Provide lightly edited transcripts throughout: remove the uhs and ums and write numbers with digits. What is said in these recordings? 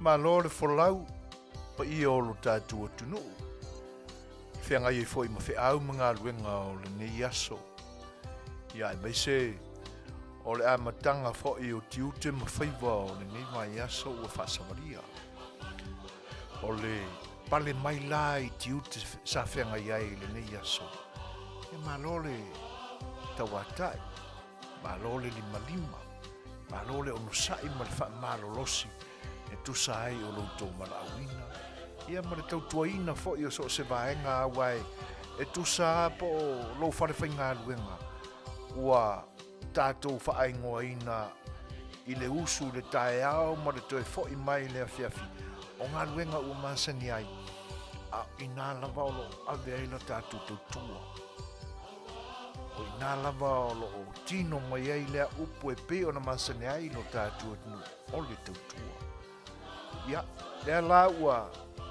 malo le folau pa I o lo tātua tunu. Whianga I foi ma whiau mga luenga o le nei aso. Ia e meise o le amatanga foi o tiute ma whaiva o le nei mai aso ua whaasamaria. O le pale mai lai tiute sa whianga iai le nei aso. E malo le tawatai, malo le lima lima, malo le onusai ma le wha malolosi. E tu sai o loutou malauina. Ia ma le tautuaina foi o so se vaenga awai. E tu sa po lou wharewhainga luenga. Ua tātou whaingoaina I le usu le tae au ma le toe foi mai le awhiawhi. O ngā luenga ua masani ai. A ina lava o lo ave aila tātou tautua. O ina lava o lo o tino mai ai lea upu e pe o na masani ai lo tātou atinu o le tautua. Ia, lea la ua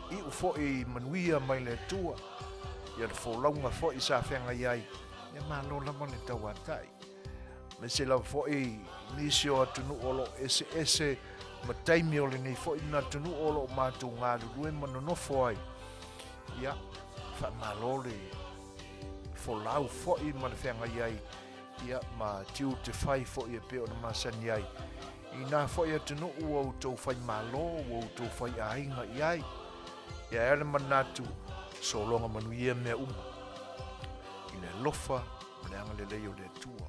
I u foi manuia mai le tua. Ia le folaunga foi sa whenga iai. Ia malo lama le tawatai. Me se la foi nisi o atunu olo ese ma taimi o le nei foi na atunu olo mātou ngā rurue manonofo ai. Ia, wha malo le folau foi ma le whenga iai. Ia, ma tiu te whai foi e peo na masani ai. I nā whai atunu ua o tau whai malo, ua o tau whai ainga iai. Ia ere manatu, so longa manuia mea I le lofa, ma le anga le leo le tua.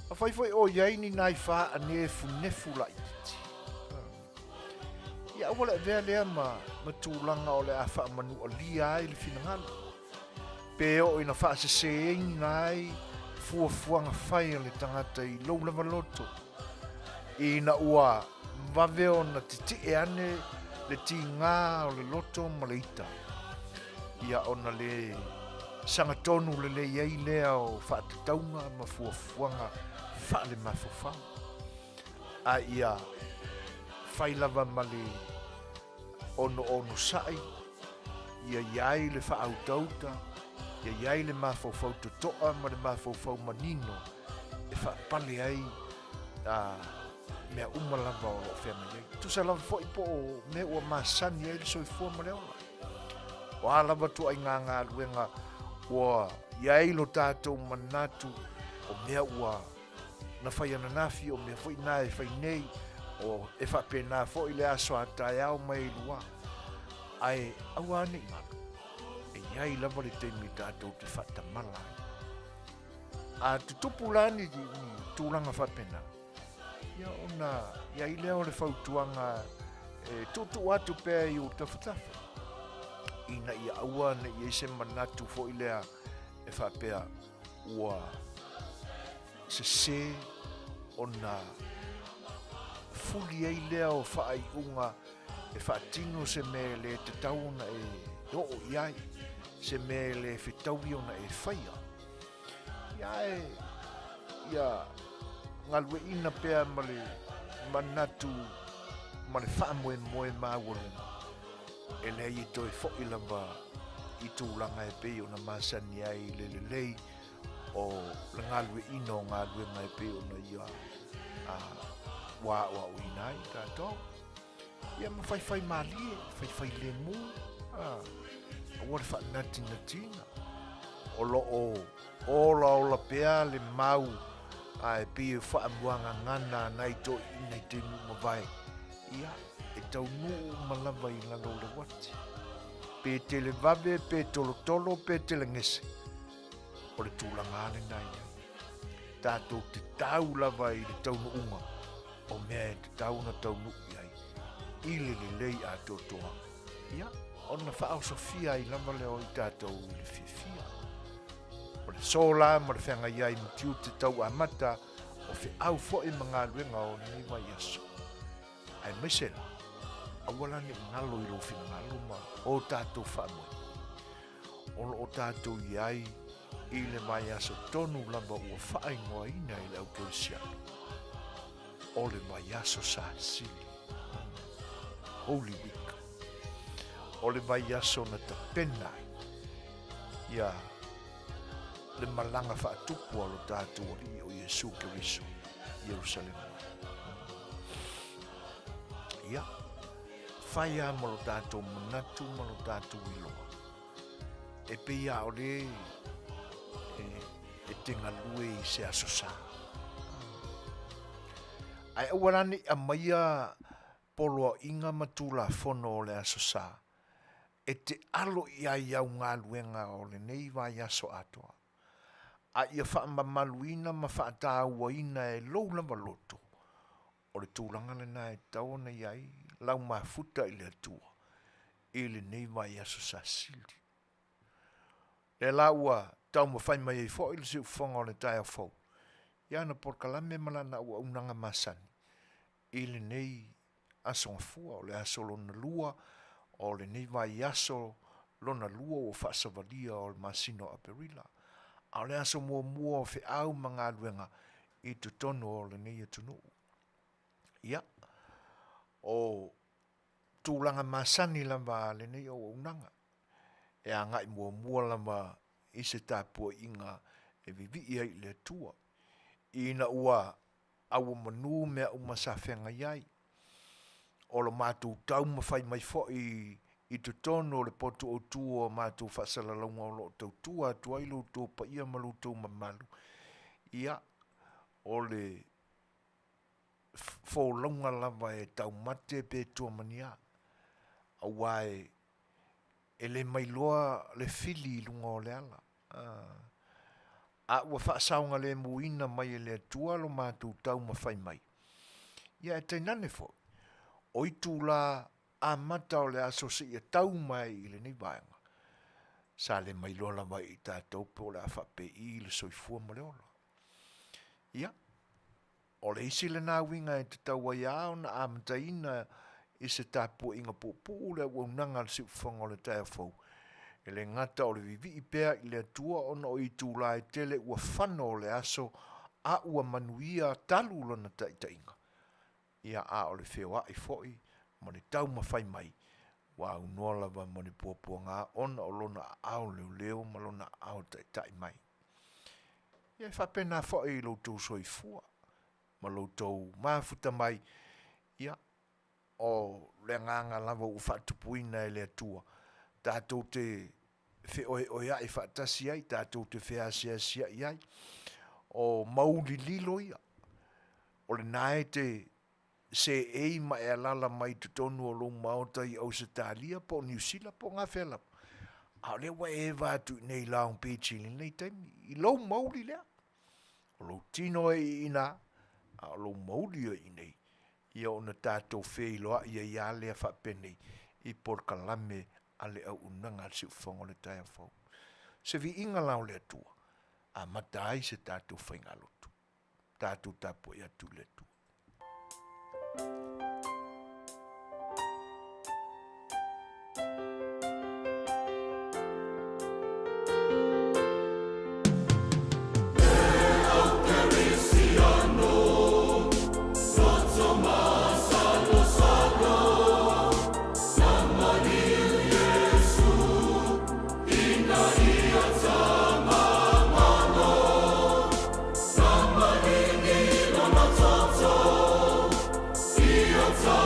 A whai o iai ni nai wha a nefu nefu la iti. Ia wala vea lea ma tūlanga o le a wha manu o lia ai le finangana. Peo ina wha se seingi nai, fuafuanga whai le tangata I lou lava loto. Ina ua vaveo na titi e ane le ti ngā o le loto ma le ita. Ia ona le sangatonu le iei lea o whaatataunga ma fuafuanga wha le mafofau. A ia whailava ma le ono sai. Ia iai le whaautauta. Ia iai le mafofau totoa ma le mafofau manino. E whaapale ai mea lava o lo whenga iei. Tu sa lava fo I po mea ua masani ai le soifua ma leola. O a lava tu ai ngā luenga ua iai lo tātou manatu o mea ua na whai ananafi o mea fwoi nā e whai nei o e whape nā fwoi le aso a tae au mai lua. Ai au ane I mana. E iai lava le teimi tātou te whata malai. A tutupu lani tūlanga whape nā. Ia ona, ia I leo le whautuanga tutu atu pēr I o tawhatafa. Ina ia aua na ia se manatu fo I lea e whapea ua se ona fuli ai lea o whaai unga e whaatino se me le te tauna e o iai se me le whitaui ona e whaia. Ia ngalwe ina pea ma le manatu ma le whaamoe moe māwale. E lea I toi fōi lava I tūlanga e pei o na masani ai le lei o le ngalwe ina o ngalwe mai pei o na ia wa uina I tātou. Ia ma whai malie, whai le mū. Ua le whaanati natina. O lo o la pea le mau ai pia whaamuanga ngana nai to inai te mawai. Ia, e tau nuu malava I lalo le wati. Pe tele vave, pe tolo, pe tele ngese. O le tūlanga ale nai. Tātou te tau lava I le tau nuunga. O mea te tau na tau nuu iai. Ile le lei a totoa. Ia, ona whaau sofia I lava leo I tātou le fifia. O le sola ma le whenga iai mutiu te tau amata o whi au fo I mga luenga o ni mai aso. Ai mesela, awala ni ngalo I lo whina ngalo ma o tātou whaamoi. O tātou iai I le mai aso tonu lamba ua whaai ngoa ina I le au kerisiano. O le mai aso sa sili. Holy Week. O le mai aso na tapena. Ia, le malanga whaatupu alo tātou ori o Yesu Keriso, Jerusalem. Ia, whaia ma lo tātou manatu ma lo tātou iloa. E peia o le e tenga lue i se asosa. Ai awarani a maia polo inga matula fono o le asosa. E te alo ia iau ngā luenga o le nei vai aso atoa. A ia whaamamaluina ma whaatauaina e lou lama loto. O le tūlanga le nā e taona iai, lau mafuta i le atua. I le nei vai aso sa sili. Le laua tau ma whai mai e fo i le siu whonga o le tai a fau. Ia na porkalame malana ua unanga masani. I le nei aso ngafua o le aso lona lua, o le nei vai aso lona lua o whaasavalia o le masino a perila. A le aso mua mua o whi au mga luenga i tutono o le nei atunu. Ia, o tūlanga masani lama le nei o unanga. E a ngai mua mua lama i se tāpua inga e vivi ia i le tua. Ina ua au manu mea umasawhenga iai. O lo mātou tau mawhai mai fo i te tono le potu o tua mātou whasalaunga o lo tau tua tua ilo tō pa ia malu tō mamalu. Ia, o le fōlaunga lava e tau mate pe tua mania. Awai e le mailoa le fili lunga o le ala. A ua whaasaunga le muina mai e le tua lo mātou tau mawhai mai. Ia e tainane fo. O i tūla a mata o le aso si e tau mai i le nei vaenga. Sa le mailoa lava i tātou po le a whape i le soifua ma le ola. Ia. O le isi le nā winga e te tau ai ao na amataina i se tāpua inga pōpū le waunanga le siuwhanga o le tai fau. E le ngata o le vivi i pēr i le atua ona o i tūla e tele ua whano o le aso a ua manuia talu lona taitainga. Ia a o le whewa i foi, ma le tau mawhai mai, wa unua lava ma le pōpua ngā ona o lona au leo leo ma lona au taitai mai. Ia whapena foi i loutou soifua, ma loutou mafuta mai, ia o le nganga lava u whatupuina e le atua, tātou te wheoe oia i whatasi ai, tātou te wheasia sia iai, o mauli lilo ia, o le nae te se ei ma e alala mai te tonu o lo maota i au se talia po New Zealand po ngā whela. A le wa e vātu nei laung pēchili nei taimi, i lau mauli lea. O lo tino e ina, a lo mauli e inei, ia o na tātou wheiloa ia ia lea whapenei, i porkalame a le au unanga si ufongo le tai afau. Se vi inga lau lea tua, a matai se tātou whaingalotu, tātou tapo ia tu le tua. It's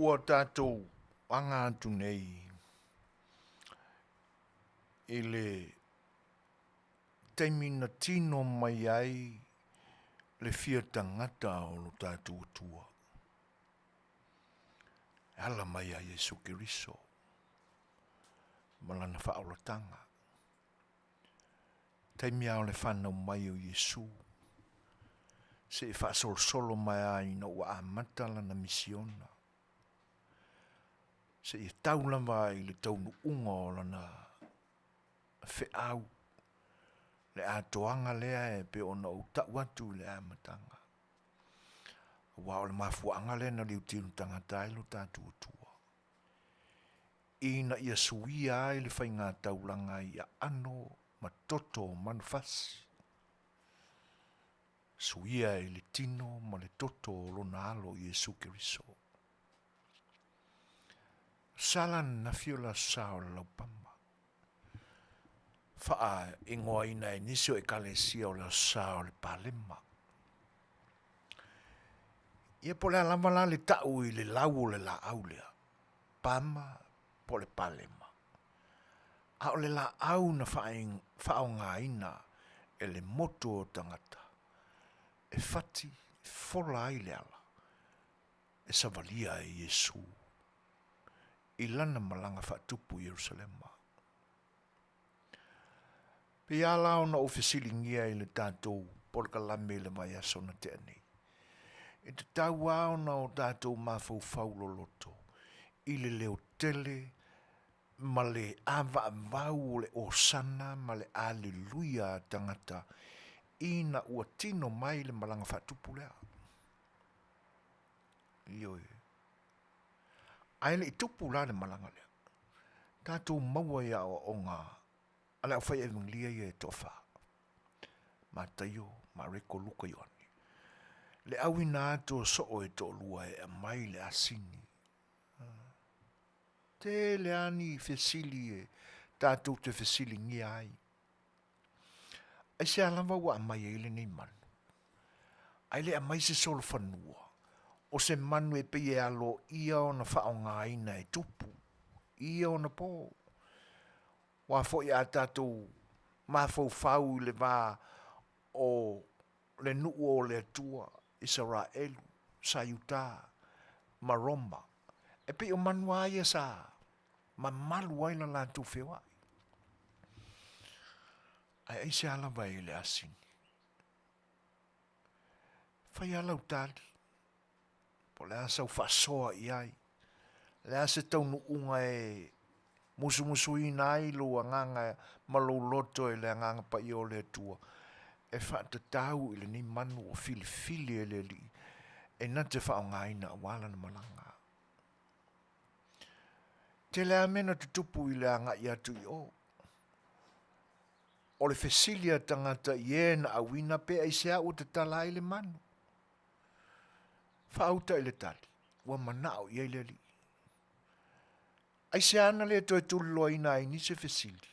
ua tātou anga atu nei i le taimina tino mai ai le fia tangata o lo tātou atua. Ala mai a Yesu Kiriso. Malana whaolatanga. Taimia o le whanau mai o Yesu. Se e whaasol mai a ina ua amata lana misiona. Se e taulama i le taunu unga o lana whiau. Le atoanga lea e pe ona o tauatu le amatanga. Wa o le mafuanga lea na liu tinu tangata ilo tātua tua. Ina ia suia ai le whainga taulanga ia ano matoto manufasi. Suia i le tino ma le toto lo nalo Yesu Kiriso. Salan na fiola sao la laupama. Faa ingoa ina inisio e kalesia o la sao le palema. Ia po le alama le tau i le lau o le la aulea. Pama po le palema. A o le la au na fao ngā ina e le moto o tangata. E fati, e fola ai le ala. E savalia e Yesu. I lana malanga whatupu Yerusalema. Pe ala ona ofisilingia i le tātou porka lame le mai asona te anei. E te tau ona o tātou mafau faulo loto. I le leo tele, ma le awa vau le osana, ma le aleluia tangata. Ina ua tino mai le malanga whatupu lea. Ioi. Aile i tupu la le malanga lea. Tātou maua ia o ngā. Ale au whai evangelia ia e tofa. Ma taio, ma reko luka yoani. Le au ina ato soo e to lua e mai le asini. Te le ani fesili e tātou te fesili ngi ai. Ai se alama wa mai e le nei manu. Ai le amai se solo whanua. O se manu e pe e alo ia o na whao ngā ina e tupu. Ia o na pō. Wa fo ia tātou mafau fau le vā o le nuu o le atua. Israelu, Sayuta, Maroma. E pe o manua ia sa. Ma malu ai la lātou whewa. Ai se ala vai le asini. Fai ala utali. Po le asa u whasoa i ai. Le asa taunu unga e musu ina ai lo anganga malo loto e le anganga pa i o le atua. E whata tau i le ni manu o fili e le li. E nate whao ngaina wala na malanga. Te le amena tutupu i le anga i atu i o. O le fesilia tangata i e na awina pe ai se au te tala i le manu. Whaauta i le tali. Wa manao i le li. Ai se ana le to e tulo ina i ni se fesili.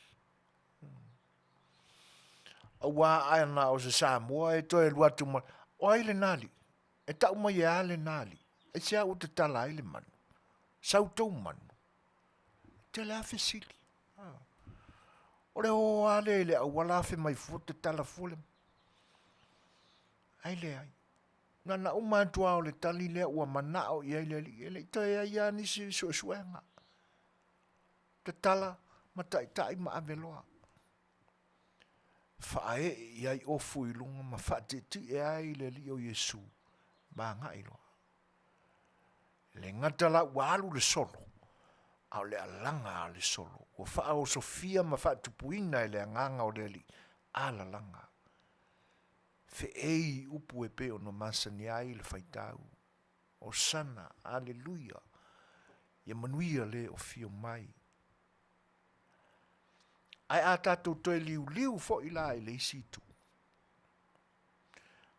Wa ana o se Samoa e to e luatu ma. O ai le nali. E tau mai e ale nali. Ai se au te tala i le manu. Sautou manu. Te le a fesili. O le o ale le au wala fe mai fote tala fole. Ai le ai. Nana umatua o le tali le ua manao i ai le li. Ele i toi ai ani si suenga. Te tala ma tai ma aveloa. Whae i ai ofu i lunga ma whate ti e ai le li o Yesu. Ma ngai loa. Le ngatala walu le solo. Au le alanga le solo. O wha o Sofia ma whatupuina i le anganga o le li. Ala langa. Fe ei upu e pe o no masani ai le whaitau. O sana, aleluia. Ia manuia le o fio mai. Ai a tātou toi liu fo ila i le isitu.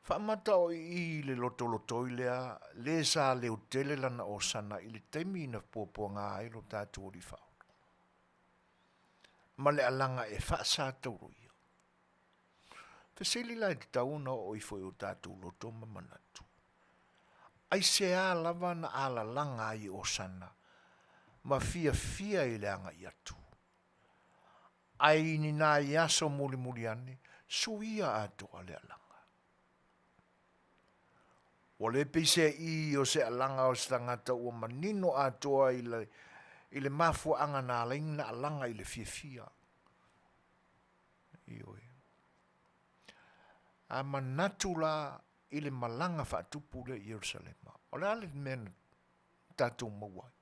Whamata o i le loto i lea, le sa le o tele lana o sana i le teimi na pōpua ngā ai lo tātou li whao. Ma le alanga e wha sa tauruia. Fesili lai te tauna o i foi o tātou loto ma manatu. ai se a lava na ala langa i o sana, ma fia i le anga i atu. Ai ni nā i aso muli ane, suia atoa le alanga. O le pise i o se alanga o se tangata ua manino atoa i le mafua anga nā laing na alanga i le fia. Ioi. A manatu la i le malanga whaatupu le Yerusalema. O le ale mena tātou mawai.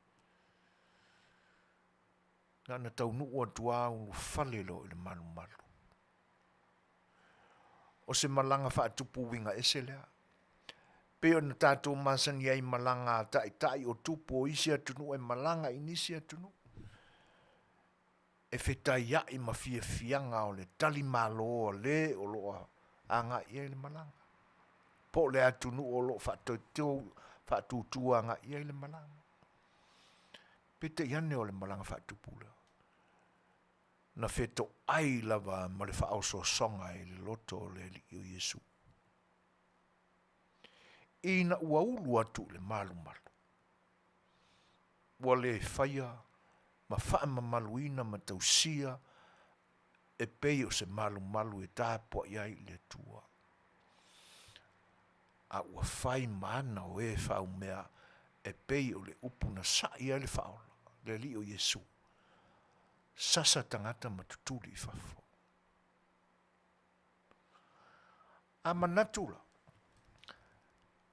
Nga na tau nuu atua unu whalelo i le malu. O se malanga whaatupu winga ese lea. Peo na tātou masani ai malanga tai o tupu o isi atunu e malanga inisi atunu. E whetai ia i mawhia fianga o le tali malo o le o loa anga ia i le malanga. Po le atunu o lo whaatutua anga ia i le malanga. Pete iane o le malanga whaatupula. Na wheto ai lava ma le whaoso songa i le loto o le li o Yesu. Ina ua ulu atu le malu. Ua le whaia ma wha maluina ma tausia e pei o se malu e tāpua iai le tua. A ua whai maana o e whau mea e pei o le upuna sa ia le whaola, le li o Yesu. Sasa tangata matuturi i whafo. A manatula.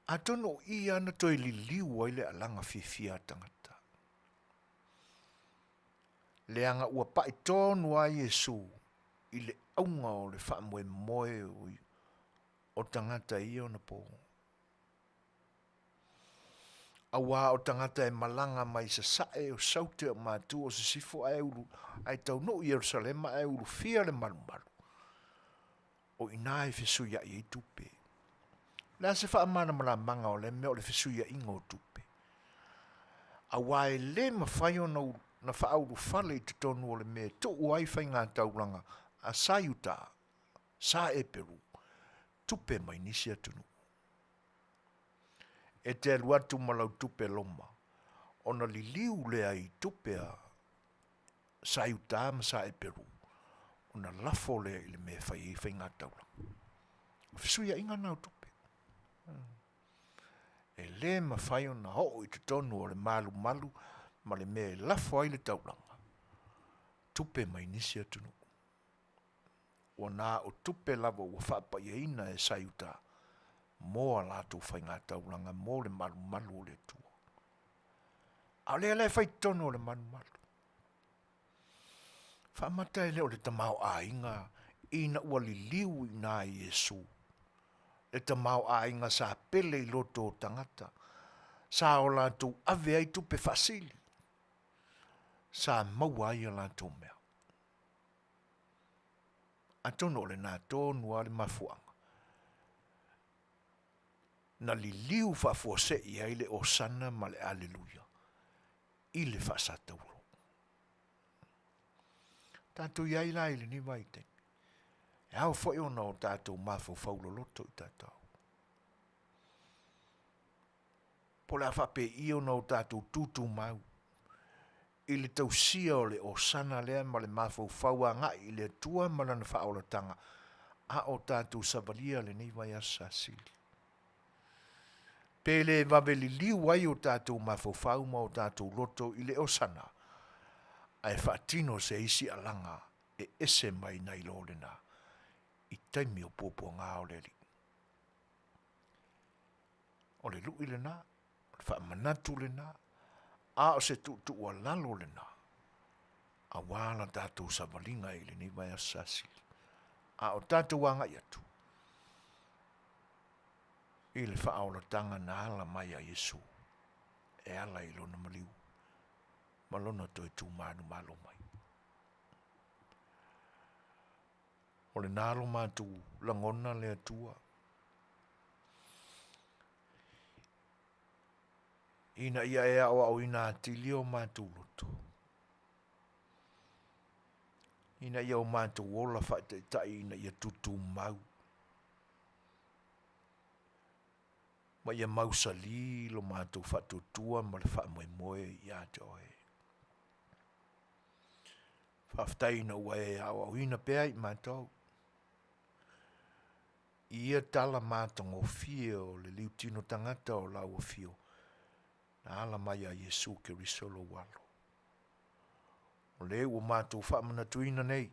A tono i ana toi li liu ai le alanga fia tangata. Le anga ua pai tonu a Yesu i le aunga o le wha moe o tangata i o na po. Awa o tangata e malanga mai sa sae o saute o mātu o se sifo ai ulu ai tau no Yerusalema ai ulu fia le malu. O ina e fesu ia i tupe. Lea se wha amana mala manga o le mea o le fesu ia ingo tupe. Awa e le mawhaio na wha auru whale i te tonu o le mea to uai whai ngā tauranga a Sayuta, sa e Peru, tupe mai nisi atunu. E te aluatu malau tupe loma, ona li liu lea i tupe a Sayuta ma sa e Peru, ona lafo lea i le mea whai ngā tauranga. Fisuia inga nau tupe. E le mawhaio na ho i te tonu o le malu, ma le mea lafo ai le tauranga. Tupe mai nisi atunu. O nā o tupe lava ua whaapa ina e Sayuta, moa lātou whai ngā tauranga, mo le malu o le tua. A lea whai tono o le malu. Whaamata e leo le tamau a inga, ina ua li liu i nā Yesu. Le tamau a inga sa pele i loto o tangata, sa o lātou ave ai tupe fasili, sa maua ai a lātou mea. Atono le nā tōnu ale mafuanga. Na li liu whafose i aile o sana ma le aleluia. I le whasata uro. Tātou iai lai le ni waite. E hau fwoi ona o tātou mafu whaulo loto i tātou. Po la whape i ona o tātou tūtū mau. I le tausia o le o sana lea ma le mafu whaua nga i le tua malana whaola tanga. A o tātou savalia le ni vai asa sili. Pele vaveli liu ai o tātou mafu whauma o tātou loto i le o sana. Ai whaatino se isi alanga e ese mai nei lorena. I taimi o popo ngā o le li. O le lu i le nā, o le whaamanatu le nā, a o se tu ua lalo le nā. A wāla tātou savalinga i le ni vai asasi. A o tātou wanga i atu. I le whaaola tanga na ala mai a Yesu. E ala i lona maliu. Malona toi tū mānu malo mai. O le nalo mātu langona le atua. Ina ia ea o au ina atili o mātu loto. Ina ia o mātu ola whaitai ina ia tutu mau. ma ia mausali lo mātou whatutua ma le whamoemoe i ato e. Whaftaina ua e au auina pēa i mātou. Ia tala mātongo fie o le liutino tangata o lau o fio. Na ala mai a Yesu ke risolo walo. O le ua mātou whamanatuina nei.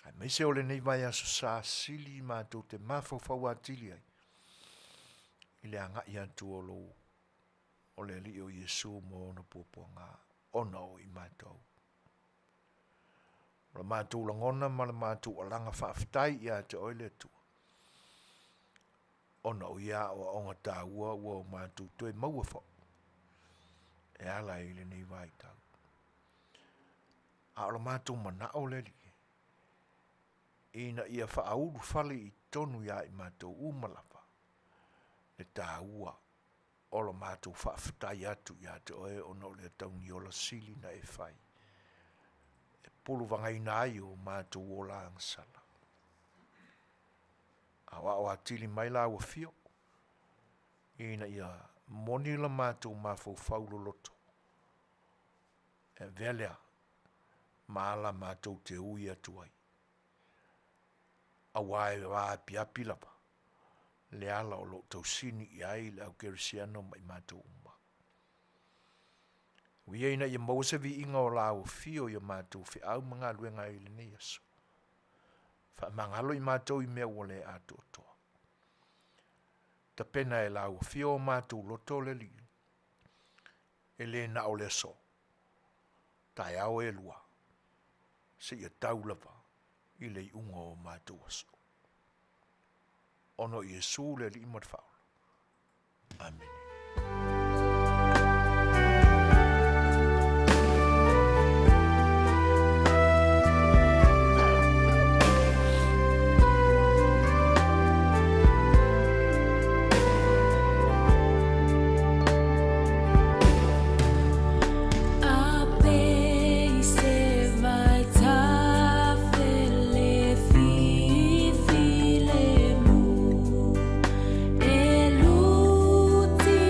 Ai meise o le nei vai aso sa sili mātou te mawhawhau atili ai. I le anga i atu o lo o le li o Yesu mo na puapuanga ona o i mātou. O le mātou langona ma le mātou o langa whaaftai i atu o le tu. Ona o ia o onga tā ua o mātou toi maua fo. E ala i le nei vai tau. A o le mātou mana o le li. Ina ia whaauru fale i tonu ia i mātou umalafa. Le tā ua o le mātou whaaftai atu i atu oe ona o le tauni o la sili na e whai. E pulu vangai na ai o mātou o la angsala. Awa o atili mai la ua fio. Ina ia moni la mātou mafau faulo loto. E velea maala mātou te ui atu ai. Awa e wa api api lapa. Le ala o lo tausini i ai le au kerisiano mai mātou uma. Wia ina ia mausa vi inga o la o fio ia mātou fi au mga luenga i le nei aso. Fa mangalo i mātou i mea wale ato toa. Ta pena e la o fio o mātou loto le li. E le na o le so. Tai au e lua. Se ia tau lava i le unga o mātou aso. Ono Yesu le li imot faula. Amen. Ti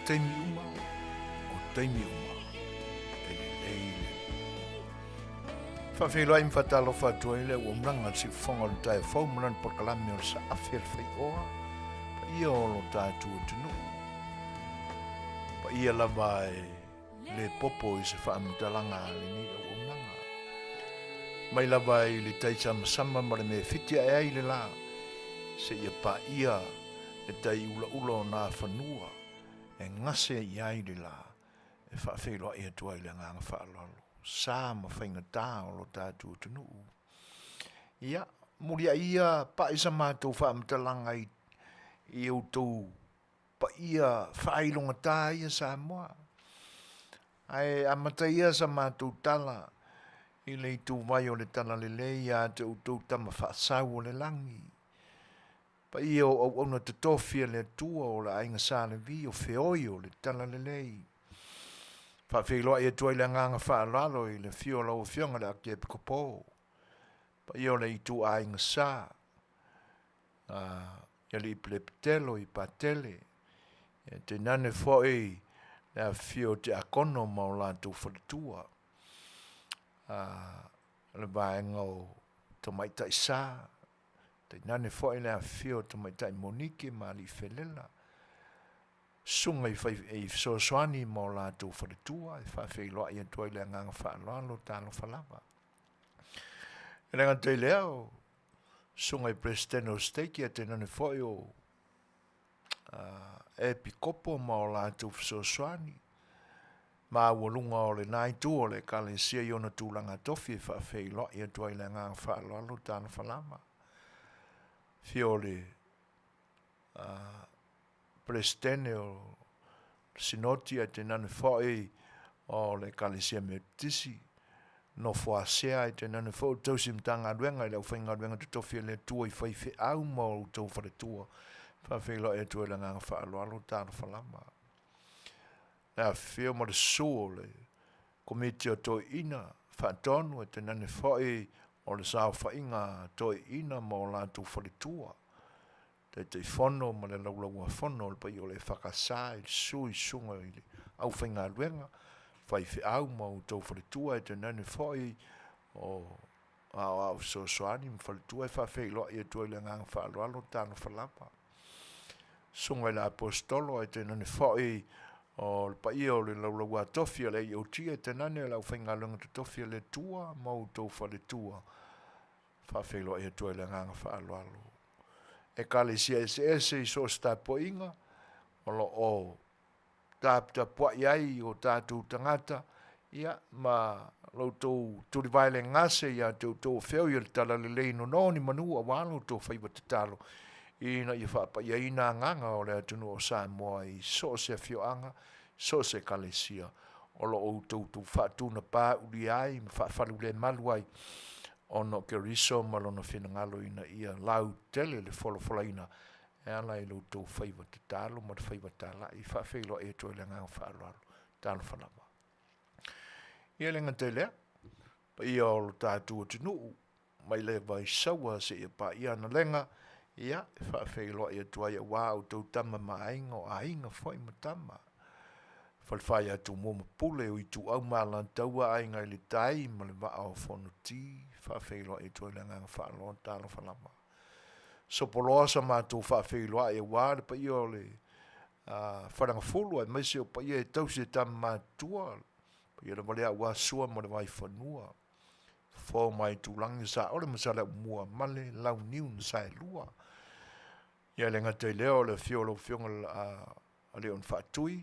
teimi uma, o teimi uma, ele leile. Whawhelo ai mwhatalo whatua ile ua mranga si whonga lo tae whau mran por kalami o sa awhel whai oa, pa ia o lo tātua tunu. Pa ia lava le popo i se whaamtalanga le ni o mranga. Mai lava i le taisa masama mare me whiti ai ai le la, se ia pa ia e tai ula ula o nā whanua, e ngase i ai le la, e whawhelo ai atua i le nganga whaalalo. Sā ma whainga tā o lo tātua tunu. Ia, muria ia pa isa mātou whaamtalanga i au tau pa ia whailonga tā ia sa moa. Ai amata ia sa mātou tala i le tu vai o le tala le le ia te utau tama whaasau o le langi. Pa ia o au na te tofia le tua o la ainga sa le vi o feoi o le tala le lei. Whawhiloa ia tua i le nganga whaalalo i le fiola o fionga le ake epikopo. Pa ia o le itu ainga sa. Ia li pleptelo i patele. Te nane foi le fio te akono ma o lātou whalitua. Le vaenga o tamaita i sa. Te nane foi le fio tamaita i monike ma li felela. Sunga i sosoani ma o lātou whalitua. I whawhiloa ia tua i le nganga whaalalo tālo whalava. E renga te leo, sunga i Presteno Stake ia te nane foi o e pikopo ma o lātou sosoani. Ma walunga o le nai tu o le kale sia i ona tūlanga tofi e whawhiloa ia tua i le nganga whaalalo tālo whalava. Fio le Prestene o sinoti a te nane foi o le kalesia me tisi no foasea i te nane foi tau simtanga aduenga i lau whainga aduenga te tofi le tua i whaife au ma o tau whare tua whawhelo e tua le nganga whaaloalo tāna whalama na whio ma le suo le komiti o toi ina whaatonu e te nane foi o le sao whainga toi ina ma o lātou whare tua te whono ma le laulaua whono le pai o le whakasā i sui sunga i le au whainga luenga whai whi au ma o tau whalitua e te nane whai o au soani ma whalitua e whawhei loa i e tua i le ngang whaaloalo tāna whalapa sunga i le apostolo e te nane whai o le pai o le laulaua tofia le i o tia e te nane lau whainga luenga te tofia le tua ma o tau whalitua whawhei loa i e tua i le ngang whaaloalo e kale sia ese i so sta poinga o lo o ta po iai o tātou tangata ia ma lo tō turi vai le ngase ia tō wheo i le tala le leino no ni manu a wano tō whaiwa te talo ina i whapa ia ina nganga o le atunu o Samoa i so se whioanga so se kale sia o lo o tō whatuna pā uri ai ma whawhalu le malu ai ono ke riso malono whinangalo ina ia lau tele le wholofola e ala i loutou whaiwa te talo ma te whaiwa tala i whawhelo e toi le ngang whaaloalo talo whanama. Ia lenga te lea, pa ia o lo tātua tinu, mai le vai saua se ia pa ia na lenga, ia whawhelo e toi a wā o tau tama ma ainga o ainga whai ma tama. Whalwhai atu mōma pule o i tu au mālan taua ainga i le tai ma le waa o whono ti, whawhelo e toi le ngang whaaloalo talo whanama. So poloa sa mātou whawhiloa e wāre pa ia o le wharanga fulu ai maise o pa ia e tausi e tam mātua pa ia le wale a wā sua ma le wai whanua fō mai tūlangi sa ole masala mua male lau niu na sa e lua ia le ngate leo le fiolo fionga a leon whaatui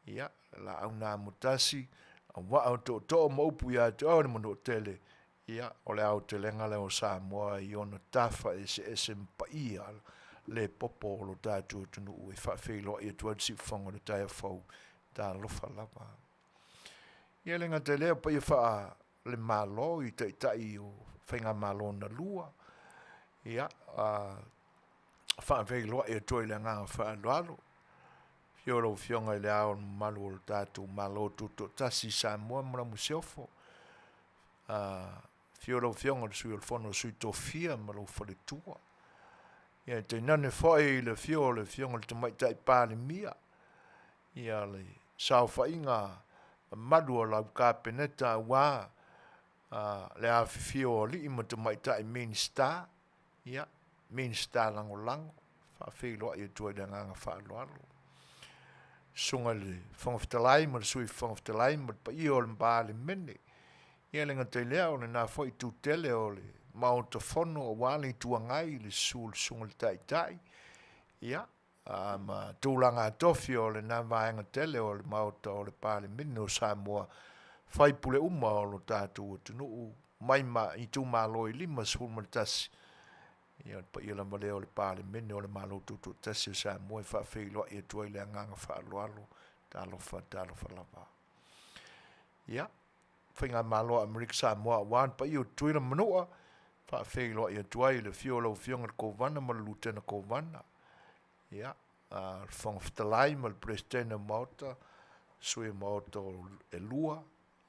ia la au nā mutasi a wā au tō maupu ia te au ni mano tele ia o le au te lenga le o Samoa i ona tafa e se mpa ia le popo o lo tātua tunu ue whawhelo i atua si whango le taia whau tā lofa lava. Ia lenga te leo pa ia wha le malo i te itai o whainga malo na lua ia whawhelo i atua i le ngā whaaloalo fiolo fionga i le ao malu o lo tātua malo tuto tasi Samoa mra museofo fiolo fionga sui o fono sui tofia ma lo fale tua. Ia te nane whae le fionga le te mai tai pāle mia. ia le sao whainga madua lau ka peneta wa le a fifio li ima te mai tai minister ia minister lango lango fa filo ia tua de nga fa lo sunga le whangawhitalai ma le sui whangawhitalai ma pa i o le mba le mene ia le ngate lea o le nā fwoi tu tele o le mao ta whono o wale tua ngai le sul sunga le tai tai ia ma tūlanga tofi o le nā vaenga tele o le mao ta o le pa le mene o Samoa whai pule uma o lo tātou tunu mai ma i tū malo i lima sul ma le tasi ia pa ia la male o le pale mene o le malo tutu tasi sa mo fa feilo ia toi le nganga fa alo talo fa lava ia finga malo amerika sa mo wan pa ia toi la manoa fa feilo ia toi le fiolo fionga ko vana ma lutena ko vana ia fong ftalai ma le presidente mota sui mota e lua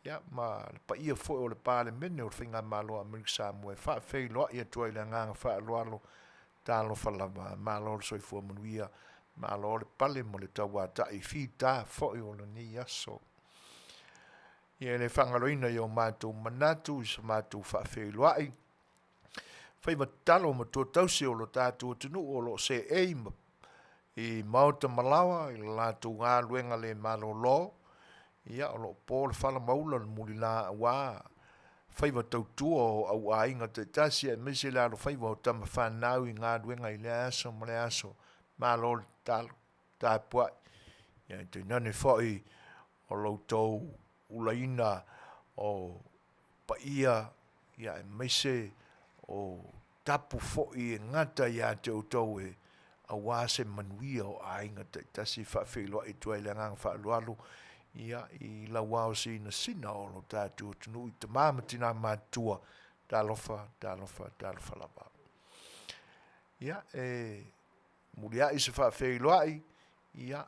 ia ma pa ia fo o le pale mene o finga malo amerika sa mo fa feilo ia toi le nganga fa alo talo fa lava malo soi fo manuia malo le pale mo le tawa ta i fita fo o le ni aso ia le fangaloina yo matou manatu sa matou fa feilo ai fai matalo mo to tausi o lo tatu tunu o lo se aim i mauta malawa i latu ngā luenga le malo lo ia o lo pōle whala maula le mulila wa whaiva tautua o au ainga te tasi e mese la lo whaiva o tama whanau i ngā luenga i le aso ma le aso malo le talo tāpua ia te nane whai o lo tau ulaina o paia ia e mese o tapu whai e ngata ia te o tau e a wase manuia o ainga te tasi whawhiloa i tuai le ngang whaalualu ia i la wao sina sina o lo tātua tunu i te māmatina mātua tālofa lava. Ia muria i se whawhiloa ia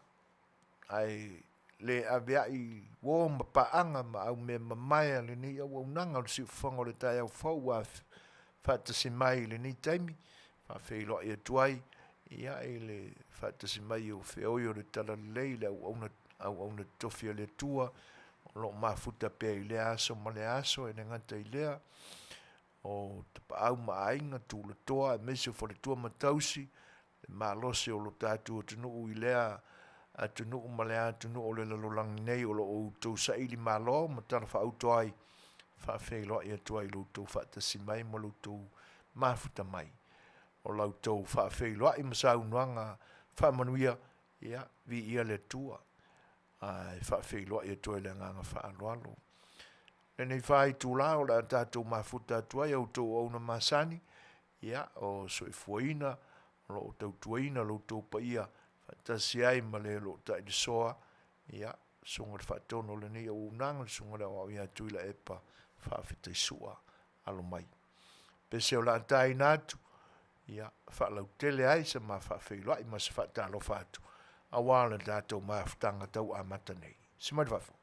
ai le avea i wo mapaanga ma au me mamaia le ni au nanga o si whango le tai au whau a whatasi mai le ni taimi whawhiloa i tuai ia e le whatasi mai o whioi o le tala leile au na tofia le tua o lo mafuta pe i le aso ma le aso e ngata i lea o te pa au maainga tu le toa e mese o le tua matausi le malose o lo tātua tunu i lea a tunu ma le a tunu o le lalolang nei o lo o tau sa ili malo ma tala wha autoai whawhiloa i atua i lo tau whatasi mai ma lo tau mafuta mai o lau tau whawhiloa i masau nuanga whamanuia ia vi ia le tua ai whawhiloa i atua i le nganga whaaloalo. E nei whai tūla o la tātou mafuta atua i au tau au na masani ia o soifuaina o lo tau tuaina lo tau pa ia tasi ai ma le lo ta i soa ia sunga le whatono le ni o unanga sunga le o ia tui la epa whawhita i sua alo mai. Pese o la tai natu ia whalau tele ai sa ma whawhiloa i ma se whatalo whatu a wala tātou mawhtanga tau a mata nei. Simari whawhu.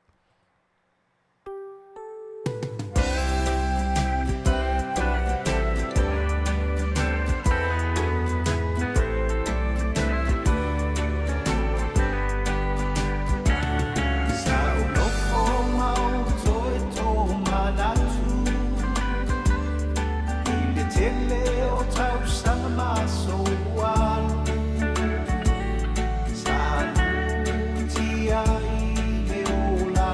Saluti ai le ola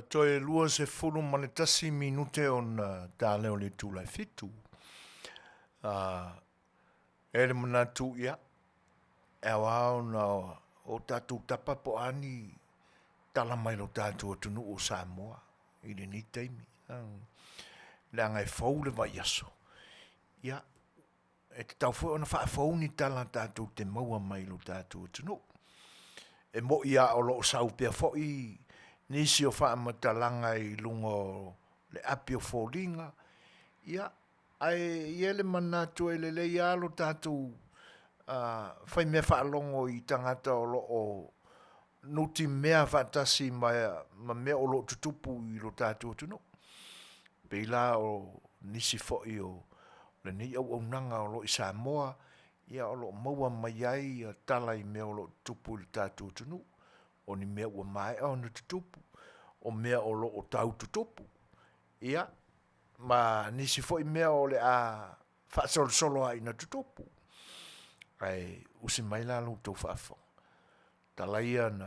toi lua se fulu manetasi minute on tale o le tula fitu. Ele manatu ia. E wao na o tatu tapa po ani tala mai lo tatu o tunu o Samoa. I le ni teimi. Le angai fau le vai aso. Ia. E te tau fo ona wha fau ni tala tatu te maua mai lo tatu o tunu. E mo ia o lo sau pia fo i nisi o wha matalanga i lungo le api o fōringa. Ia. Ai iele manatu e le ia lo tatu fai mea whaalongo i tangata o lo o nuti mea whatasi ma mea o lo tutupu i lo tātua tunu. Peila o nisi fo'i o le nei au nanga o lo i Samoa, ia o lo maua mai ai a tala i mea o lo tutupu i lo tātua tunu. O ni mea ua mai o na tutupu, o mea o lo o tau tutupu. Ia, ma nisi fo'i mea o le a whaasolo solo ai na tutupu. Ai usi mai la lu to fafo talaia na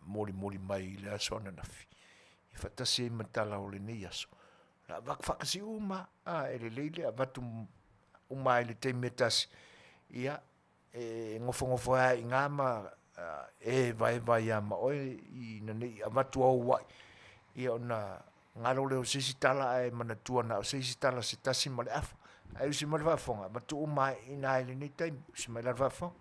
moli mai le aso na nafi I fatasi I matala o le nei aso la vak fakasi uma ele leile avatu uma ele te metasi ia ngofo ai ngama vai ama o I na nei avatu au wai ia ona ngalo le sisi tala ai manatua na sisi tala se tasi male afa ai usi malva fonga ma tu mai ina ile ni time usi malva fonga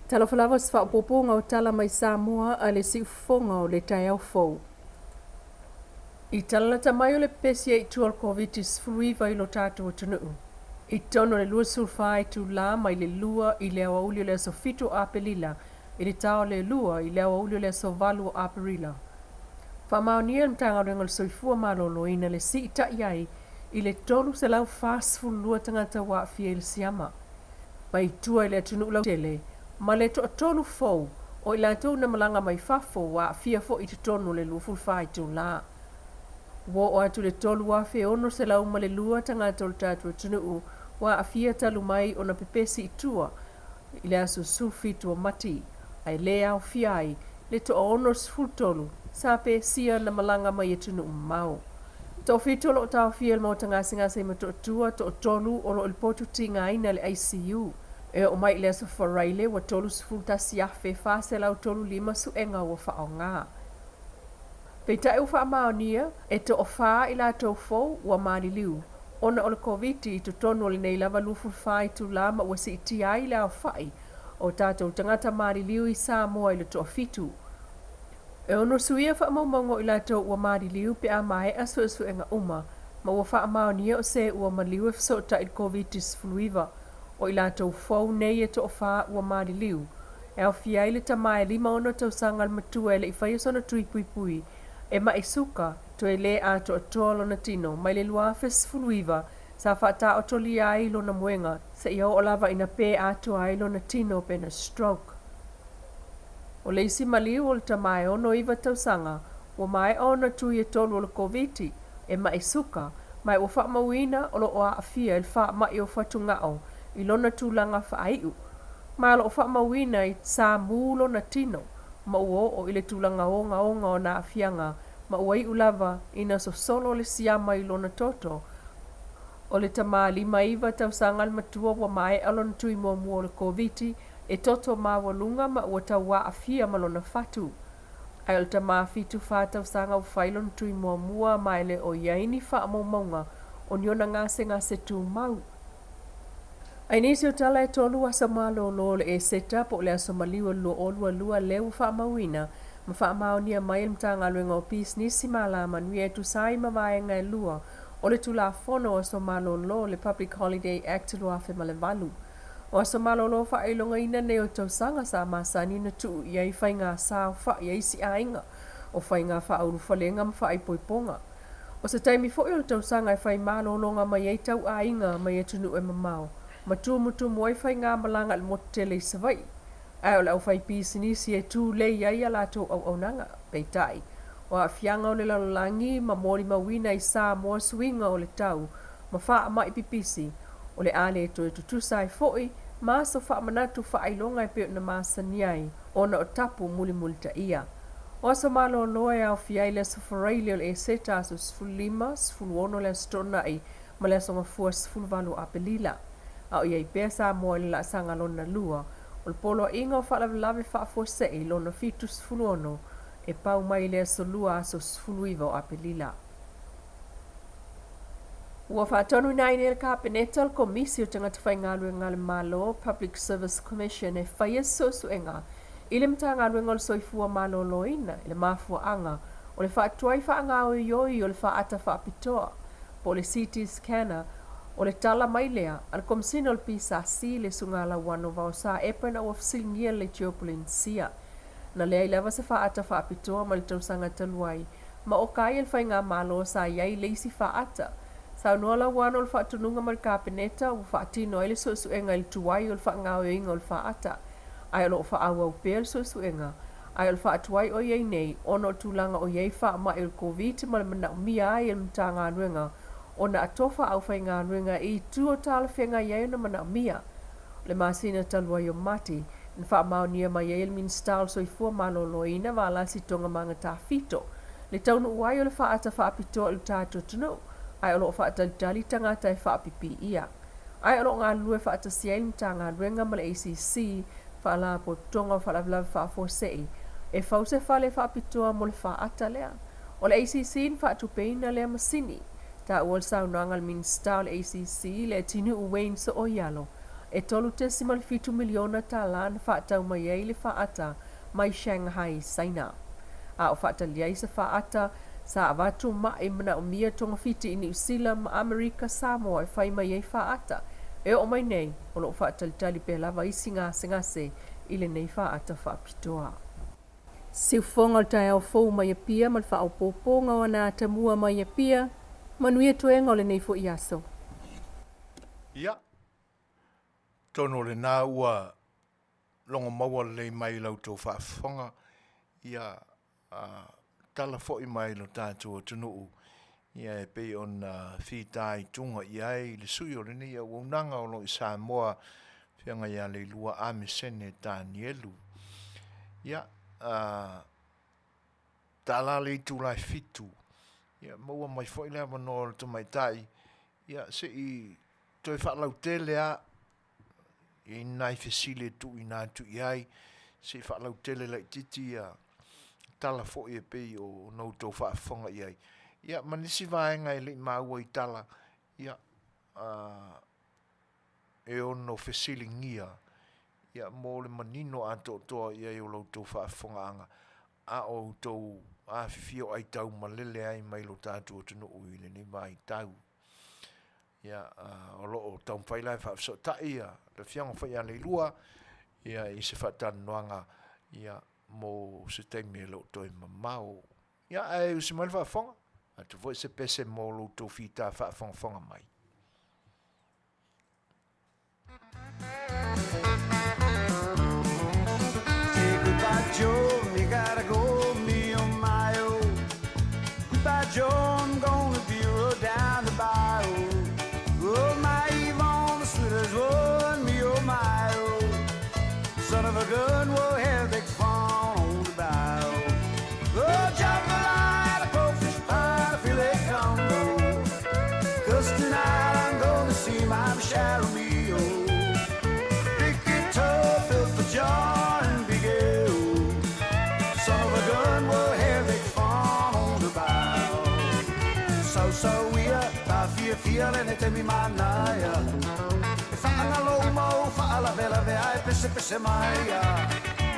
tala falava se fa poponga o tala mai Samoa ale si fonga o le tai au fou I tala ta mai o le pesi ai tu al covitis free vai lo tatu o tunu I tono le lua sulfai tu la mai le lua I le awa uli le sofito a pelila I le tau le lua I le awa uli le sovalu a perila fa maonia mtanga rengo le soifua malolo ina le si ita iai I le tolu se lau fast lua tangata wa fia il siama. Mai tua ile tunu lau tele, ma le to tolu fou, o ila tau na malanga mai fafo wa fia fo I te tonu le lua fulfai tu la. Wo o atu le tolu wa fia ono se lau ma le lua tangata o tatu tunu wa a fia talu mai o na pepesi itua, ile asu sulfitu o mati, ai le au fiai, le to ono sfultolu, sape sia na malanga mai tunu mau. Tau fito lo tau fiel mo tanga singa se mo tua to tolu o lo ilpotu tinga ina le ICU. E o mai le so faraile wa tolu sfulta siafe fa se lau tolu lima su enga wa fa nga. Peita e ufa maonia e to ofa ila to fo wa maliliu. Ona o le COVID to tonu le nei lava lufu fai tu lama wa si iti ai la fai. O tato tangata maliliu I Samoa ile to fitu. E ono suia wha maungo I lato ua maari liu pe a mai asu asu enga uma, ma ua wha maonia o se ua maliu e fsota I COVID-19 fluiva, o I lato fau nei e to wha ua maari liu. E au fia ile ta mai lima ono tau sangal matua ele I whai sona tui pui pui, e ma I suka to e le a to atolo na tino, mai le lua fes fluiva, sa wha ta otoli a ilo na muenga, se iau o lava ina pe a to a ilo na tino pe na stroke. O leisi maliu o le tamai ono iwa tausanga, o mai ona tu e tolu o le COVID, e mai suka, mai o wha mawina o lo o a fia il wha mai o whatungao, I lona tūlanga wha aiu. Mai o wha mawina I sa mūlo na tino, ma o ile tūlanga onga o na afianga, ma o ai ulava ina so solo le siama I lona toto. O le tamali maiva tausanga al matua wa mai alon tui mua mua o le COVID, e toto mawalunga ma ua tawa a fia malona fatu. Ai o ta mafitu whātau sanga o whailon tui mua mai le o iaini wha maunga o niona ngase tu mau. Ai nisi o tala e tolu asa malo lo le e seta po le asa maliwa lo olua lua leu wha mawina ma wha maonia mai mtanga luenga o pis nisi mala manui e tu sai mawaenga e lua o le tula fono asa malo lo le Public Holiday Act lua fe malevalu. O asa malolo wha ilonga ina ne o tausanga sa masani na tu iai whainga sa wha iai si ainga o whainga wha auru whalenga ma wha ipoiponga. O sa taimi fo il tausanga I whai malolonga mai ei tau ainga mai e tunu e mamau. Ma tu mutu moai whainga malanga al motele I savai. Ai o lau whai pisinisi e tu le iai ala tau au nanga, peitai. O a fianga o le lalolangi ma mori mawina I sa moa swinga o le tau, ma wha ama I pipisi. O le ale to e tutusa I foi, ma so wha manatu wha ailonga I peo na masaniai, ona o tapu muli ta ia. O so malo loa e au fiai le soforaili o le e seta so sfulima, sfuluono le stona ai ma le songa fua sfulvalu a pelila. Au iai pesa mo le la sanga lona lua, o le polo inga o whalavelave whaafose e lona fitu sfuluono e pau mai le solua so sfuluiva o a pelila. Ua whaatonu nai ne le kapeneta le komisi o tangata whaingalu e ngale malo Public Service Commission e whaia sosuenga ile mtanga luenga le soifua malo loina ile mafua anga o le whaatuai whaanga o ioi o le whaata whaapitoa po le CT scanner o le tala mailea al komsino le pisa si le sungala wano vao sa epena o fsilingia le Teopolin sia na lea ileva se whaata whaapitoa ma le tausanga taluai ma o kai le whainga malo sa iai leisi whaata sa nola wano le whaatununga ma le kapeneta o whaatino ile sosuenga il tuai o le whaanga o inga o le whaata ai lo fa au pel so suenga ai lo fa tuai o ye nei ono tulanga o ye fa ma el covid ma na mi ai el tanga nuenga ona atofa au fa nga nuenga i tu o tal fenga ye na mana mia le masina talwa yo mati n fa ma ni ma ye el min stal so i fu ma lo loina va la si tonga manga ta fito le tau no wai o le fa ata fa pito el tato tuno ai lo fa tal tali tanga tai fa pipi ia ai lo nga lue fa ata sien tanga nuenga ma le ACC fala po tonga fala vla fa fosei e fause fale fa pitoa mo le fa atalea o le ACC fa tu peina le masini ta ol sa ngal min stal ACC le tinu uwein so o yalo e tolu tesimal fitu miliona talan fa tau mai le fa ata mai Shanghai China a o fa talia se fa ata sa avatu ma e mna o mia tonga fiti in New Zealand America Samoa e fai mai fa ata e o mai nei o lo fa tali pe lava isinga se ile nei fa ata fa pitoa si fonga tai au fo mai pia mal fa au poponga ona tamua mai pia manuia toenga le nei fo iaso ia tono le na ua longo maua le mai lau tō fa fonga ia tala fo i mai lo tātua tunu ia e pe on fitai tunga iai le sui o le nei a waunanga o lo i Samoa whianga ia le lua ame sene Danielu. Ia, tala le tu lai fitu. Ia, maua mai foi lea mano le tu mai tai. Ia, se i toi whaalau tele a i nai fesile tu i nā tu iai. Se i whaalau tele lai titi a tala fo i e pe o nou tau whaafonga iai. Ia, manisi vaenga e li maua i tala. Ia, e ono fesilingia. Ia, mo le manino a toa ia i o lau tau whaafonga anga. A o tau a fifio ai tau malele ai mai lo tātu o tunu uile ni mai tau. Ia, o lo o tau mpailai whaafso ta ia. Le fianga whai ane lua. Ia, i se whaatan noanga. Ia, mo se teimi e lo toi mamau. Ia, e usi mai whaafonga. A tu voi se pese mo lo tau fita whaafonga mai. Say goodbye, Joe, me gotta go, me oh my oh. Goodbye, Joe, I'm gonna be road down the bayou. Oh my Yvonne, the sweet as one, me oh my oh. Son of a gun, we'll have big fun on the bayou. Oh, jambalaya, crawfish pie, I feel it come oh. 'Cause tonight I'm gonna see my shadow me oh. John and Big L, son of a gun, we'll have big fun on the bow. So we are, I feel and it me manaya. If I am a low mo, fala vela ve ai pese maia.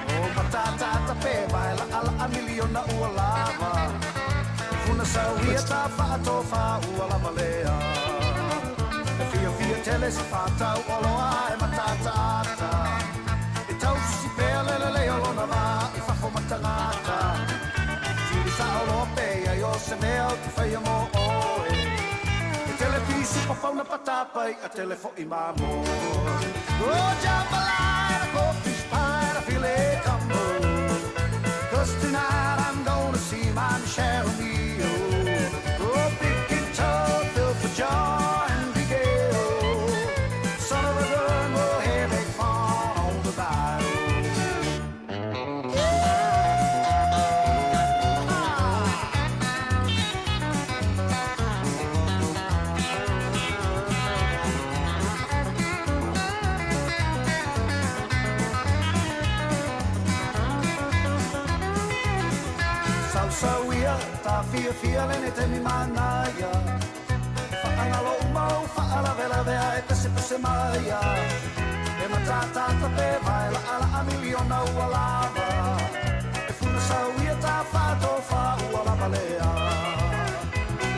Oh, patata pe vai la ala miliona ualava. Funa sa we ta fa to fa uala malea. Fia teles fa ta ualo ai matata. Tau si pele le leo lona va I fa fo matangata Tiri sa olo pe ya yo se meo tu fai mo oe E tele pisi pa fa una patapa I a tele fo I mamo Oh jambalaya go fish pie I feel it come on 'Cause tonight I'm gonna see my Michelle Mio Oh big guitar built for joy and big ale Son of a gun will have big fun on the bow so ia ta fia le ne te mi mana ia whaangalo umau whaala vela vea e pese mai ia e matata ta pe vai la ala a miliona ua lava e funa so ia ta whato wha ua lava lea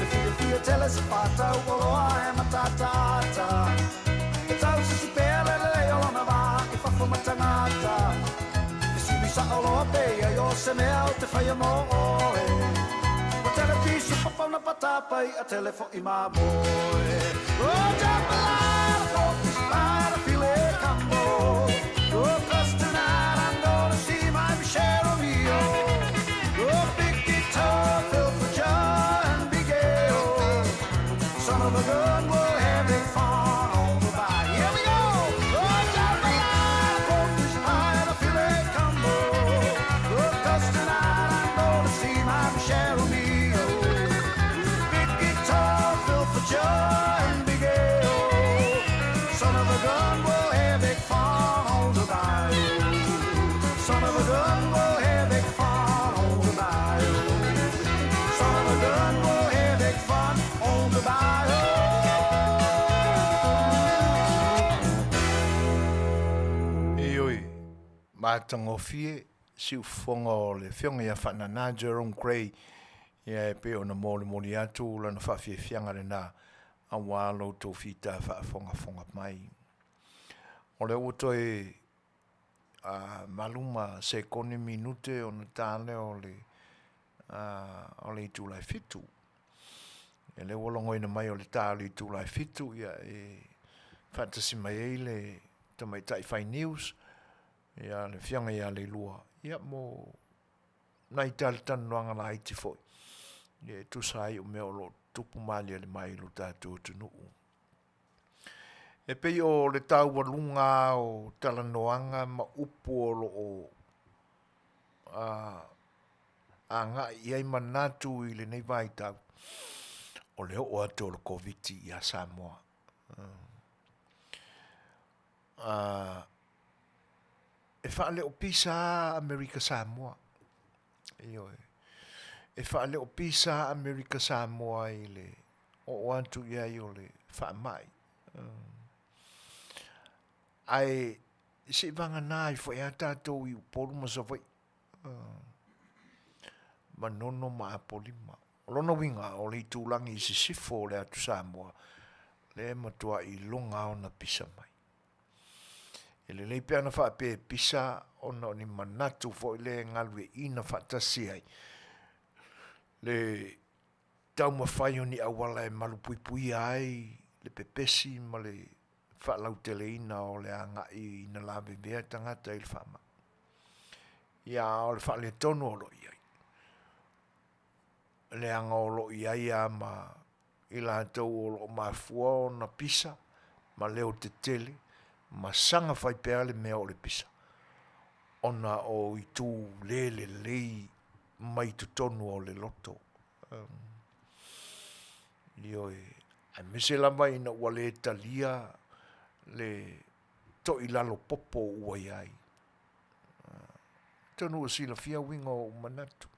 e fia tele se pata ua loa e matata ta e tau sisi pele le o lona va e whafo matangata sa oloa pea yo se mea o te whaia mo oe o telefisi papana patapai a telefo i mamoe o jambalala focus para file cambo o costanar I'm gonna see my Michelle Mio o big guitar filled for joy and big ale son of a gun will have it fun on the bike here we go o jambalala focus para file cambo tonight I'm gonna see my Cheryl Mio big guitar filled for joy and big ale son of a gun will have it fun on the bayou son of a gun will have it fun on the bayou son of a gun will have it fun on the bayou Ioi matangofie si ufonga o le whionga ia whanana Jerome Gray ia e pe o na moli atu la na whawhia whianga le na a wālo tō whita whafonga mai. O le uto e maluma se kone minute o na tāne o le tūlai fitu. E le wolongo ina mai o le tāle tūlai fitu ia e whantasi mai e le tamai tai whai news ia le whianga ia le lua. Ia mo nai tali tanu noanga la haiti foi. Ia tu sai o meo lo tupu mali le mai lo tātou tunu. E pei o le tau walunga o tala noanga ma upu o lo o a ngā iai manatu i le nei vai tau. O leo o ato lo COVID ia Samoa. E whaale o pisa Amerika Samoa. E whaale o pisa Amerika Samoa i le o antu ia i o le wha mai. Ai se vanga nā i whai ata tō i uporu masawai. Manono ma apolima. Lona winga o le tūlangi i se sifo le atu Samoa. Le matua i longa o na pisa mai. E le leipe ana wha pe pisa ona o ni manatu fo le ngalwe ina whatasi ai. Le tau mawhai o ni awala e malupui ai, le pepesi ma le whalau tele ina o le anga i ina lawe bea tangata i le whama. Ia o le whale tonu o lo iai. Le anga o lo iai a ma ila tau o lo mafua o na pisa, ma leo te tele, ma sanga fai pea le mea o le pisa. Ona o i tū le lei mai tu tonu o le loto. Io ai mese lama ina ua le talia le to i lalo popo ua iai. Tonu o sila fia winga o manatu.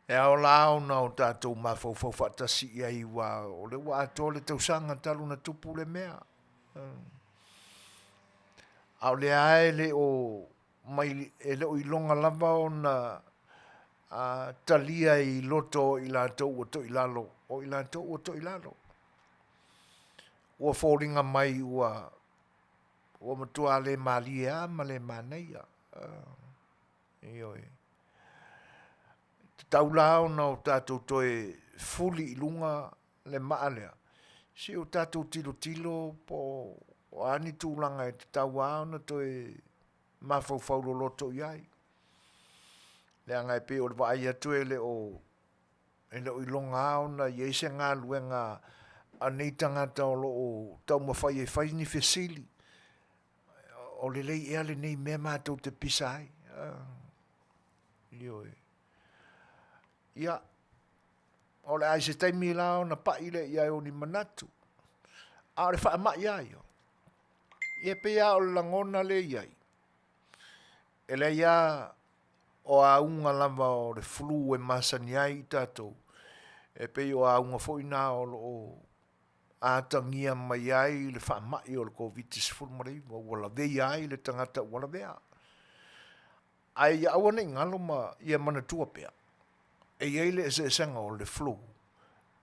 E ao lao na o tātou mawhau whatasi iai wa o le wa ato le tausanga talu na tupu le mea. Au le ae le o mai e le o ilonga lava o na talia i loto i lātou o to i lalo o i lātou o to i lalo. Ua fōringa mai ua matua le malia ma le maneia. Ioi. Tau lao na o tātou toe fuli i lunga le maalea. Si o tātou tilo po o ani tūlanga e te tau ao na toi mawhau lo loto iai. Le anga e pe o le vai atu e le o ilonga ao na iese ngā luenga a nei tangata o lo o tau mawhai e whai ni whesili. O le lei ea le nei mea mātou te pisai. Ioi. Ia. O le aise taimi lao na paile iai o ni manatu. A le wha ma iai o. Ia pe ia o langona le iai. E le ia o a unga lava o le flu e masani ai tatou. E pei o a unga fo ina o a tangia mai ai le whaamai o le COVID-19 marei, wala vei ai le tangata wala vea. Ai ia awane ngalo ma ia mana tua pea. E iei le se senga o le flu,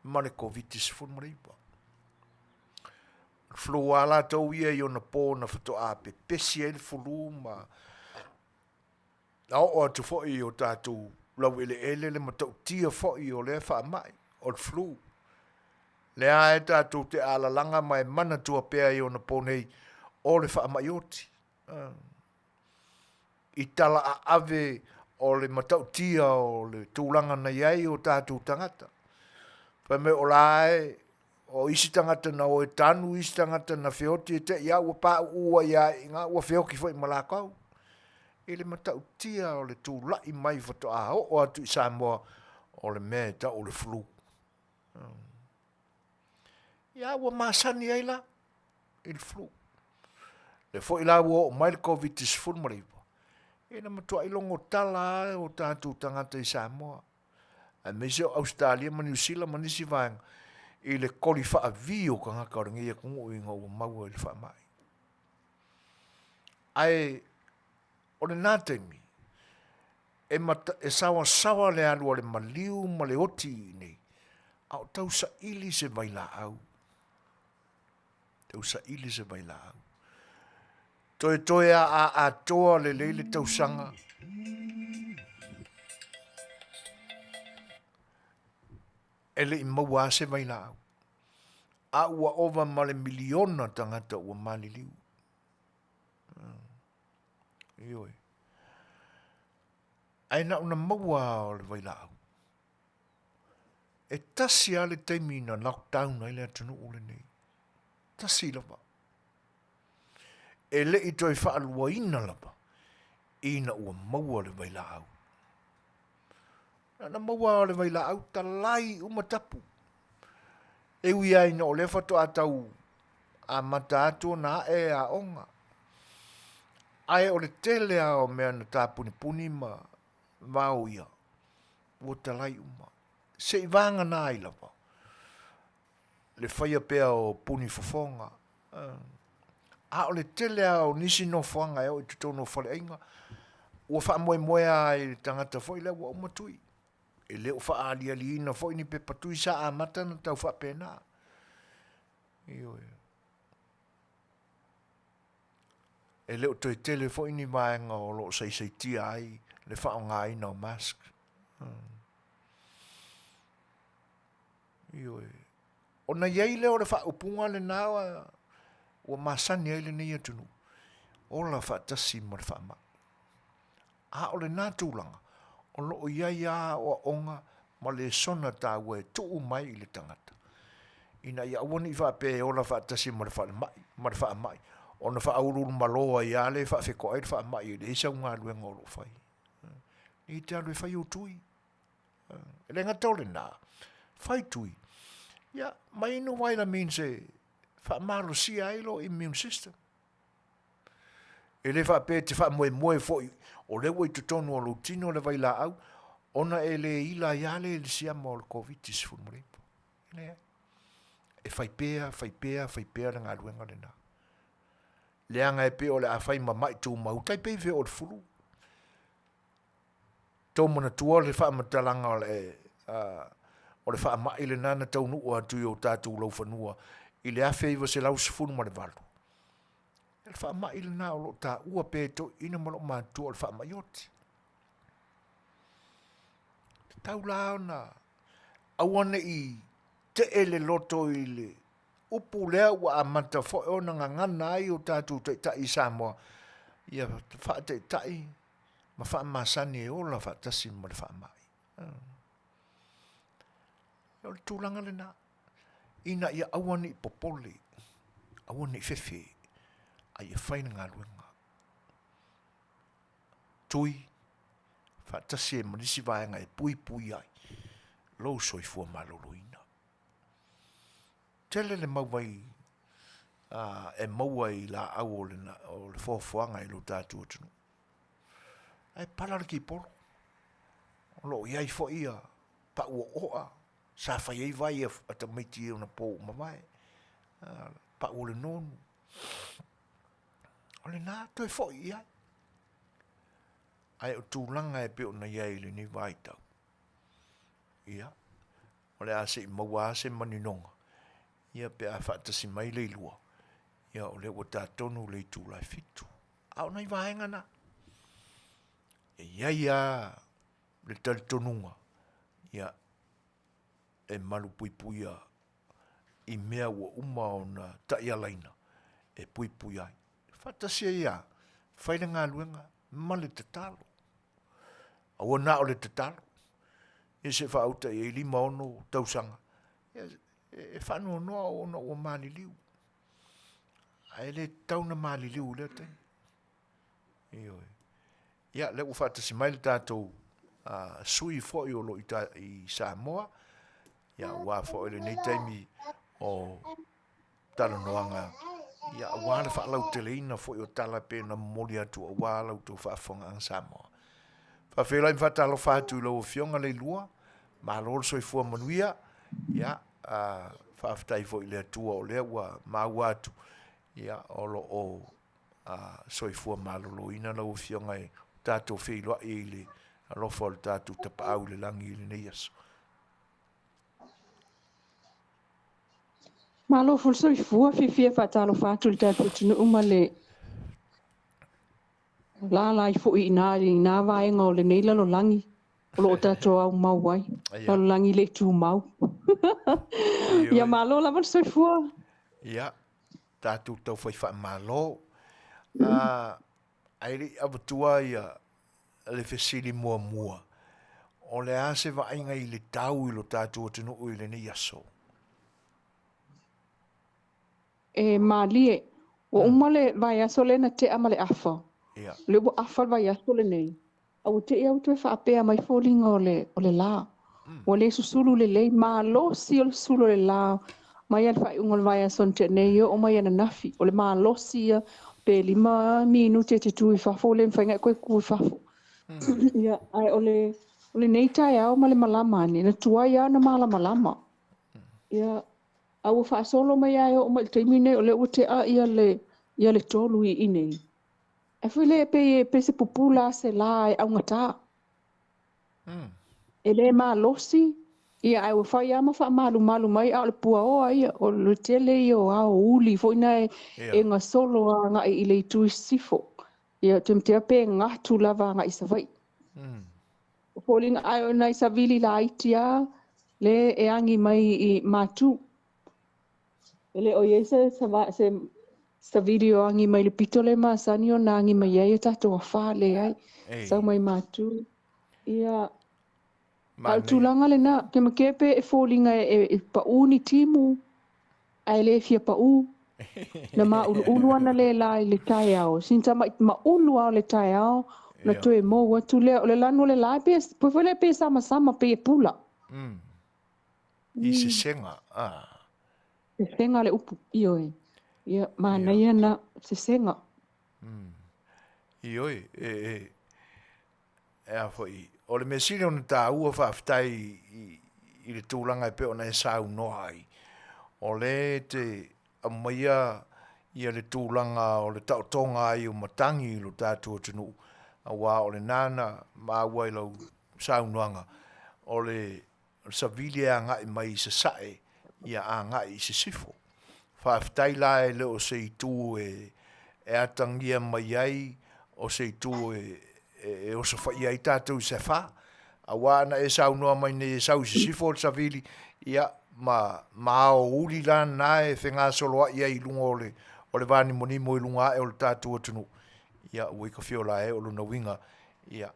ma le COVID-19 marei pa. Flu ala tau ia i ona pō na whato a pe pesi ai le flu ma au o atu fo i o tātou lau ele le matau tia fo i o le whaamai o le flu. Le a e tātou te alalanga mai mana tua pea i ona pō nei o le whaamai oti. I tala a ave o le matau tia o le tūlanga na iai o tātou tangata. Wha me o lae o isi tangata na o e tanu isi tangata na whioti e te ia ua pā ua ia i ngā ua whioki fo i malakau. E le matau tia o le tūlai mai whato a o atu i Samoa o le mea ta o le flu. Ia ua masani ai la i le flu. Le fo i la ua o mai le COVID-19 mariwa. E na matua i longo tala o tātou tangata i Samoa. A mese o Australia ma New Zealand ma nisi vaenga. I le koli wha a vio ka ngaka o ringia kungu i ngā ua maua i le wha mai. Ai, o le nātemi, e sawa le alua le maliu ma le oti nei, au tau sa ili se vaila au. Tau sa ili se vaila au. Toe a toa le leile tau sanga. Ele i maua se vaila au. A ua ova ma le miliona tangata ua mali liu. Ioi. Ai na una maua o le vaila au. E tasi ale teimi na lockdown ai le atunu ule nei. Tasi lapa. E le i toi wha alua ina lapa. Ina ua maua le vaila au. Na maua o le vaila au talai umatapu. E ui ai na o le whato atau a mata atu na e a onga. Ai o le tele ao mea na tā puni ma vau ia. Ua talai uma. Se i vanga na ai lapa. Le whaia pea o puni fofonga. A o le tele ao nisi no whanga e o i tutono whale ainga. Ua wha moe ai tangata fo i le ua umatui. E leo wha ali ina fo ini pe patui sa a mata na tau wha pena. Iyo e. E leo toi tele fo ini vaenga o lo sei tia ai le wha o ngā ina o mask. Iyo e. O na iei leo le wha upunga le nawa ua masani ai le nei atunu. O la wha tasi ma le wha ma. A o le nātūlanga. O loo iai a o onga ma le sona tā ue tuu mai i le tangata. Ina ia uani i whape o la whaatasi ma le wha mai. O na wha aururu maloa i ale wha whiko ai le wha mai i le isa unga luenga o lo whai. I te alue whai o tui. E le ngatole nā. Whai tui. Ia, mai ino waila mean se wha maro si ailo immune system. E le whape te wha moe foi. O le wai tutonu o lutino le vai la au, ona e le ila iale le siama o le COVID-19 mrepo. E fai pea na ngā ruenga le nā. Leanga e pe o le a fai mamai tū mau, tai pei ve o le furu. Tau mana tua le wha matalanga o le wha mai le nana tau nua tui o tātou lau whanua, i le a feiva se lau sifunu ma le valu. E le wha mai le nā o lo tā ua pē to ina malo mātua o le wha mai oti. Tau lao na awane i te ele loto i le upu lea ua a mata fo e ona ngana ai o tātou te tai Samoa. Ia wha te tai ma wha masani e ola wha tasi ma le wha mai. Ia le tūlanga le nā. Ina ia awane i popole, awane i fefe. Ai e whaina ngā luenga. Tui, whaatasi e manisi vaenga e pui ai. Lou soi fua maloloina. Tele le mauai, e mauai la au o le fōfuanga i lo tātua tunu. Ai palara ki polo. lo ia I fo ia pa o oa sa fa ia vai ata mai ti ona po mamai pa o le non ole na to fo ia ai o tūlanga e pe ona ia ile ni vai tau ia ole a se maua se maninonga ia pe a fa tasi mai le lua ia ole o ta tonu le tu lai fitu au nei vaenga na ia le tal tonunga ia e malu pui pui I mea ua uma ona ta ia laina e pui pui ai fatasia ia faile ngā luenga male te talo aua na o le te talo e se whauta e lima ono tausanga e whanua noa ona ua mali liu ai le tauna mali liu le te ia le ua fatasi mai le tātou sui fo I olo I Samoa ia ua fo ele nei taimi o tala noanga ia wala fa lau teleina fo o tala pe na moli atu wala to fa fonga ang Samoa fa fela in fata lo fa tu lo fionga le lua ma lo so fo manuia ia fa aftai fo ile tu o le wa ma watu ia o lo o so fo ma lo ina lo fionga e tato fe lo ile lo fo tato te pa le langi ile ne yes Malo ful so ifua fifia fatalo fatul tatu tunu umale la ifo ina vai ngau le neila lo langi lo tatu au mau wai lo langi le tu mau ya malo la so ifua ya tatu tau foi fa malo ai abutua ia le fesili mua o le ase va inga I le tau I lo tatu tunu ile ne yaso e malie o umale vai aso le na te amale afa le bo afa vai aso le nei au te ia tu fa pe mai falling o le la o le susulu le malo si o susulu le la mai al fa ungol vai aso te nei o mai na nafi o le malo si pe 5 minuti te tu fa fo le fa ko ku fa ia ai o le nei tai au male malama ni na tua ia na malama ia au fa solo mai ai o mai te mine o le ute a ia le tolu I nei e file pe se popula se la au ngata ele ma losi ia ai o fa ia ma fa malu mai au le pua o ia o le tele o au uli fo ina e nga solo nga I le tu sifo ia te pe nga tu lava nga isa vai fo linga ai o na isa vili la itia le e angi mai I matu ele o yese sa video angi mai le pitole ma sanio na angi mai ai tato fa le ai sa mai matu ia al tulanga le na ke makepe e folinga e pa uni timu ai le fia pa u na ma ulu ana le la le tai ao sinta ma ulu ao le tai ao na to e mo wa tu le lano le la pe po le pe sama pe pula I se senga se senga le upu io ia mana ia na se senga io e a foi o le mesile on ta ua fa aftai I le tūlanga pe ona e sau no ai o le te amaia ia le tūlanga o le tautonga ai o matangi lo tātua tunu a wā o le nana ma ua I lau sau noanga o le savili a ngai mai se sae ia a ngai se sifo whaaftai la e leo se I tū e atangia mai ai o se I tū e o se whai ai tātou se wha a wana e sau noa mai ne e sau se sifo o savili ia ma o uli la na e whenga soloa ia I lunga o le vani moni mo I lunga e o le tātou tunu ia ui ka whiola e o luna winga ia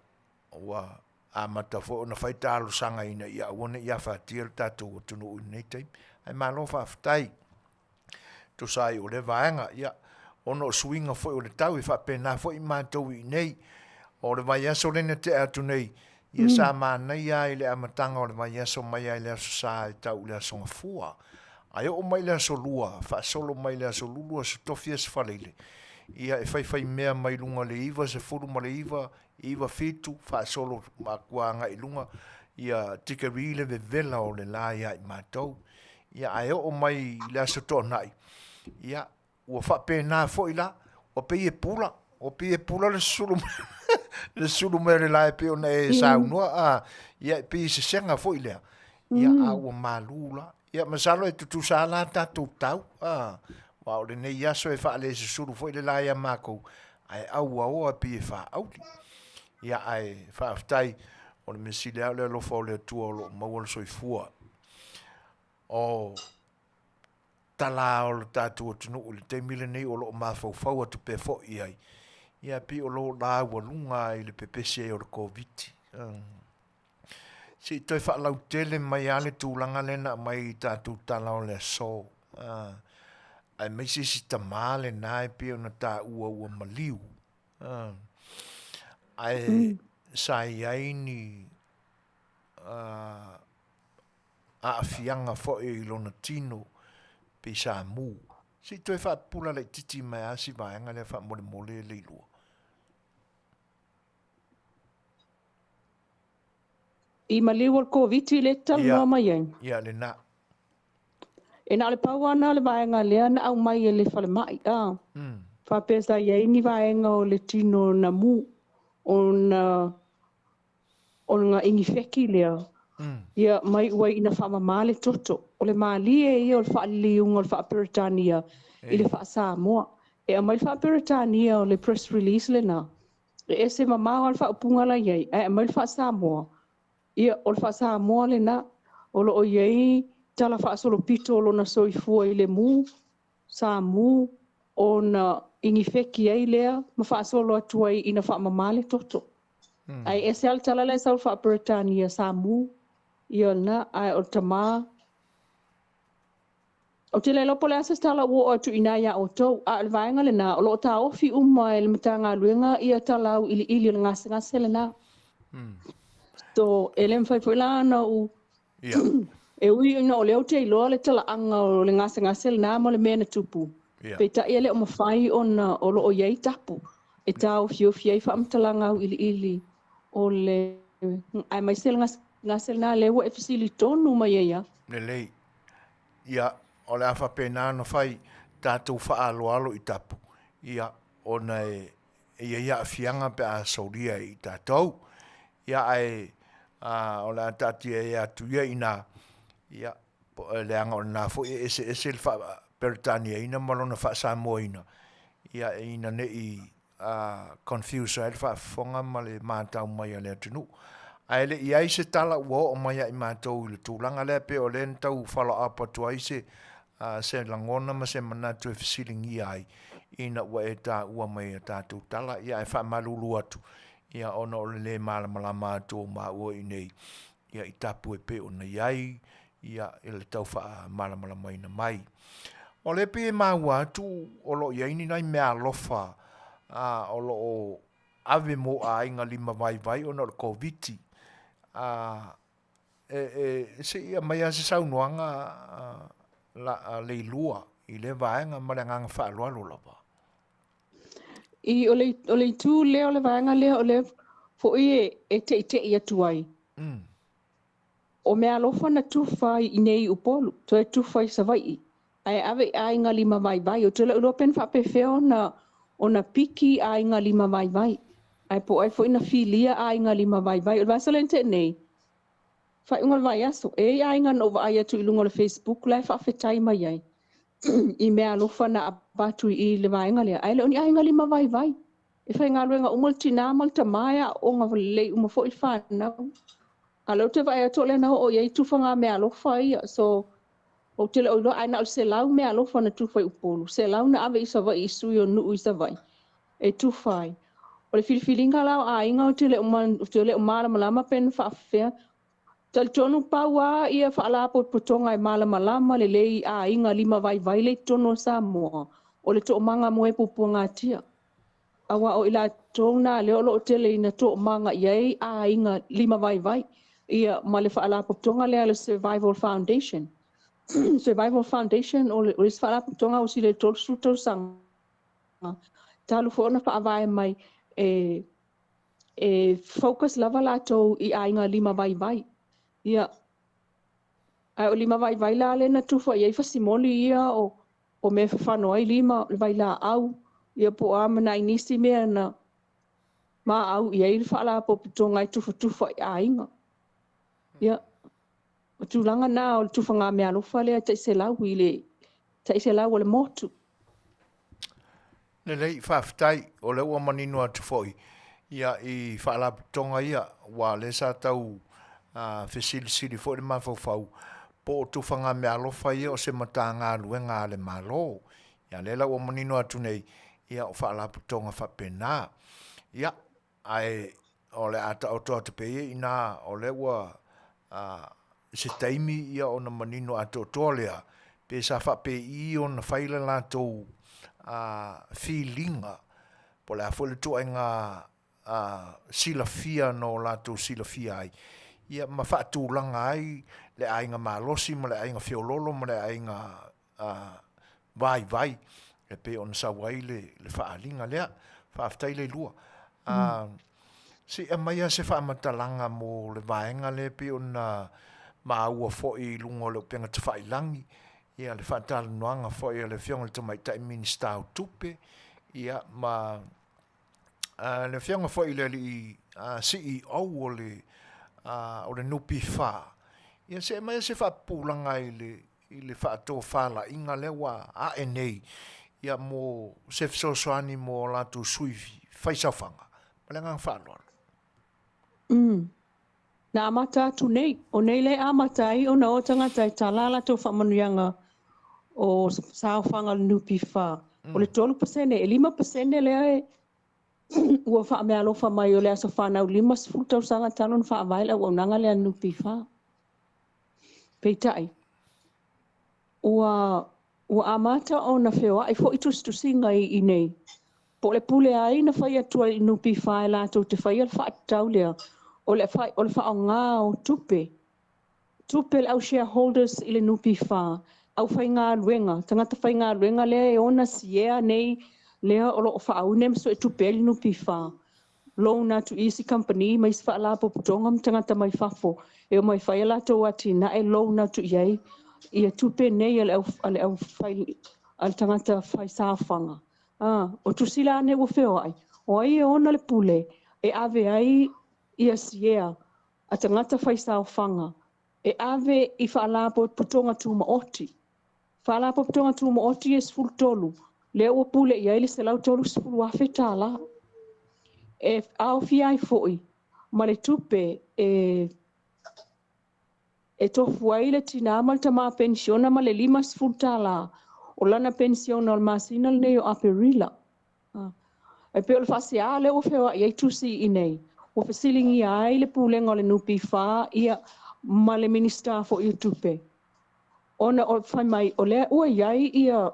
ua a mata fo na fai talo sanga ina ia wone ia whatia le tātou tunu ui nei taim ai malo whaaftai to sai o le vaenga ia ono swinga fo o le tau I whapena fo I mātou I nei o le vai aso lena te atu nei ia sa nei ai le amatanga o le vai aso mai ai le aso sa I tau le aso ngafua ai o mai le aso lua wha solo mai le aso lulua se tofia se whaleile ia e fai mea mai lunga le iwa se furu ma le iwa fitu fa solo ma kuanga i lunga ia tika rile ve vela o le la ia i mātou ia ai o mai le aso tō nai ia ua fa pēnā fo i la o pe e pula le sulu le sulu me le la e pe o na e saunua ia pe se senga fo i lea ia a ua malula ia masalo e tutu sa la tātou tau wa o le nei aso e fa le se sulu fo i le la ia mākou ai au o pe e fa auti ia ai fa aftai o le mesile au le lofa o le atua o lo maua le soifua o tala o le tātua tunu o le teimile nei o lo mafaufau atu pe fo i ai ia pi o lo la walunga i le pepese o le COVID si toi fa lau tele mai ale tūlanga lena mai tātu tala o le so ai mai si tamale nai pi o na tā ua maliu ai sai ai ni a fianga fo e lona tino pe sa mu si toi fa pula le titi mai asi vaenga le fa mole le lua I maliu o COVID le tala mai ai. Ia le na. E na le pauana le vaenga lea na au mai e le fale mai. Fa pesa iai ni vaenga o le tino na mu o nga ingi feki lea. Ia mai ua ina wha mamale toto. O le maali e ia o le wha liunga o le wha Peritania i le wha Samoa. E a mai wha Peritania o le press release le na. E ese mamao o le wha upunga la iai. E a mai le wha Samoa. Ia o le wha Samoa le na. O lo o iai tala wha solo pito o lo na soifua i le mu. Sa mu o na ingi feki ai lea. Ma wha solo atuai ina wha mamale toto. Ai ese al tala le sa o wha Peritania sa mu. Ia na ai o tama. O te lelo pole asa tala ua o atu ina ia o tau. A le vaenga le na. O lo ta ofi e le matanga luenga ia tala au ili o le ngase le na. So e le mwhai pwela ana u. E ui ina o leo te iloa le tala anga o le ngase le na mo le mea na tupu. Pe ta ia le o mawhai o na o lo o iei tapu. E ta ofi ai wha amtalanga au ili o le. Ai mai se le ngase le na lewa e fisili tonu mai ia. Le lei. Ia. O le awha pēnā no whai tātou wha alo i tapu. Ia o nei ia whianga pe a sauria i tātou. Ia ai o le atatia ia tuia ina. Ia le anga o nā fo ese le wha Peritania ina malona wha Samoa ina. Ia ina ne i confuse ai le wha whonga ma le mātau mai a le atunu. Ai le iai se tala ua o mai i mātou i le tūlanga le pe o le ntau follow up atu ai se langona ma se manatu e fisilingi ai ina ua e tā ua mai a tātou tala ia e wha malulu atu ia ona o le malamalama atu o ma ua i nei ia i tapu e pe o na iai ia e le tau wha malamalama ina mai o le pe e maua atu o lo iai ni nai mea lofa o lo o ave mo a inga lima vai ona o le COVID se ia mai a se saunoanga la leilua i le vaenga ma le nganga whaalualo lapa. I o le tū leo le vaenga leo o le fo e te i atuai. O mea alofa na tūwhai i nei upolu, to e tūwhai sa vai. Ai ave a inga lima vai o tula ulo pen whape feo o na piki a inga lima vai. Ai po ai fo ina filia a inga lima vai. O le vasalente nei. Fai unga vai aso. E a inga no vai atu ilunga le Facebook lai whawhetai mai ai. I mea alofa na abatu i le vaenga lea. Ai le oni a inga lima vai. E whai ngā luenga umaltina malta maia o ngā lei uma fo i whanau. A leo te vai atu le na o iei tufa ngā mea alofa ia. So, o te le oiloa aina o se lau mea alofa na tufa i upolu. Se lau na ave isa vai i sui o nuu isa vai. E tufai. O le filifilinga lau a inga o te le umara malama pen whaafea. Tal tonu paua ia whaala potonga e malama le lei a inga lima vai le tono Samoa. O le to manga moe pupunga tia. Awa o ila tona leo lo tele ina to manga iei a inga lima vai. Ia ma le whaala potonga le Survival Foundation. Survival Foundation o le whaala potonga o si le tolsu sanga. talu fo na whaawai mai focus lava lato I ainga lima vai. Ia, ai o lima vai la le na tufa iai fasimoli ia o me whanoa I lima vai la au. Ia po amana inisi mea na ma au iai whaala po pitonga I tufa I ainga. Ia, o tūlanga nā o tufa ngā mea lofa lea taise lau o le motu. Lei whaftai o le ua manino atu foi. Ia I whaalaputonga ia wa le sa tau whesilisiri foi le mawhauwhau. Po o tufanga mea alofa ia o se mata ngā luenga le malo. Ia le ua manino atu nei ia o whaalaputonga whapena. Ia ai o le ata o toa te peye ina o le ua se taimi ia o na manino atu o toa lea. Pe sa whape I o na whaile la tau feelinga po le afo le tua inga silafia no lato silafia ai ia ma whaatūlanga ai le ainga malosi ma le ainga whiololo ma le ainga vai e pe on sawai le whaalinga lea whaaftai le lua si e maia se whaamatalanga mo le vaenga le pe on maua foi lungo le penga te whailangi ia le whaatala noanga foi le whionga le tamaitai minista o tupe ia ma le whionga foi le CEO o le nupi wha ia se mai se whaapulanga I le whaato whala inga le wa a nei ia mo se fisosoani mo latu suivi whaisawhanga palenga whaaloa Na amata tu nei o nei le amata I o na o tangata I talala to whamanuianga o sauwhanga nupi wha. O le 12% e 5% le ua wha mea alofa mai o le aso whanau 5 tau sanga talon wha availa ua unanga le nupi wha. Peitai. Ua amata o na whewa ai fo itustusinga I nei. Po le pule ai na whai atua I nupi wha e lato te whai al wha atau lea. O le wha o ngā o tupe. Tupe le au shareholders I le nupi wha. Au whai ngā luenga. Tangata whai ngā luenga lea e ona siea nei lea o lo o wha au nem so e tupe le nupi wha. Loan atu easy company mai se wha la po putongam tangata mai whafo. E o mai whai alato ati na e loan atu iai. Ia tupe nei ale au whai al tangata whai sāwhanga. O tusila ane ua wheo ai. O ai e ona le pule. E ave ai ia siea a tangata whai sāwhanga. E ave I whaala po putonga tūma oti. Whaala po putonga tūma oti e sfulu tolu. Lea ua pule ia ili se lau tolu sfulu wafe tāla. E au fia I foi. Ma le tupe e tofu ai le tina amal tama pensiona ma le 5 sfulu tāla. O lana pensiona al masina le nei o aperila. E pe o le whasea le ua whewa iai tusi I nei. Ua whasilingi ai le pulenga o le nupi wha ia ma le minista fo I tupe. Ona o whai mai o lea ua iai ia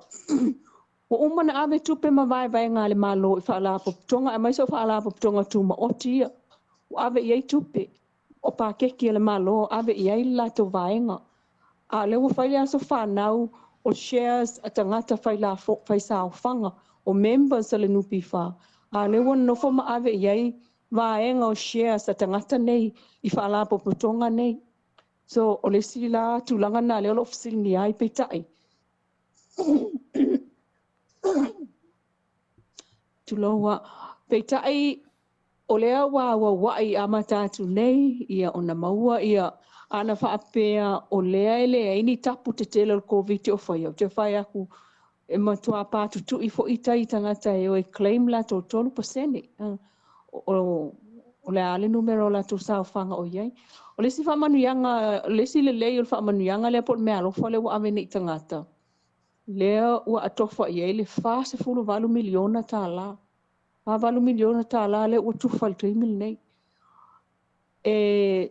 o umana ave tupe ma vai ngā le malo I whaala poputonga e mai so whaala poputonga tūma oti ia. O ave iai tupe o pākeki le malo ave iai lato vaenga. A le ua whaile aso whanau o shares a tangata whai sāwhanga o members le nupi wha. A le ua nofo ma ave iai vaenga o shares a tangata nei I whaala poputonga nei. So o le sila tūlanga nā leo lo fisili ni ai peitai. Tuloa peitai o lea wai amatatu nei ia ona maua ia ana whaapea o lea ele ini tapu te tele o COVID o whai au. Te whai aku e matua pātutu I fo itai tangata e o e claim la to 12%. O le ale numero la to sāwhanga o iai. O lesi whamanuianga, lesi le lei o le whamanuianga lea pot mea alofa le ua ame nei tangata. Lea ua atofa iai le 4.4 miliona tāla. 4 miliona tāla le ua tufa le 3 mil nei. E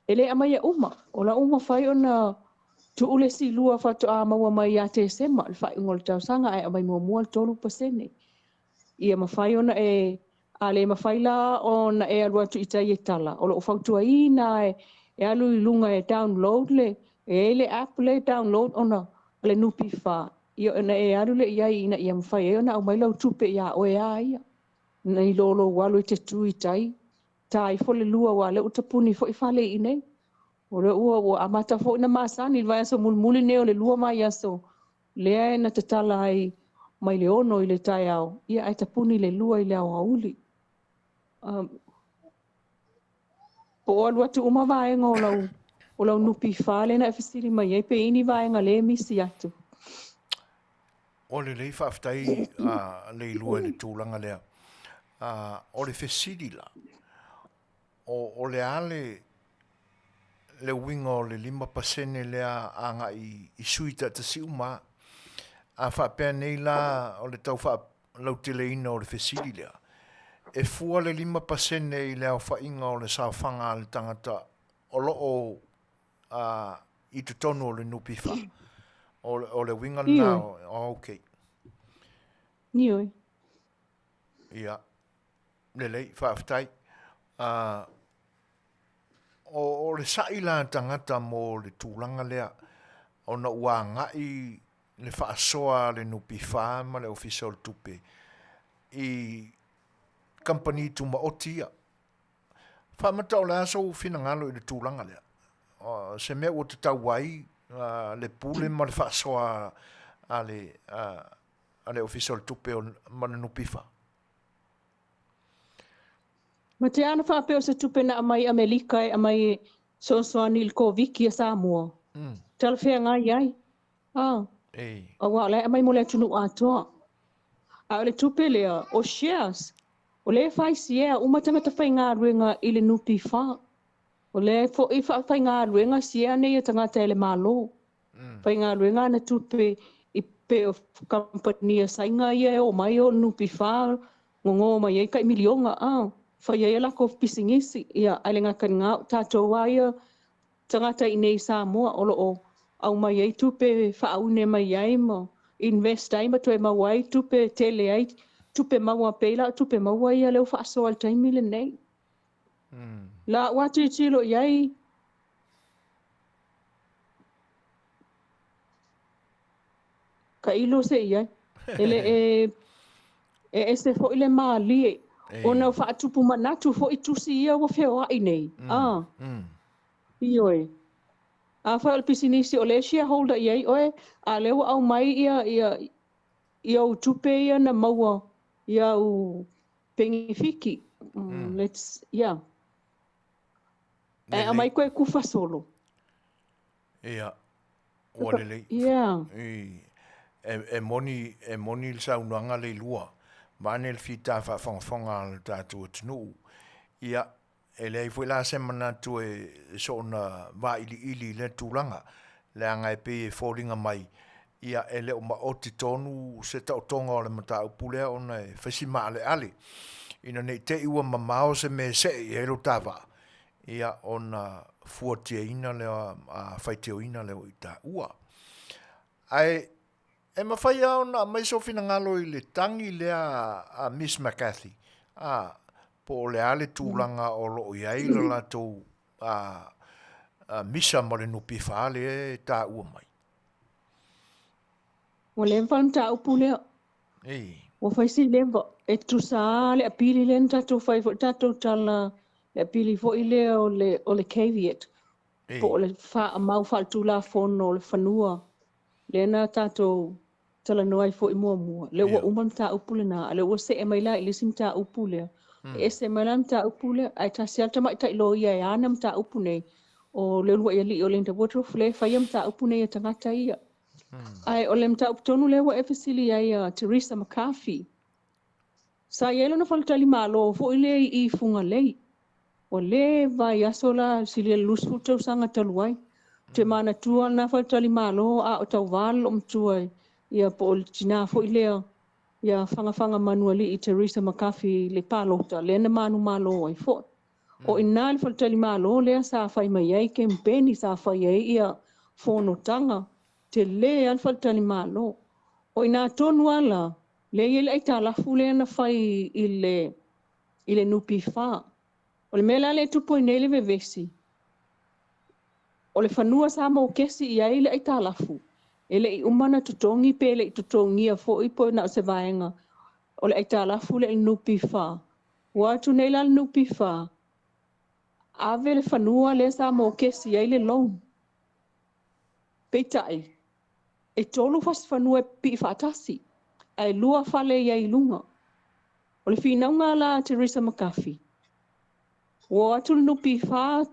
le amai e uma. O la uma whai o na tu ule si lua whato a maua mai a te sema. Le whai ngol tau sanga ai amai mua le 12%. Ia ma whai o na a le mawhaila o na e alua tu itai e tala. O lo whautua I na e alu I lunga e download le. E le app le download o na le nupi wha. ia na e alu le ia ina ia mfai e na au mai lau tupe ia o e ia. Na i lolo walu te tui tai. Tai fo le lua wa le utapuni fo i fale i nei. O le ua o amata fo na masani vai so mulmuli ne o le lua mai aso. Lea e na te tala ai mai le ono i le tai au. Ia ai tapuni le lua i le au hauli. Po o alua tu uma vaenga o lau nupi whale na e fisiri mai e pe ini vaenga le misi atu. O le lei whaftai le lua le tūlanga lea. O le fesiri la. O le ale le winga o le 5% lea anga i suita ta si uma. A whapea nei la o le tau lau tele ina o le fesiri lea. E fua le 5% i lea whainga o le sawhanga le tangata o loo i te tonu o le nupiwha. O le winga na ok. Nioi. Ia. Le lei, whaaftai. O le saila tangata mo le tūlanga lea, o na ua ngai le whaasoa le nupiwha ma le official tupe. I company tuma o tia. Whamata o le aso fina ngalo i le tūlanga lea. Se mea o te tau wai, le pule ma le whaasoa a le official tupe o ma le nupiwha. Ma te ana whapeo se tupe na amai Amerika e amai soasoani il koviki a Samoa. Tala whea ngai ai. A wale amai mo le tunu atoa. A le tupe lea o shares. O le whaisi ea umatangata whai ngā ruenga i le nupi wha. O le whai ngā ruenga si ea nei a tangata e le malo. Whai ngā ruenga na tupe i pe o company a sainga ia e o mai o nupi wha. Ngongo mai e kai milionga whai e lako pisingisi ia ailenga kan ngā tātou aia tangata i nei Samoa o loo au mai ei tupe whaune mai ai mo invest ai ma toe mawai tupe tele ai tupe maua peila tupe maua ia leo whaaso al taimile nei. La watu i tilo iai ka ilo se iai ele e se fo ile maali ona whaatupu manatu fo i tusi ia wa wheo ai nei. Ioi. A whaal pisinisi o le shareholder iai oe, a leo au mai ia u tupe ia na maua, ia u pengifiki. Yeah. A mai koe kufa solo. Ia. Walele. Yeah. E moni il saunuanga le lua. Mane il fita whafonga le tātua tunu. Ia, e lei fwe la semana tu e sona wa ili le tūlanga. Le anga e pe e fōringa mai. Ia, e leo ma o te tonu se tau tonga o le mata upulea ona e whasima ale ale. Ina nei te iwa mamao se me se i hero tawa. Ia, ona fuatia ina leo, whaiteo ina leo i tā ua. Ai, e mawhai au na mai so fina ngalo i le tangi lea a Miss McCarthy. Po le ale tūlanga o lo iai la latou misa mo le nupi whaale e tā ua mai. O le mwan tā upu lea. O whaisi lewa e tusa le apili le tatou whai fo tatou tala le apili fo i lea o le caveat. Po o le wha mau whaltu la fono o le whanua. Le na tatou tala noai fo i mua. Le ua umam tā upu le na. Le ua se e mai la i lisim tā upu lea. E se mai lam tā upu lea. Ai tā se alta mai ta ilo ia e anam tā upu nei. O le lua ia li o le nta wateroof le whaiam tā upu nei e tangata ia. Ai o le mta upu tonu le ua e fasili ai Teresa McCarthy. Sa ielo na whalutali malo fo i le i funga lei. O le vai aso la sili e lusu tau sanga taluai. Te mana tua na whalutali malo a o tau wal o mtua ia po o tina fo i lea. Ia whanga manuali i Teresa McCarthy le palota. Le na manu malo ai fo. O ina le whalutali malo lea sa whai mai ai kempeni sa whai ai ia whono tanga. Te le al whalutali malo. O ina tonu ala. Le ele ai tā lafu le na whai i le nupi wha. O le mela le tupo i nele vevesi. O le whanua sa mau kesi i ai le ai tā lafu. Ele I umana tutongi pe ele tutongi a fo I po na se vaenga. O le ai talafu le nupi wha. Watu nei la nupi wha. Ave le whanua le sa mo kesi ai le long. Peitai. E tolu fas whanua pi whatasi. Ai lua whale iai lunga. O le whinaunga la Teresa McCarthy. Wo atu le nupi wha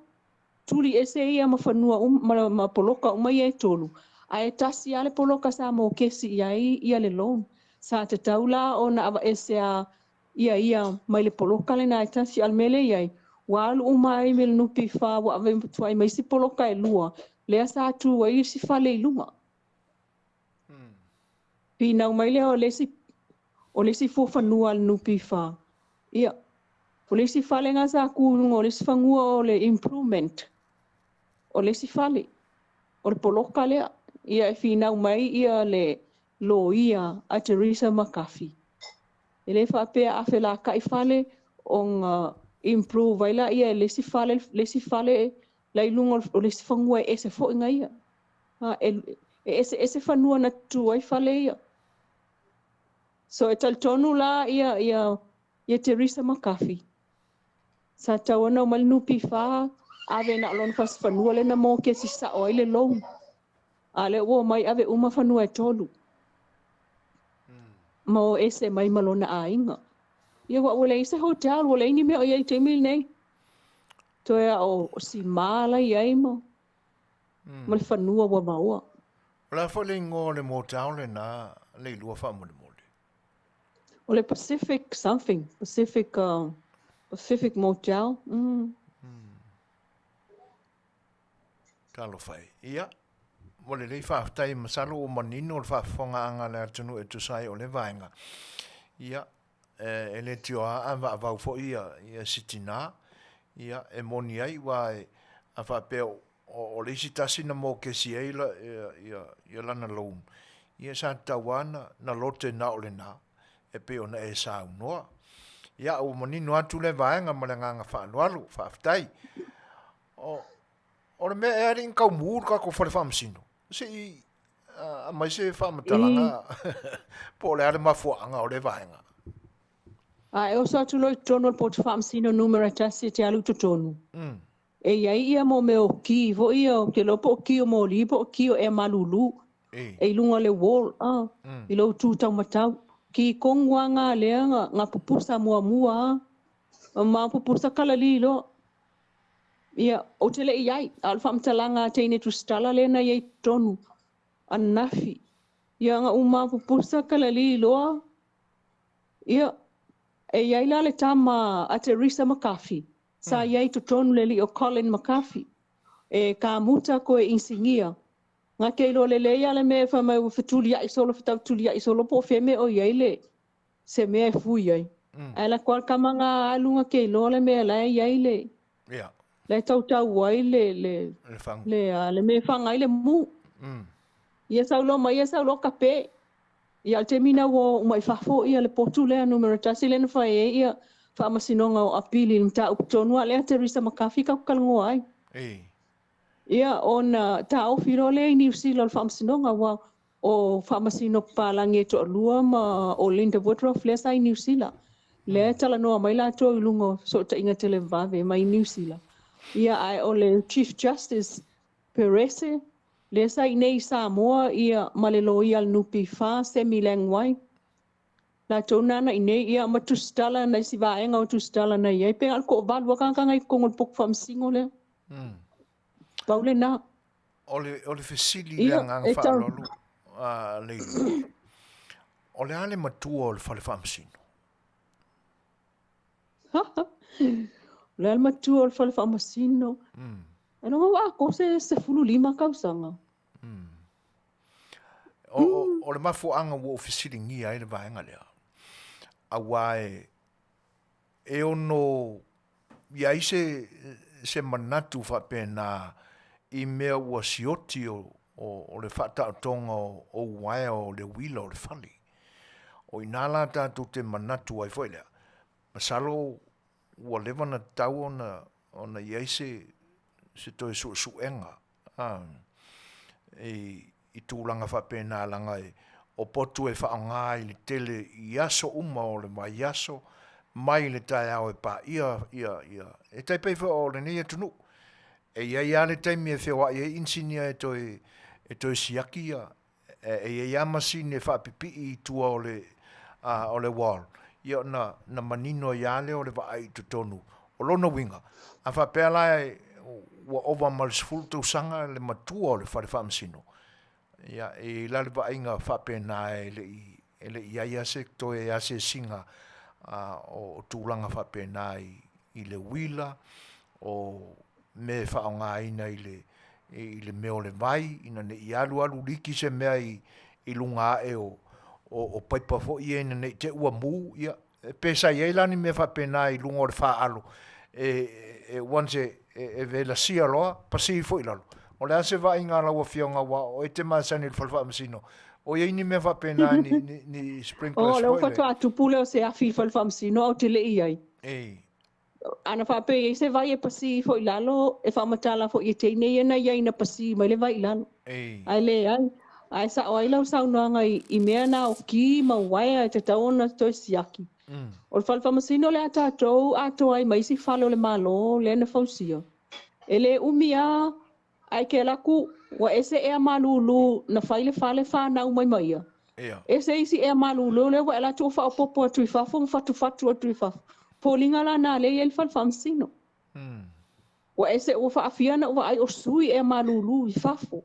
tuli ese ia ma whanua ma poloka umai e tolu. Ai tasi ale poloka sa mo kesi iai ia le long. Sa te taula o na awa ese a ia mai le poloka le na e tasi almele iai. Walu umai me le nupi wha wa ave tuai mai si poloka e lua. Lea sa atu wa I si whale I lunga. Pina umai lea o lesi fofanua le nupi wha. Ia. O lesi whale ngā sa kūrunga o lesi whangua o le improvement. O lesi whale. O le poloka lea. Ia e whina umai ia le lo ia a Teresa McCarthy. Ele whapea a whela kai whale o ngā improve aila ia lesi whale lai lunga o lesi whangua e se fo inga ia. Ese whanua na tu ai whale ia. So e tal tonu la ia Teresa McCarthy. Sa tawana o malnupi wha ave na lon fas whanua le na mo ke si sa o ile long. Ale wo mai ave uma whanua e tolu. Mo ese mai malona a inga. Ia wa wale isa hotel, wale ini mea o iai te mil nei. Toea o si mala iai mo. Mal whanua wa maua. La whale ngō le mōtau le nā le lua wha mole mole. O le Pacific something. Pacific Motel. Talo whai. Ia. Wale lei whaafitai masalo o manino le whaafonga anga le atunu e tusai o le vaenga. Ia. E le tioa a vau fo ia sitina. Ia. E moni ai wa a whaapeo o le isi tasi na mō kesi ei la ia lana loun. Ia sa tawana na lote na o le na. E peo na e sa unoa. Ia o manino atu le vaenga ma le nganga whaanualu, whaafitai. O le mea e ari in kau mūru ka ko whare whaamsino. Se I a mai se whaamatalanga po le are mafuanga o le vaenga. E oso atu loi tono le poti whaamsino numera tasi te alu to tonu. E iai ia mo me o ki, vo ia o ke lopo o ki o mo lipo o ki o e malulu. E lunga le wall, I lo tu tau matau. Ki kongwa ngā lea ngā pupusa mua. Ma pupusa kalali lo. Ia, o tele iai, alfa mtalanga teine tu stala lena iai tonu. Anafi. Ia ngā uma pupusa kalali loa. Ia, e iai la le tama a Teresa McCarthy. Sa iai tu tonu le li o Colin McCarthy. E ka muta ko e insingia. Ngā keilo le leia le me wha mai whatulia I solo whatau tulia I solo po wheme o iai le. Se mea e fui ai. Ala kwa kamanga alunga keilo le mea lai iai le. Ia. Le tau wai le me whangai le mu. Ia saulo mai ia saulo kape. Ia te mina wo mai whafo ia le potu lea numero tasi le na whae ia whaamasinonga o apili mta uptonua lea Teresa McCarthy ka kukalango ai. Ia ona ta ofiro le New Zealand whaamasinonga wa o whaamasino palange to lua ma o Linda Woodruff le sai New Zealand. Le tala noa mai la to ilungo so ta inga tele vave mai New Zealand. Ia ai o le Chief Justice Perese le sai nei Samoa ia malelo ia al nupi wha semi lengwai. La tonana I nei ia matustala na si vaenga o tustala na ia. Pe al ko valua kanga I kongol pok whaamsingo le. Paule na. O le fesili le ngang whaalolu leilu. O le ale matua o le whale whaamsino. Le al matua o le whale whaamasino. Ano wa ko se fulu lima kausanga. O le mafuanga wo fesili ngi ai le vaenga lea. A wae e ono ia se manatu whapena I mea ua sioti o le whata tonga o wae o le wila o le whali. O inala tātou te manatu ai whailea. Masalo ua lewa na tau ona iai se toi suenga. i tūlanga whapena langa o potu e whaonga i le tele i aso o le mai aso, mai le tai au e pa ia. E tai pei o le nei atunu. E ia le taimi e whiwa i insinia e toi siaki ia. E ia masini e whapipi i tua o le wall. Ia na manino ia le o le waai tutonu. O lona winga. A whapea lai wa ova malsfulu tau sanga le matua o le whare whamsino. Ia e la le waai nga whapena e le ia se toi ia se singa o tūlanga whapena i le wila o me whaonga ina i le meo le vai, ina ne i alu liki se mea i lunga e o paipa fo i ena ne te ua mu, ia pesa i eilani me whapena i lunga o le whaalo, wanse e vela sia loa, pasi fo i lalo. O le ase vai ngā laua fionga wa, o e te maasani le whalwha masino. O ia ini me whapena ni sprinklers fo i le. O leo whatua atupu leo se afi whalwha masino au te le iai. Ei. Ana whape i se vai e pasi fo i lalo, e whamatala fo i teine iana iai na pasi, mai le vai i lalo. Ai le ai. Ai sa o ai lau saunoanga i mea na o ki ma waia e te taona toi siaki. O le whalwhamasino le ata atou ai maisi whalo le malo le na fausia. E le umia ai ke laku wa ese ea malulu na whaile whale whanau mai maia. Ese isi ea malulu le wa ela tu whaopopo atu i whafo fatu atu i whafo. Polinga la na le el whalwhamasino. Wa ese ua whaafiana ua ai o sui ea malulu i whafo.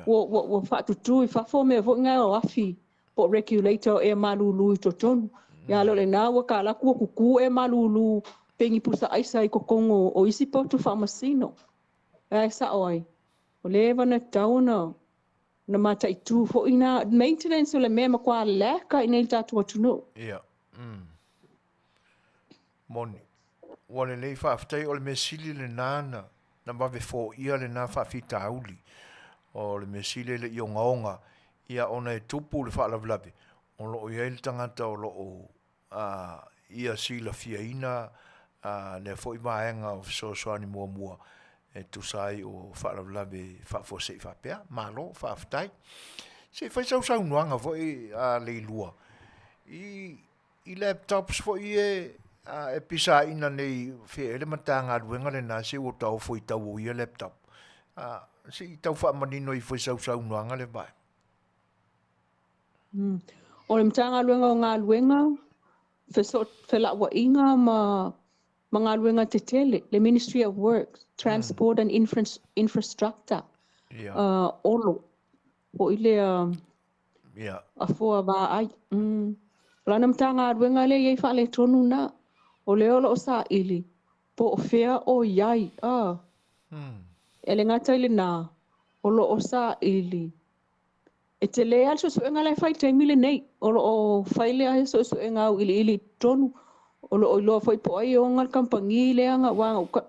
Wa whaatutu i whafo me vo ngai o afi po regulator e malulu i totonu. Ia lo le nā wa ka laku o kuku e malulu pengi pusa aisa i kokongo o isi po tu whamasino. E sa oi. O le wana tauna na mata i tu fo ina maintenance o le mea makua leka i nei tatu atuno. Ia. Moni. Wane nei whaafitai o le mesili le nāna na mawe fo ia le nā whaafita auli. O le mesile le iongaonga ia ona e tupu le whaalavlawe. O loo ia il tangata o loo ia sila fiaina le fo i maenga o soani mua e tusai o whaalavlawe whaafose i whapea, malo, whaafitai. Se whaisau nuanga fo i le ilua. I laptops fo i e pisa ina nei whea ele matanga ruenga le nasi o tau fo i tau o ia laptop. Si tau whaamanino i whaisau nuanga le vai. O le mtanga luenga o ngā luenga, whela wa inga ma ngā luenga te tele, le Ministry of Works, Transport and Infrastructure. Olo. O ile a fua wa ai. Lana mtanga luenga le iei whaale tonu na. O le olo o sa ili. Po o whea o iai. E le ngata ili nā, o lo o sa ili. E te lea so suenga lai whai taimile nei, o lo o whaile ahe so suenga au ili tonu, o lo o iloa whai po ai o ngal kampangi leanga wanga,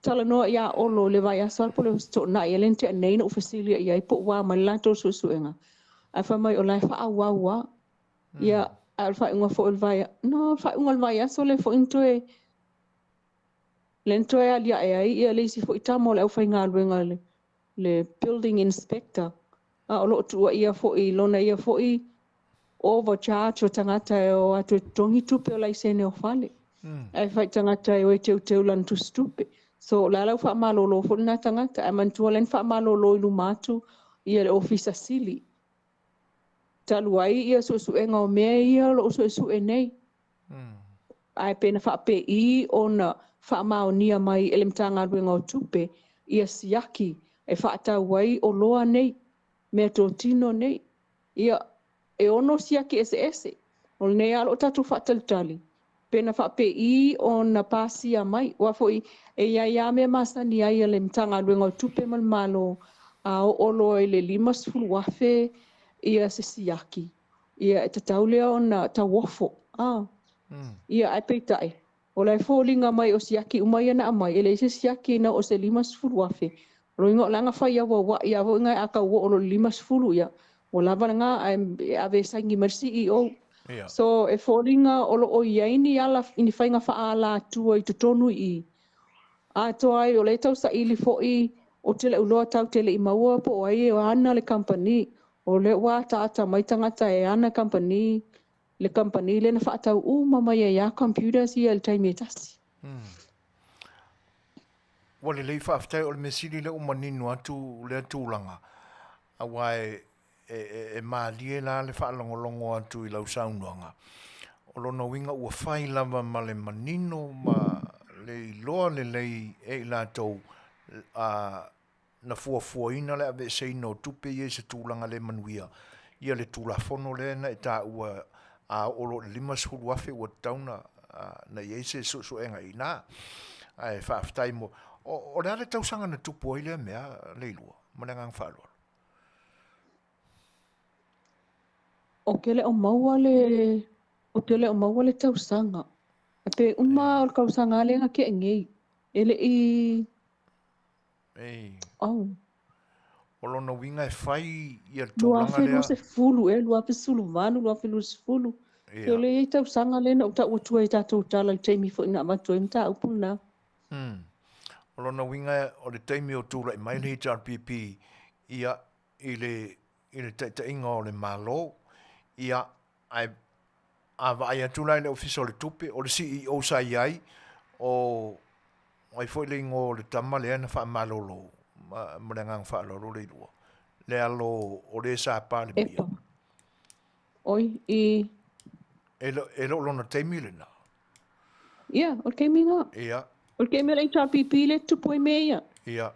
tala noa ia o lo le vai asal po le sto na ia lente a neina o fasilia ia i po wa malato so suenga. Ai wha mai o lai wha awawa, ia al whai unga fo il vai, no whai unga vai aso le fo intoe, lento e alia e ai ia leisi fo itamo le au whai ngā luenga le building inspector. O lo tua ia fo i lona ia fo i overcharge o tangata e o atu tongi tupe o laisene o whale. Ai whai tangata e o e teu lan tu stupe. So la lau wha malolo fo na tangata e mantua len wha malolo i lumatu ia le ofisa sili. Talu ai ia suenga o mea ia lo sue nei. Ai pena wha pe i o na wha mao nia mai ele mtanga ruenga o tupe ia siaki e wha atau ai o loa nei. Mea tō tino nei, ia e ono siaki ese, o nei alo tatu whaatalutali. Pena whaape i o na pāsia mai, wafo i e ia mea masani ai le mtanga ruenga o tupe malo, a o olo e le 5 wafe ia se siaki. Ia e tatau lea o na tawofo, ia ai peitai. O lai fōlinga mai o siaki umai ana amai, e le se siaki na o se 5 wafe. Roingo langa fai ya wa ya vo ngai aka wo lo 5 ya. O lava nga ave sangi merci CEO. So e folinga o lo o yaini ala ini fai nga fa ala tu i tonu i. A to ai o le tau sa ili fo i o te le uloa tau te le i maua po o ai o ana le company. O le wā taata mai tangata e ana company. Le company le na whaatau mama ia computers ia le taimi e tasi. Wale lei whaaftai o le mesiri le umaninu atu le atūlanga. Awai e maalie la le whaalongolongo atu I lau saunuanga. O lona winga ua whai lava ma le manino ma le iloa le lei e la tau na fuafuaina le ave seino tupe I se tūlanga le manuia. Ia le tūlafono le na e tā ua a olo le lima suru afe ua tauna na iei se so enga ina. Ai whaaftai mo. O rea le tausanga na tupu ai le mea le ilua. Manangang whaaloa. O ke le o maua le o te le o maua le tausanga. E pe o le kausanga le nga ke ngei. Ele I O lona winga e whai ia lua tūlanga fe lea. lua se fulu lua fe sulu vanu, lua fe lua se fulu. Ke le I tausanga le na uta utua I tātou tala I teimi fo ina matua I mta upuna. O lona winga o le teimi o tūla I mai le HRPP ia I le tainga o le malo ia ai ai atula le official le tupe o le CEO sa ai o ai foi le ngo le tama le na fa malolo ma le ngang fa lo le lo le alo o le sa pa le bia oi I elo lo na teimi le na ia o ke minga ia o ke me le HRPP le tupo I meia ia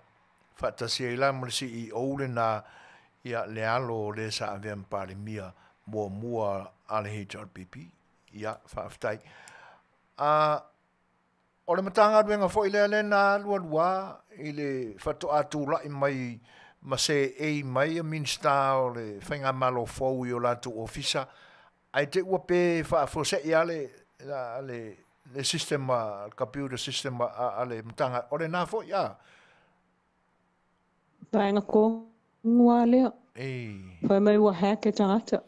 fa ta si la mo le CEO le na ia le alo le sa ave pa le mia mua ale HRPP ia whaaftai o le matanga ruenga fo ile na lua I le whato atula I mai ma se mai a minsta o le whainga malo fau I o latu ofisa ai te ua pe whaafose I le system computer system ale matanga o le na fo ia Paenga ko ngua lea Whai mai ua hake tangata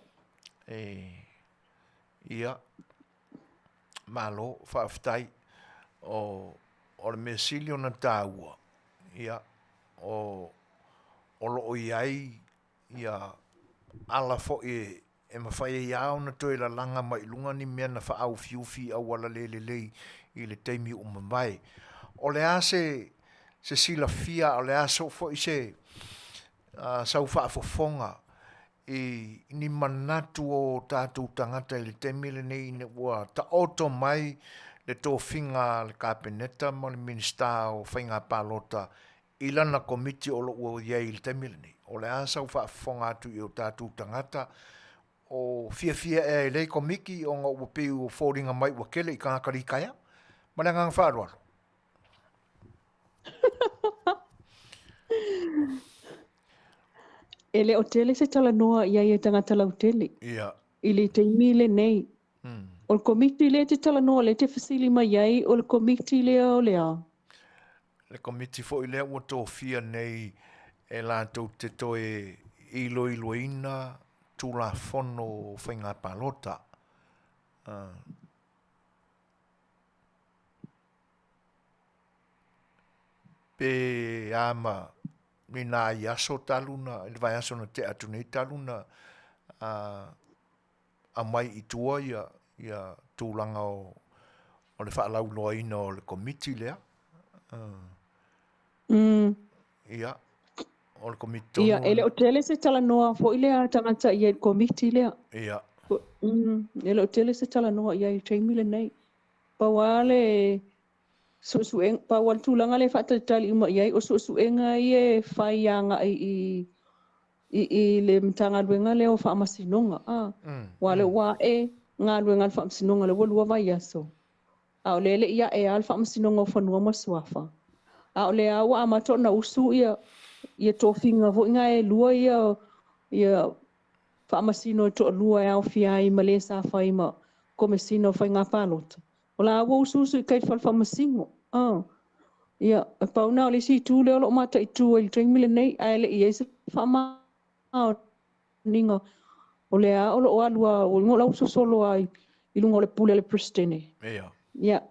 ia malo whaaftai o le mesilio na tāua ia o lo iai ia ala fo e mawhai iau na toi la langa mai lunga ni mea na whaau fiufi au wala le I le teimi umamai o le ase se sila fia o le aso fo I se sau whaafofonga I ni manatu o tātou tangata I le temile nei ne ua ta oto mai le tō whinga le kāpeneta ma le minista o whainga pālota I lana komiti o lo ua iei le temile nei. O le asa u whaafonga atu I o tātou tangata o fia e lei komiki o ngā ua piu o fōringa mai ua kele I kākari kaya. Mana ngang whaaruaro. Ele o tele se tala noa ia ia tangata lau tele. Ia. I le teimi le nei. O le komiti le te tala noa le te fasili mai iai o le komiti le o le a. Le komiti fo I lea ua tō fia nei e lātou te toe ilo ina tū la fono whainga pālota. Pe ama ni nā I aso taluna, I vai aso na te atu nei taluna a mai I tua ia tūlanga o le whaalau loa ina o le komiti lea. Ia, o le komiti tonu. Ia, ele o tele se tala noa fo I lea tangata ia I komiti lea. Ia. Ele o tele se tala noa ia I teimi le nei. Pawale susueng pawal tūlanga le whaatatali uma iai o susuenga I e whaianga I le mtanga luenga leo whaamasinonga. Wale wa ngā luenga le whaamasinonga le walua vai aso. Ao lele ia e al whaamasinonga o whanua masuafa. Ao le awa amato na usu ia tōwhinga vo inga e lua ia whaamasino e toa lua e au fia I male sa whaima komesino whai ngā pālota. O la awa usu I kai whaamasingo. Ia, e pauna o le si tū leo lo mata I tū I teimi le nei a ele I e se whaama ninga o le a o lo alua o ngola uso solo ai I lunga o le pule le pristine. Ia. Ia.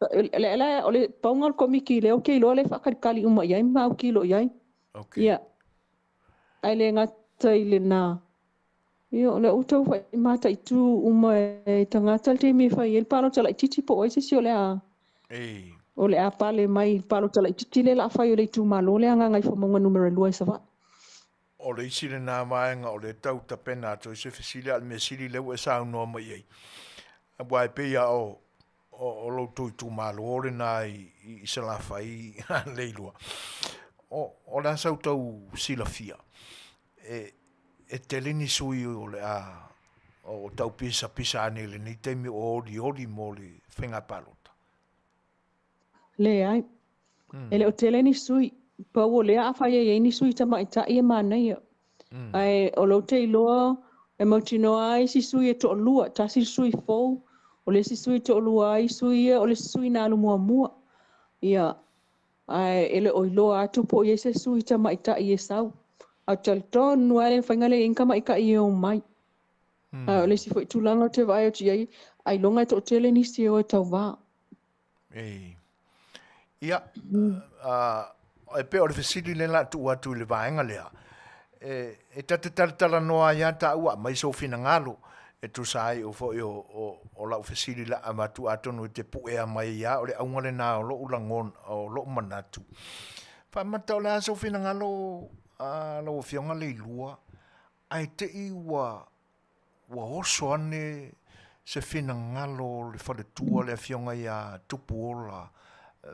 le o le paunga ko miki le o ke lo le whakalikali uma iai mau kilo iai. Okay. Ia. Ai le ngata i le nā. Ia o le utau whai mata i tū uma e tangata le te mi whai e palo tala i titi po oise si o le a. Ei. O le a pale mai palo tala i titi le la whai o le tū malo le anga ngai whamonga numero lua i sa wha. O le isi le nā maenga o le tau tapena ato i se fesili al me sili leu e sa unua mai ei. A wai pe ia o lo tu tu malo o le nā i se la whai leilua. O le asau tau sila fia. E te lini sui o le a o tau pisa ane le ni teimi o oli mo le whenga palota. Le ai. E le o te le ni sui. Pa o le a whai e ni sui tama i ta i e mana ia. Ai o lo te iloa e mautino ai si sui e to lua. Ta si sui fou. O le si sui to lua ai sui o le sui nā mua mua. Ia. Ai ele o iloa atu po i e se sui tama i ta i e sau. A tal tonu ai le whainga le inka mai ka i e o mai. O le si fo i tūlanga te vai o ti ai. Ai longa to te le nisi o e tau wā. Ei. Ia. E pe o le fesili le la tu atu le vaenga lea. E tate tala noa ia ta ua mai so fina ngalo. E tu sai o fo o la fesili la amatu atonu te puea mai ia o le aunga le nā o lo ulangon o lo manatu. Fa mata o le aso fina ngalo lo fionga le lua. Ai te i wa oso ane se fina ngalo le fale tua le fionga ia tupu ola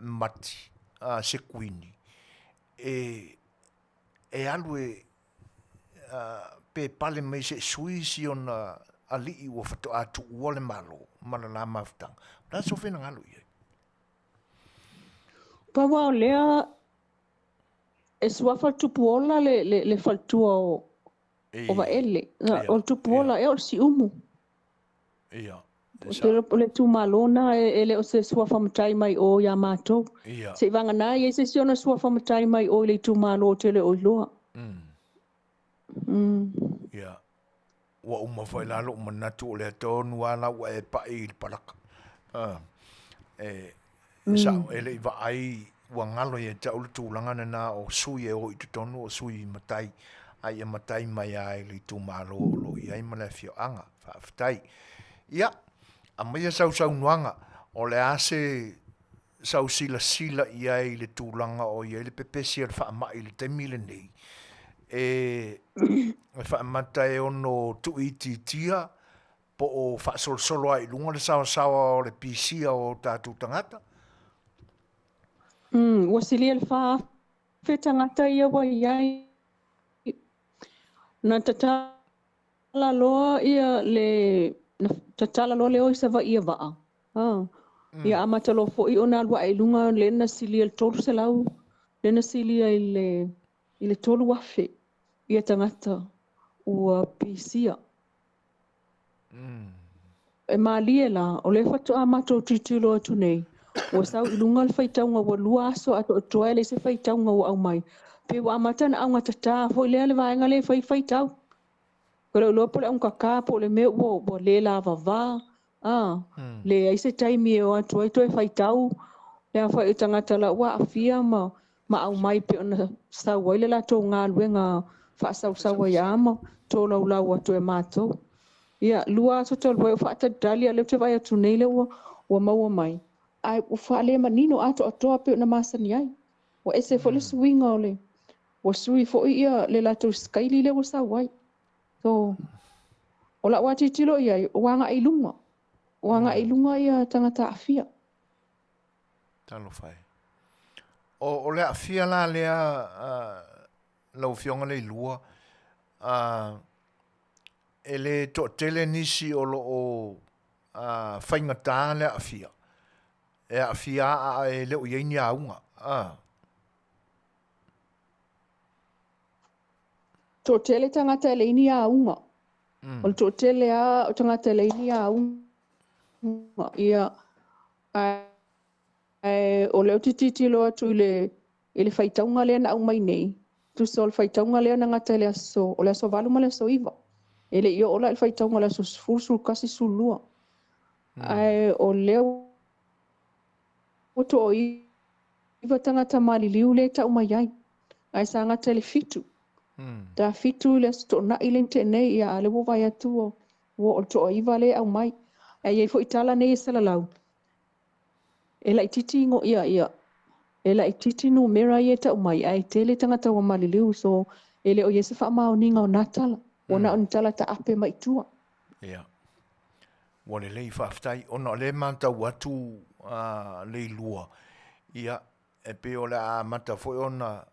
mati se kuini. E alue pe pale mai se suisi ona ali ua fato atu ua le malo mana la maftang. La so fina ngalo ia. Pa wao lea e suafa tupu ola le faltua o va ele. O tupu ola e o si umu. Ia. O le tu malona ele o se suafa matai mai o ya matou. Se vanga na e se siona suafa matai mai o le tu malo te le o loa. Ia. Wa uma fai lalo manatu o le tonu ala wa e pa i palaka. Sa ele i va ai wa ngalo e ta ulu tūlanga na o sui e o i tonu o sui matai. Ai e matai mai ai le tu malo o lo i ai male fio anga. Whaftai. Ia. A mai sau nuanga o le ase sau sila i ai le tūlanga o i ai le pepesi al wha mai le te mile nei. E whaamata e ono tu iti tia po o whaasolo ai lunga le sawa o le PC o tātou tangata. Wasili al wha whetangata ia wa iai. Na tatala loa ia le tatala loa leo isa wa ia waa. Ia amata lo fo i ona alwa ai lunga le na sili al tolu se lau. Le na sili ai le tolu wafe. Ia tangata ua pisia. E maalie la, o le fatu a mato titilo atu nei. Ua sau ilunga al faitaunga ua lua aso ato atoa ele se faitaunga ua au mai. Pe ua amata na aunga tata, fo ilea le vaenga le faitau. Kore uloa po le aunga kaka, po le mea ua le la vava. Le aise taimi e o atua ito e faitau. Le a fai tangata la ua afia ma au mai pe ona sau waile la tō ngā luenga whaasau ia ama, tō lau atu e mātou. Ia, lua aso tō lua, whaata dali a leo te vai atu nei leo ua maua mai. Ai, u whaale manino ato atoa pe ona masani ai. Wa ese fo le suinga o le. Wa sui fo ia le lato skaili leo sa wai. So, o la wati tilo ia, wanga ilunga. Wanga ilunga ia tangata afia. Talo fai. O le afia la lea lau fionga le lua. Ele to tele nisi o lo o whaingata le afia. E afia a e leo iei aunga. To tele tangata e leini aunga. O to tele a tangata e leini aunga. Ia o leo tititi lo atu ile faitaunga lea na au mai nei. Tu sol faitaunga lea na ngata le aso. O le aso valu ma le aso iwa. Ele ia ola il faitaunga le aso fursu kasi sulua. O leo o to iwa tangata maliliu le ta umai ai. Ai sa ngata le fitu. Ta fitu le sto na ile nei ia le wo vai atu o to iwa le au mai. Ai e fo itala nei sala lau. E la ititi ngo ia. E la ititi no mera ia ta umai ai tele tangata wa maliliu so ele o yese fa mau ninga o natala. Ona on tala ta ape mai tua. Ia. Wale lei whaftai, ona le manta watu lei lua. Ia, e pe o le a mata foi ona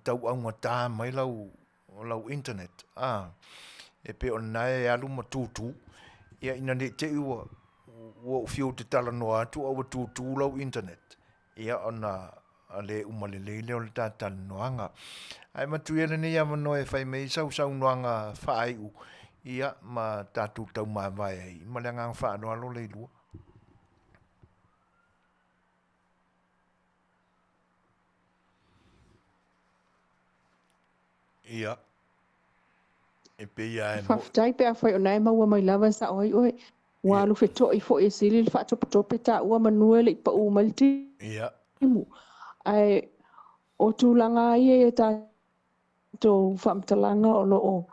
tau aunga tā mai lau internet. E pe ona nae alu ma tūtū. Ia ina ne te ua fiu te tala noa atu au tūtū lau internet. Ia ona le umalele leo le tātala noanga. Ai matu ele ne ia mano e whai mei sau noanga whaai u. Ia ma tātou tau mai vai ai. Ma le ngang whaanoa lo le lua. Ia. E pe ia e mo. Whaftai pe a whai o nai maua mai lava sa oi oi. Wa lu fe to i fo e sili le whaatope ta ua manua le ipa u malti. Ia. Ai o tūlanga ai e tātou whamtalanga o lo o.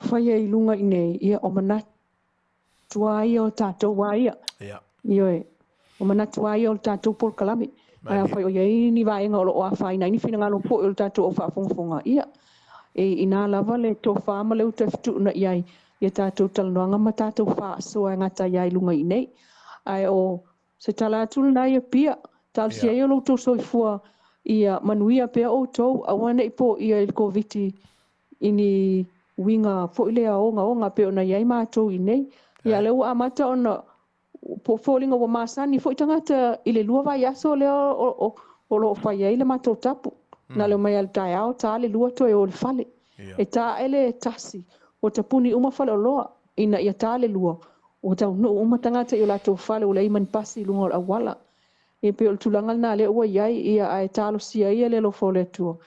Whai e ilunga i nei, ia o manatua ai o tātou waia. Ia. Ioe, o manatua ai o tātou polkalami. Ai a whai o iei ni vaenga o lo o a whai nai, ni whina ngalo po o tātou o whafonga. Ia, e ina lava le tō whaama leu te fitu na iai, ia tātou talanoanga ma tātou wha soa ngata iai lunga i nei. Ai o se tala atulu nai e pia, tal si ai o lo tō soifua ia manuia pia o tō, awane i po ia il COVID ini winga fo ile a onga pe ona iai mātou i nei. Ia leu a mata ona po fōlinga wa māsani fo i tangata ile lua vai aso leo o lo whai ai le mātou tapu. Na leo mai al tai au tā le lua to e o le fale. E tā ele tasi o tapuni uma fale o loa ina ia tā le lua. O tau no uma tangata i o lātou fale o le iman pasi lunga o awala. E pe o tulangal na le ua iai ia ai tālo sia ia le lo fo le tua.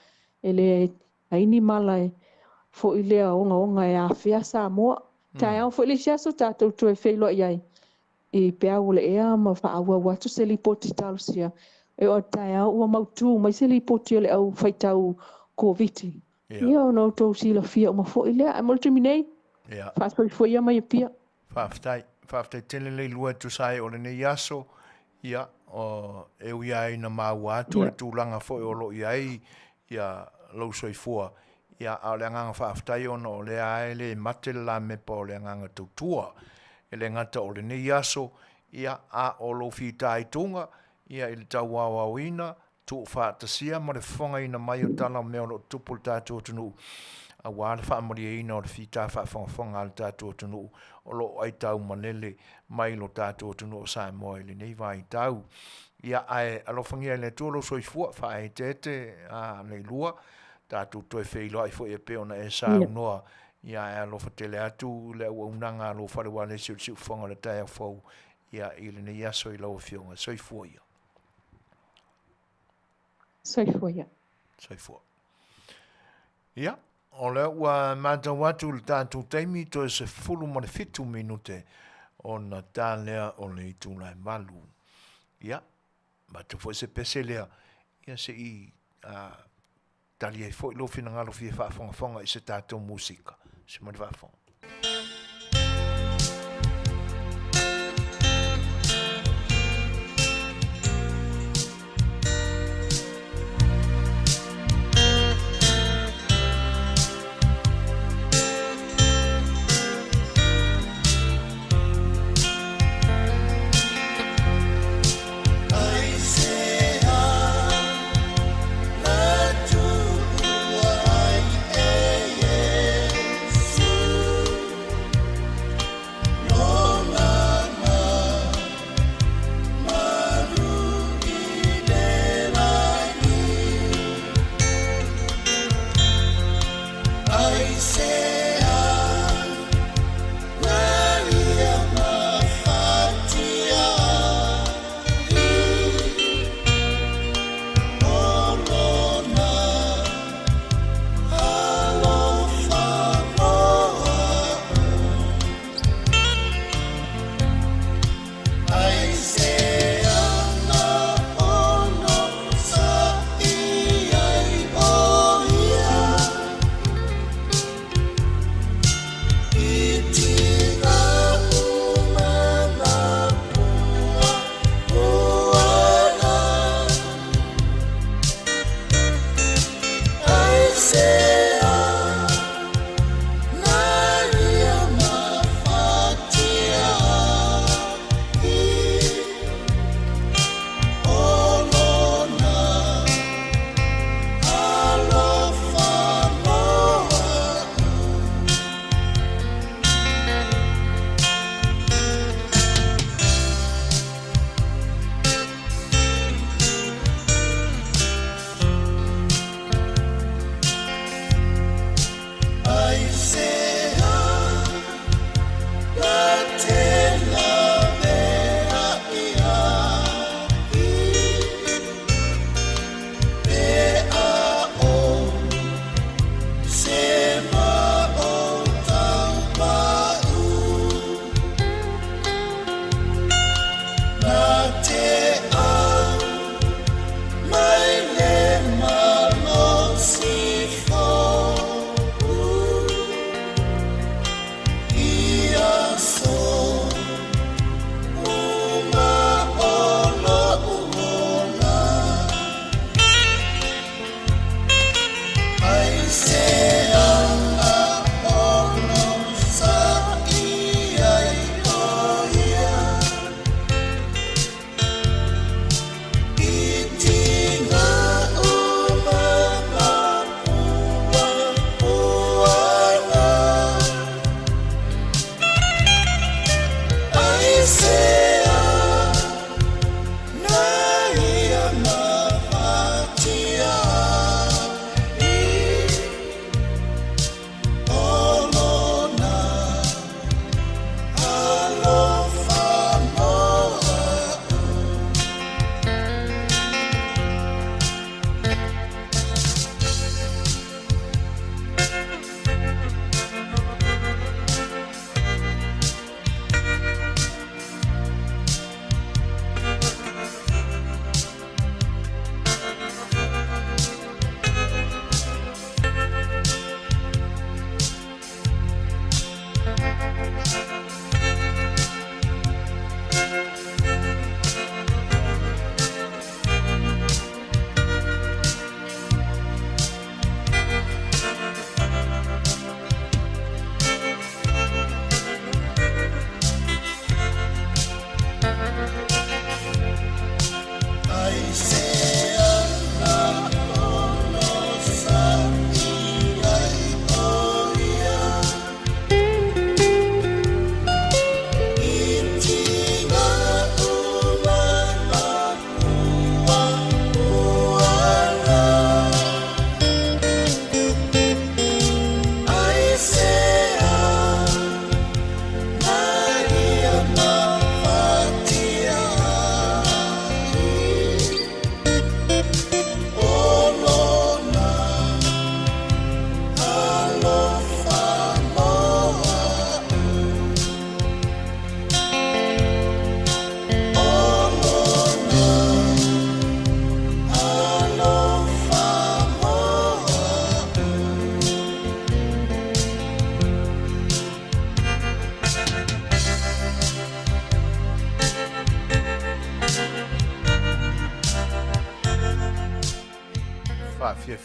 E le aini malai fo i lea onga e a whea sa moa. Tai au fo i le siaso tātou tu e wheilo iai. I pea ule ea ma whaaua watu se li poti talo sia. E o tai au ua mautu mai se li poti o le au whaitau COVID. Ia o nau tau sila fia o ma fo i lea. A moltu minei. Whaasoi fo ia mai e pia. Whaaftai tele lei lua tu sai o le ne yaso. Ia o e ui ai na maua atu le tūlanga fo i o lo iai. Ia lau soi fua. Ia a le nganga whaaftai ono o le ae le mate la mepa o le nganga tautua. E le ngata o le ne yaso, ia a o lo whitai tunga, ia i le tau wawawina, tu whaatasia, ma le whonga ina mai o tala mea o tupul tātua tunu. A wāle whaamari e ina o le whitai whaafanga le tātua tunu, o lo ai tau manele mai lo tātua tunu o sae moe le nei vai tau. Ia ae alofangia le tuolo soifua, whae tete a le lua, tātou toi wheilo ai fo e peona e sa unoa. Ia e alofa tele atu, le ua unanga alofa le wale siu whonga le tae au fau. Ia ili ne iaso i lau fionga. Soifua ia. Soifua ia. Soifua. Ia, o le ua mata watu le tātou teimi to e se fulu ma le fitu minute o na tā lea o le itu lai malu. Ia, mata fo se pese lea, ia se i tali e fo lo fina ngalo fi fa fonga i se tātou musika. Se mani fa fonga. Love. Ai se ha la tu ai e Yesu.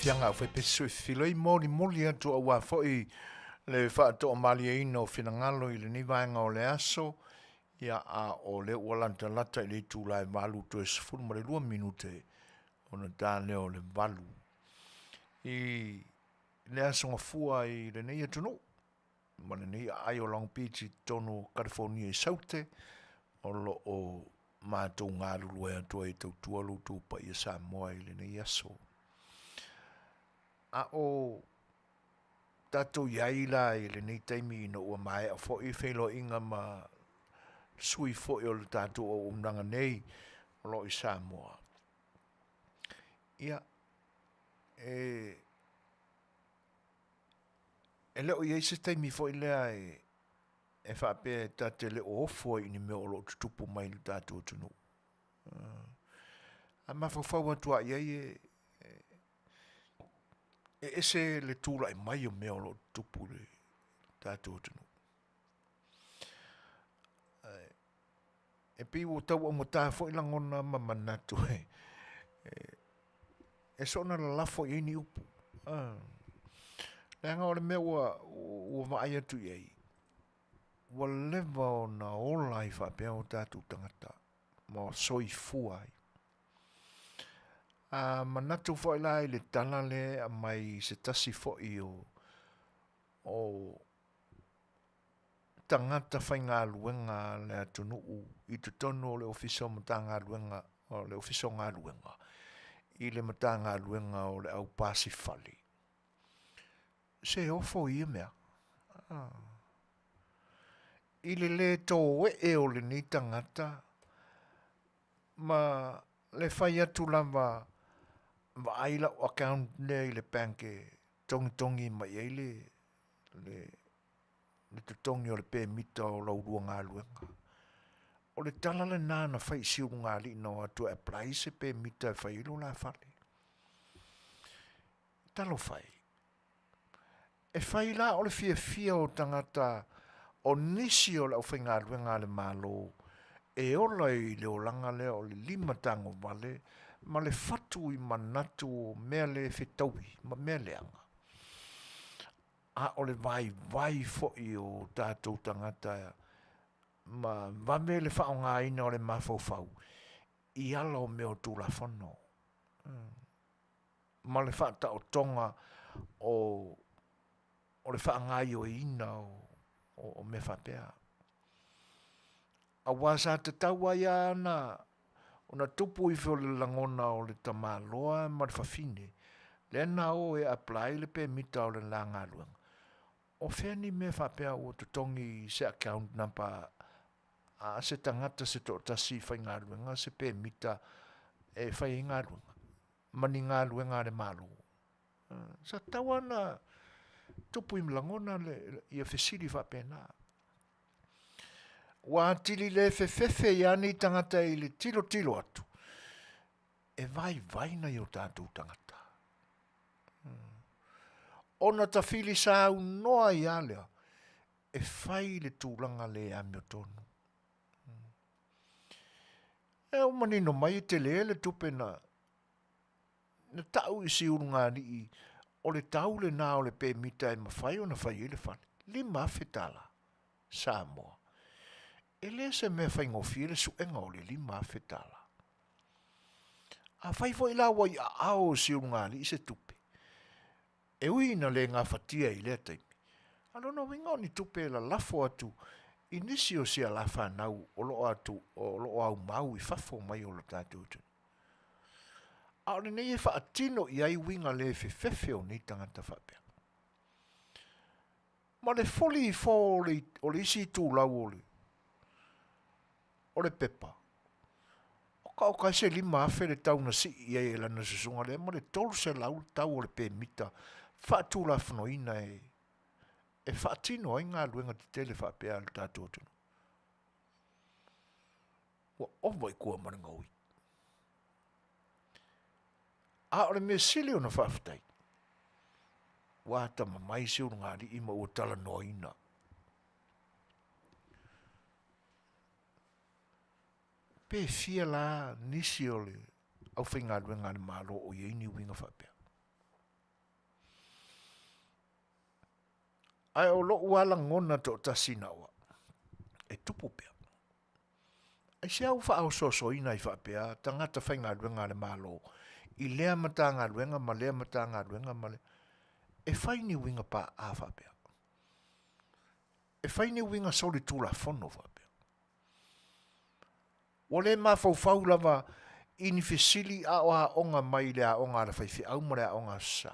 fianga o fe so filoi moli atu wa foi le fa to mali no finangalo i le ni vanga o le aso ia a o le walanta lata le tu lai valu to es fun mo le 2 minute ona dale o le valu i le aso fua i le nei atu no mo le nei ai o Long Beach tonu California i saute o lo o mātou ngā lulu e atu e tau tualu tu pa i Samoa i le nei aso a o tatou iaila i le nei taimi ina ua mai a fo i whelo inga ma sui fo i o le tatou o umnanga nei o lo i Samoa. Ia, e leo i eise taimi fo i lea e whape tate le o ofo i ni mea o lo tutupu mai le tatou tunu. A mawhawhau atua i ei ese le tūla i mai o mea o lo tupu le tātou tunu. E pi o tau o mota fo i langona mamanatu e sona la lafo i ni upu. Lenga o le mea ua vaai atu iei. Ua lewa o na ola i whapea o tātou tangata. Ma soi fuai. Manatu fo ila i le tala le a mai se tasi fo i o tangata whai ngā luenga le atunu i tu tono le ofisa o mata ngā luenga o le ofisa o ngā luenga i le mata ngā luenga o le au pasi fali. Se ofo i mea. I le tō e o le ni tangata ma le whai atu lava wa aila o account ne i le banke tongi mai e le tutongi o le pe mita o lau rua ngā luenga. O le tala le nāna whai siuru ngā li no atu apply se pe mita e whai ilo la whale. Talo whai. E whai la o le fia o tangata o nisi o lau whai ngā luenga le malo e ola i le olanga le o le 5 tango vale ma le fatu i manatu o mea le whetauhi, ma mea le anga. A o le vai fo i o tātou tangata ma vame le whao ngā ina o le mawhau i ala o mea o tūla whono. Ma le whata o tonga o le wha ngā i o ina o me whapea. A wasa te taua ia na o na tupu i whio le langona o le tamaloa ma le whawhine. Le na o e apply le pe mita o le la ngā luenga. O wheni me whapea o te tongi se account number a se tangata se to tasi whai ngā luenga se pe mita e whai ngā luenga. Mani ngā luenga le malo. Sa taua na tupu i mlangona le ia whesiri whapea na. Wa tili le fefefe ia ni tangata i le tilo atu. E vai na i o tātou tangata. Ona ta fili sa au noa i alea. E whai le tūlanga le a mio tonu. E o manino mai te le tupe na tau i si urunga ni i o le tau le nā o le pe mita e mawhai o na whai i le whane. 5 fetala. Samoa. E le se me whai ngofi le suenga o le 5 fetala. A whai fo i la wai a ao si urunga ni i se tupe. E ui na le ngā whatia i le taimi. Alona winga ni tupe la lafo atu i nisi o sia la whanau o lo atu o lo au mau i whafo mai o lo tātou tunu. A ole nei e whaatino i ai winga le whewhewe o ni tangata whapea. Ma le foli i fo o le isi tū lau o le pepa. O ka se 5 afe le tau na si i ai e lana susunga le, ma le tolu se lau tau o le pe mita whaatu la whanoina e whaatino ai ngā luenga te tele whapea le tātou tunu. Wa owa i kua maranga ui. A ole me sili o na whaafutai. Wa ta mamai se urunga li ima ua tala noina. Pe fia la nisi o le au whainga luenga le malo o yeini winga whapea. Ai o lo uala ngona to tasina wa. E tupu pea. Ai se au wha au soso ina i whapea, tangata whainga luenga le malo. I lea mata ngā luenga, ma lea mata ngā luenga, ma lea. E whaini winga pa a whapea. E whaini winga soli tūla whono whapea. O le ma fau lava ini fesili a o a onga mai le a onga la whaifi au ma le a onga sa.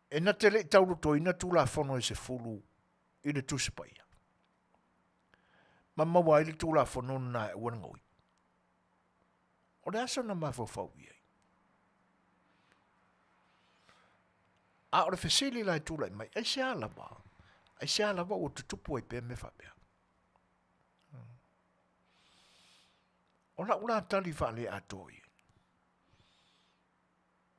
E na te le tauru to ina tūla whono i se fulu i le tusipaia. Ma mawa i le tūla whono na e wana ngoi. O le asa na ma fau iai. A o le fesili la i tūla i mai, ai se ala ba. Ai se ala ba o tutupu ai pe me whapea. O la ura tali whale a toi.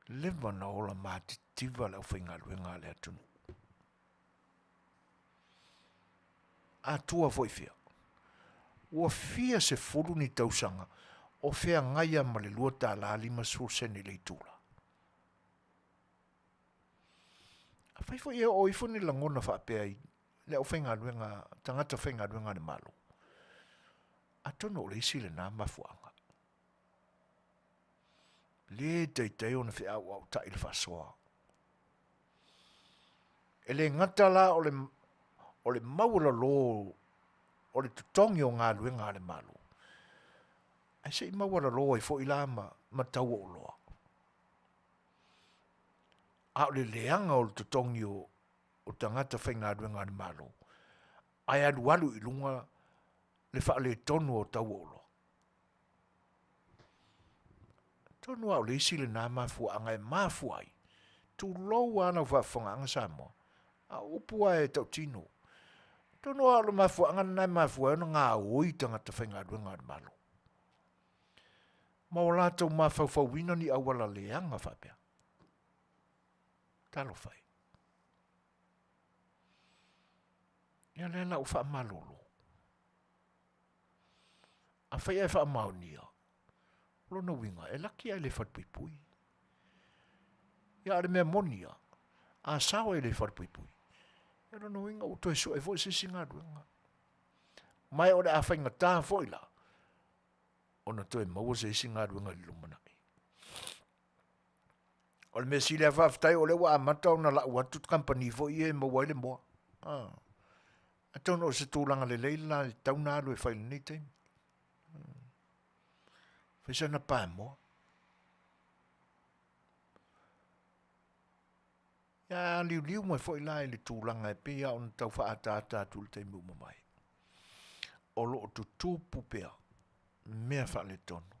Lewa na ola mati tiva lau whainga luenga le atunu. A tua foi fia. Ua fia se furu ni tausanga o fea ngaia ma le lua tā la 5% le itula. A whai fo ia o ifo ni langona whaapea i, le o whainga luenga, tangata whainga luenga ni malo. A tono o le isi le nā mafuanga. Le teitei ona whea au ta ili whasoa. E le ngata la o le maula lo, o le tutongi o ngā luenga le malo. Ai se i maula lo i fo i la ma tau o loa. A o le leanga o le tutongi o tangata whainga luenga le malo. Ai alu i lunga le wha le tonu o tau o loa. Tonu au le isi le nā mafua anga e mafua ai. Tu lou ana whafonga anga Samoa. A upua e tau tino. Tonu au le mafua anga nai mafua e ngā oi tangata whainga luenga le malo. Ma o lātou mafau wina ni awala leanga whapea. Talo whai. Ia lena u wha malolo. A whai e wha maunia. Lona winga, e laki ai le whatpuipui. Ia are mea monia. A sawa e le whatpuipui. Ia lona winga, u toi so e fo se singa ruenga. Mai o le a whainga tā foila. Ona toi maua se singa ruenga li lumanai. O le mea sile a whaftai o le wa amata o na la uatu company fo i e maua ile moa. A tono o se tūlanga le leila, le tauna alu e whaile nei teimi. Whaisa na pā moa. Ia liu mai fo i lai le tūlanga e pia o na tau whaata tūle teimi umamai. O lo o tu tūpu pia, mea whaile tono.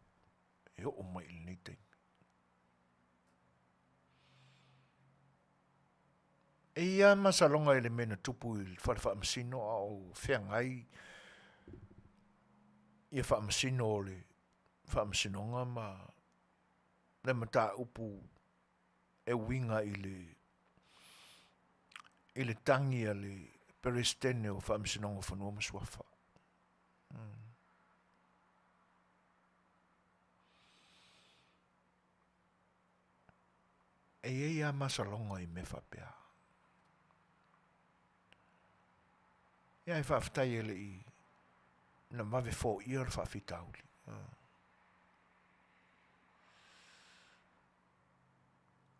E o mai ile nei teimi. E ia masalonga ele mena tupu il wha masino au whengai ia wha masino o le wha masinonga ma le mata upu e winga ile tangi le peristene o wha masinonga whanua maswafa. E ia masalonga i me whapea. Ia e whaftai ele i na mawe fo ia le whawhitauli.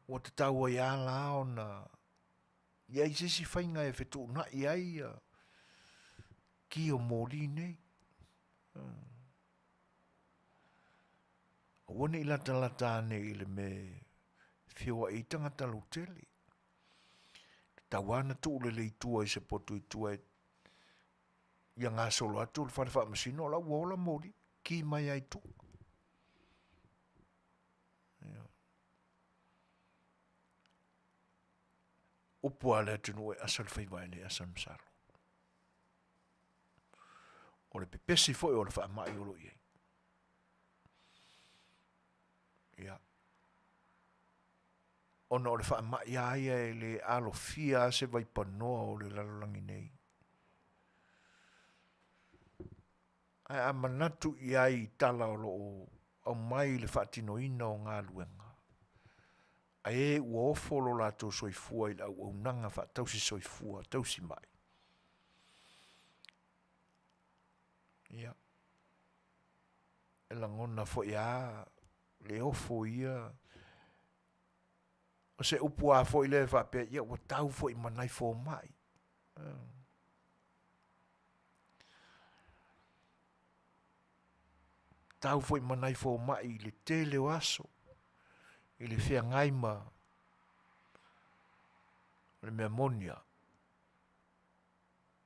O te taua ia la o na ia i sisi whainga e whetu na ia ia ki o mōli nei. Wane i lata nei le me whiwa i tangata lutele. Tawana tu le tua i se potu i tua ia ngā solo atu le whare wha masino la wola mori ki mai ai tu. Upua le atunu e asal whaiwai le asal msalo. O le pepesi foi o le wha mai olo iei. Ia. Ona o le wha mai aia e le alo fia se vai panoa o le lalolangi nei. Ai a manatu i ai tala o loo au mai le whaatino ina o ngā luenga. Ai e ua ofolo lato soifua i au nanga wha tausi soifua, tausi mai. Ia. E langona fo ia le ofo ia. O se upua fo i le whapea ia ua tau fo i manai fo mai. Tau foi manai fo mai le tele o aso. I le fea ngaima. Le mea monia.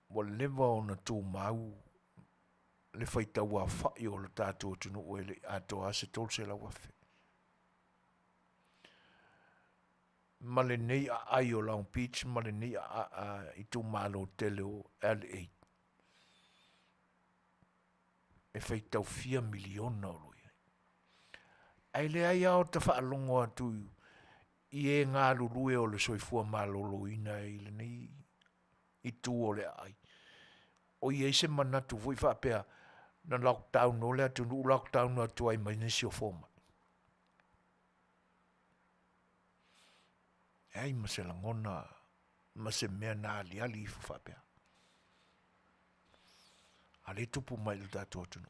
Wa lewa o na tū mau. Le whaita ua whai o le tātua tunu o ele ato ase tolse la wafe. Ma le nei a ai o Long Beach, ma le nei a i tū malo tele o L8. E whaitau 4 miliona o loia. Ai le ai au ta whaalongo atu i e ngā lulue o le soifua malolo ina i le nei i tū o le ai. O i eise manatu vui whapea na lockdown no le atu nu lockdown no atu ai mai nisi o foma. Ai ma se langona, ma se mea na ali fu whapea. Ale tupu mai le tātou atu no.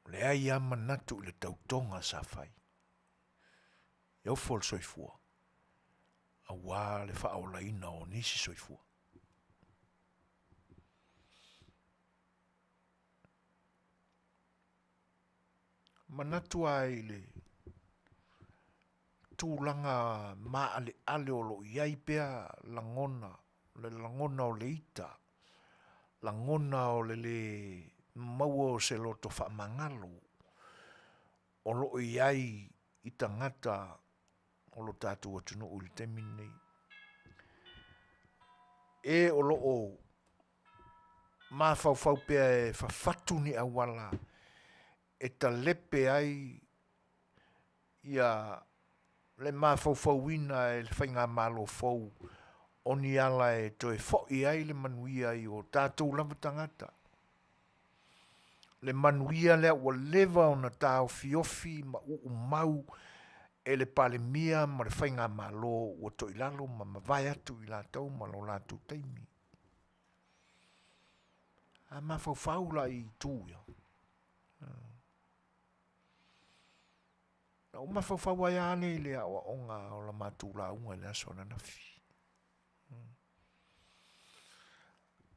Le ai ama natu le tautonga sa fai. Iau fol soifua. A wā le whaola ina o nisi soifua. Manatu ai le tūlanga maa ale o lo iai pea langona, le langona o le ita, langona o le maua o se loto whamangalo, o lo iai i tangata o lo tātou atunu uli temini. E o lo o mawhau pea e whawhatu ni awala, e ta lepe ai ia le mawhau ina e le whainga malo fau, o ni ala e toi fōi ai le manuia i o tātou lama tangata. Le manuia lea ua lewa o na tāo fiofi ma mau e le pale mia ma le whainga malo ua toi lalo ma mawai atu i lātou ma lo lātou teimi. A mawhau la i tūia. Na o mawhau ai ane i lea o onga o la mātou la unga le aso na nafi.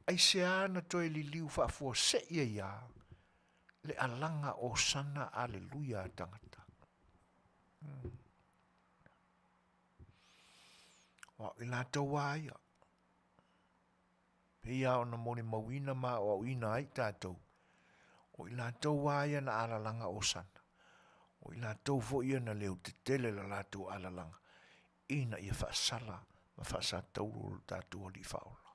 Ai se ana toi li liu whaafua se ia ia le alanga o sana aleluia tangata. Wa i lātou aia. Pea o na moni mawina ma o ina ai tātou. O i lātou aia na alalanga o sana. O i lātou fo ia na leo te tele la lātou alalanga. Ina ia whaasala ma whaasatau o tātou ali whaola.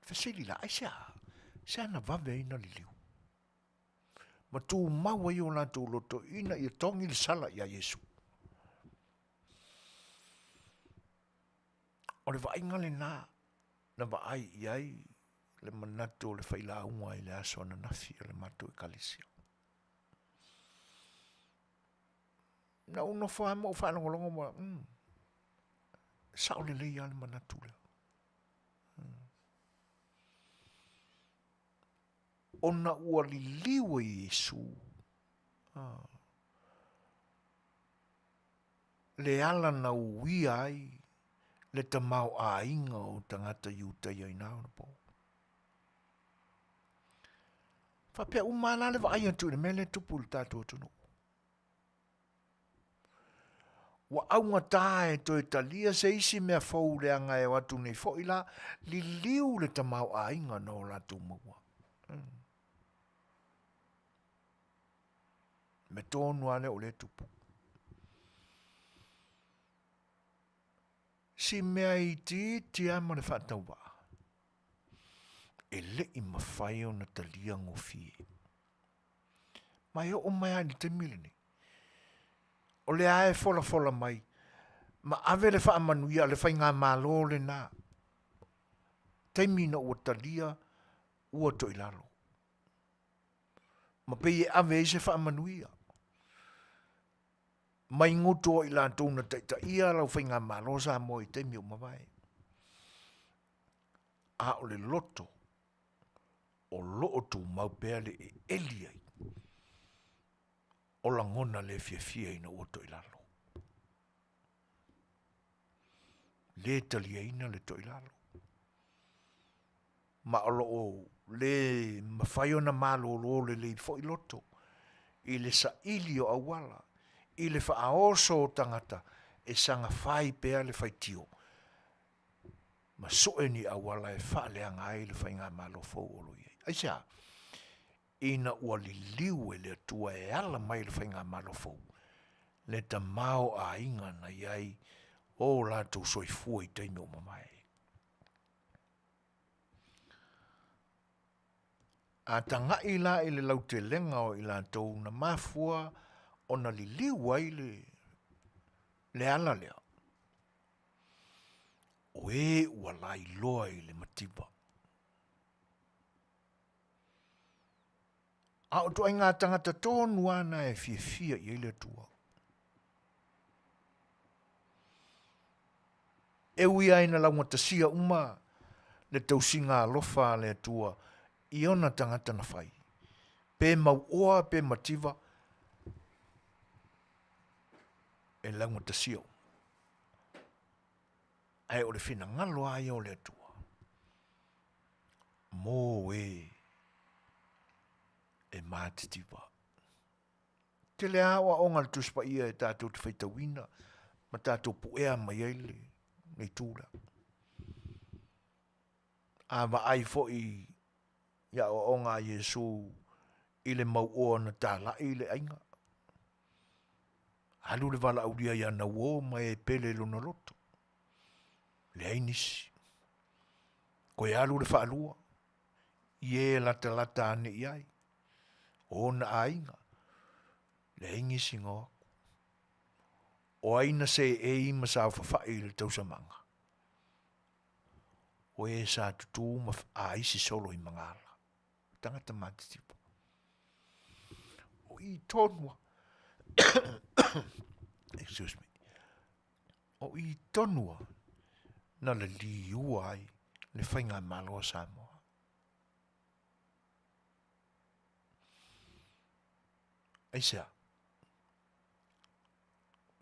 Whasiri la aisea. Sea na vave ina li liu. Ma tū maua i o lātou loto ina ia tongi le sala ia Yesu. O le vainga le nā. Na vaai iai le manato le whaila unga i le aso na nafi le mato e kalisia. Na uno whaama o whanongolongo ma, sao le leia le manatu le. Ona ua li liwa i Yesu. Le ala na ui ai, le tamau a inga o tangata iuta i nao na po. Whapea umana le vai atu le mele tupu le tātou tunu. Wa aunga tae to e talia se isi mea fau le anga e watu nei fo ila li liu le tamau a inga no la tu maua. Me tonu ale o le tupu. Si mea i ti ama le whatau wa. E le i mawhai o na talia ngofie. Mai o mai ani te milini. O le ae fola mai. Ma ave le wha manuia le whai ngā malo le nā. Teimina ua talia ua to ilalo. Ma pei e ave se wha manuia. Mai ngoto i la tōna taita ia lau whai ngā malo sa mo i teimi o mawai. A o le loto. O loo tu maupea le e eliai. O la ngona le fia ina oto ilalo. Le talia ina le to ilalo. Ma o loo le mawhaio na malo lo le fo iloto. I le sa ilio awala. I le wha aoso o tangata. E sanga whai pea le whai tio. Ma soe ni awala e wha leanga ai le whai ngā malo fau olo iei. Aisea, ina ua li liu e le atua e ala mai le whainga malo fau. Le ta mao a inga na iai o lātou soifua i teime o mamai. A tanga i la i le lau te lenga o i lātou na mafua o na li liu ai le ala lea. o e ua lai loa i le matiba. A o toa ngā tangata tōnu ana e fia i le tua. E ui aina lau matasia uma le tausinga alofa le tua i ona tangata na whai. Pe mau oa pe mativa e lau matasia uma. Ai o le fina ngalo ai o le tua. Mō e mātitipa. Te le awa o ngal tuspa ia e tātou te whaitawina, ma tātou puea mai eile, nei tūra. A ma ai fo i ia o ngā Yesu i le mau o na tāla i le ainga. Halu le wala auria ia na uo mai e pele luna loto. Le ainisi. Ko e alu le whaalua. Ie lata ane iai. O na ainga. Le ainisi ngā. O aina se e ima sa whawhai le tausamanga. O e sa tutu ma a isi solo i mangala. Tangata matitipa. O i tonua. Excuse me. O i tonua. Na le li ua ai. Le whainga maloa Samoa. Aisea.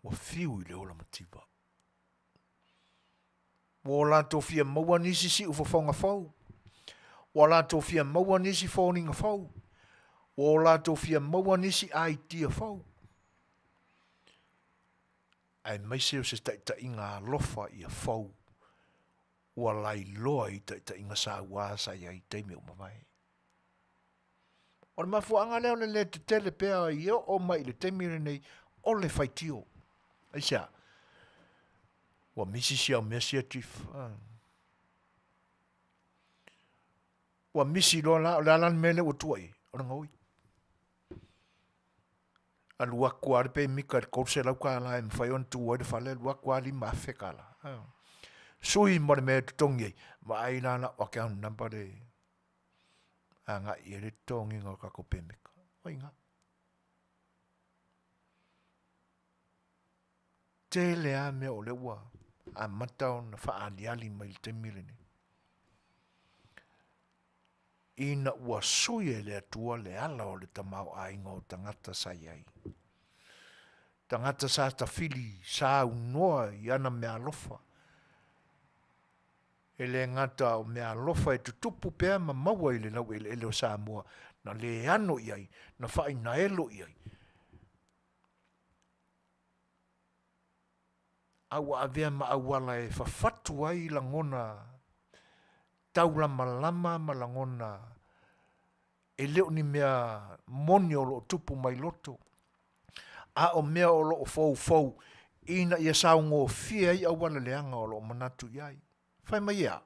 Wa fiu i le ola matiba. Wa la tofia maua nisi si ufafonga fau. Wa la tofia maua nisi fauninga fau. Wa la tofia maua nisi aitia fau. Ai maise o se taita inga lofa i a fau. Wa lai loa i taita inga sa wasa i ai teime o mamai. O le mafuanga leo le te tele pea i o mai le teime nei o le faitio. Aisea. Wa misi si au mesia tif. Wa misi lo la lan mele o tuai. O ngoi. Al wakwa pe mika ko se la ka la em fai on tu o de fale wakwa li ma fekala. Sui mo me tongi ma ai na o ka namba de anga i le tongi ngo ka ko pe mika. Oinga. Te le a me o le wa a matau na fa aliali mai te milene. Ina ua sui le atua le ala o le tamau a inga o tangata sai ai. Tangata sa ta fili sa unoa i ana mea alofa. E le ngata o mea alofa e tutupu pea ma maua i le nau ele o Samoa. Na le ano i ai, na fai na elo i ai. Awa avea ma awala e fafatu ai langona taula malama malangona e leo ni mea moni o lo tupu mai loto. A o mea o lo fau ina ia saungo fia i awala leanga o lo manatu iai. Fai mai ia.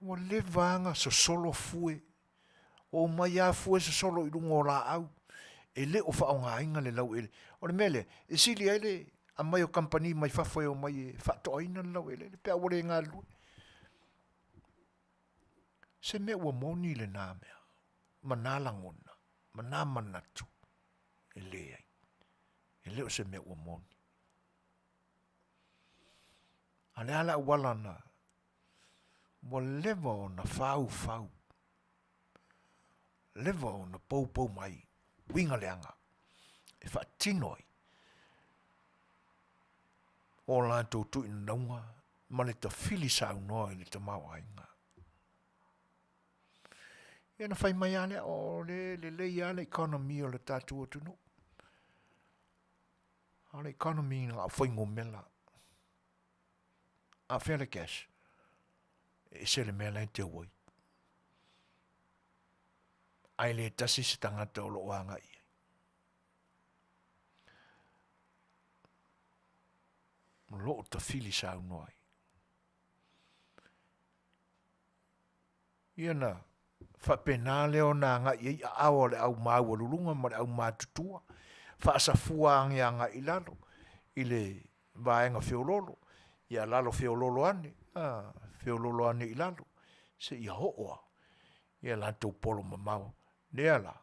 Wa le vanga so solo fue. O mai a fue so solo i rungo la au. E le o whaonga inga le lau ele. O le mele, e sili ele a mai o company mai whawhai o mai e whato aina lau ele. Le pia wale ngā lue. Se me ua moni le nā mea. Mana langona. Mana manatu. E le ai. E leo se me ua moni. Ale ala wala na. Wa lewa o na fau. Lewa o na pou mai. Winga leanga. E wha tinoi. O la tōtu ina naunga. Ma le ta fili sa unoa i le ta mau ainga. Ia na whai mai ale o le ia le economy o le tātu o tunu. A le economy nga a whaingo mela. A whele cash. E se le mela i te wai. Ai le tasi se tangata o lo wanga i. Lo ta fili sa unoi. Ia na whapena leo na nga i a awa le au mau lulunga ma le au mātutua. Whaasafua angi anga i lalo. I le vaenga whiololo. ia lalo feololo ane, feololo ane I lalo, se ia ho'oa, ia lantou polo mamau, nea la,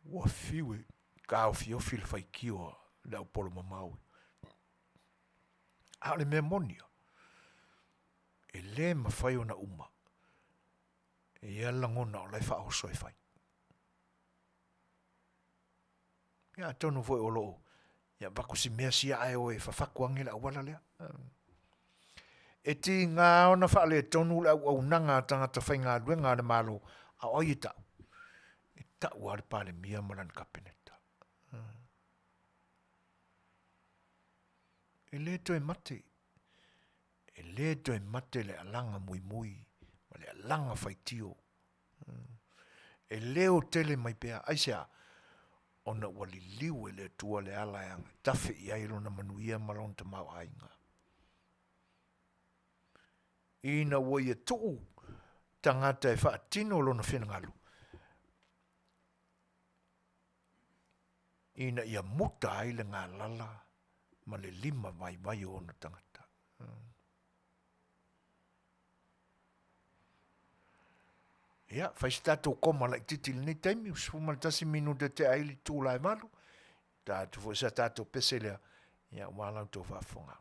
ua fiwe, ka au fiofi le faikio le au polo mamau. A le mea monia, e le mawhai o na uma, e ia langona o lai wha oso e whai. Ia tonu foi o loo, ia baku si mea si ae o e whawhakuangi la awala lea. E ti ngā ona wha le tonu la au nanga tangata whai ngā luenga le malo, a oi e tau. E tau are pale mia maran kapeneta. E le to e mate. E le to e mate le alanga mui mui, ma le alanga whaitio. E leo tele mai pea, aisea, ona wali liu e le tua le alaianga, tafe I ailo na manuia malon te mau ainga. Ina wai e tuu, tangata e wha tino lo na whenangalu. Ina ia muta ai le ngā lala, ma le lima mai mai o na tangata. Ia, whais tātou koma lai titil ni taimi, usfuma tasi minu te aili tū lai malu, tātou fo sa tātou peselea, ia walau tō whafonga.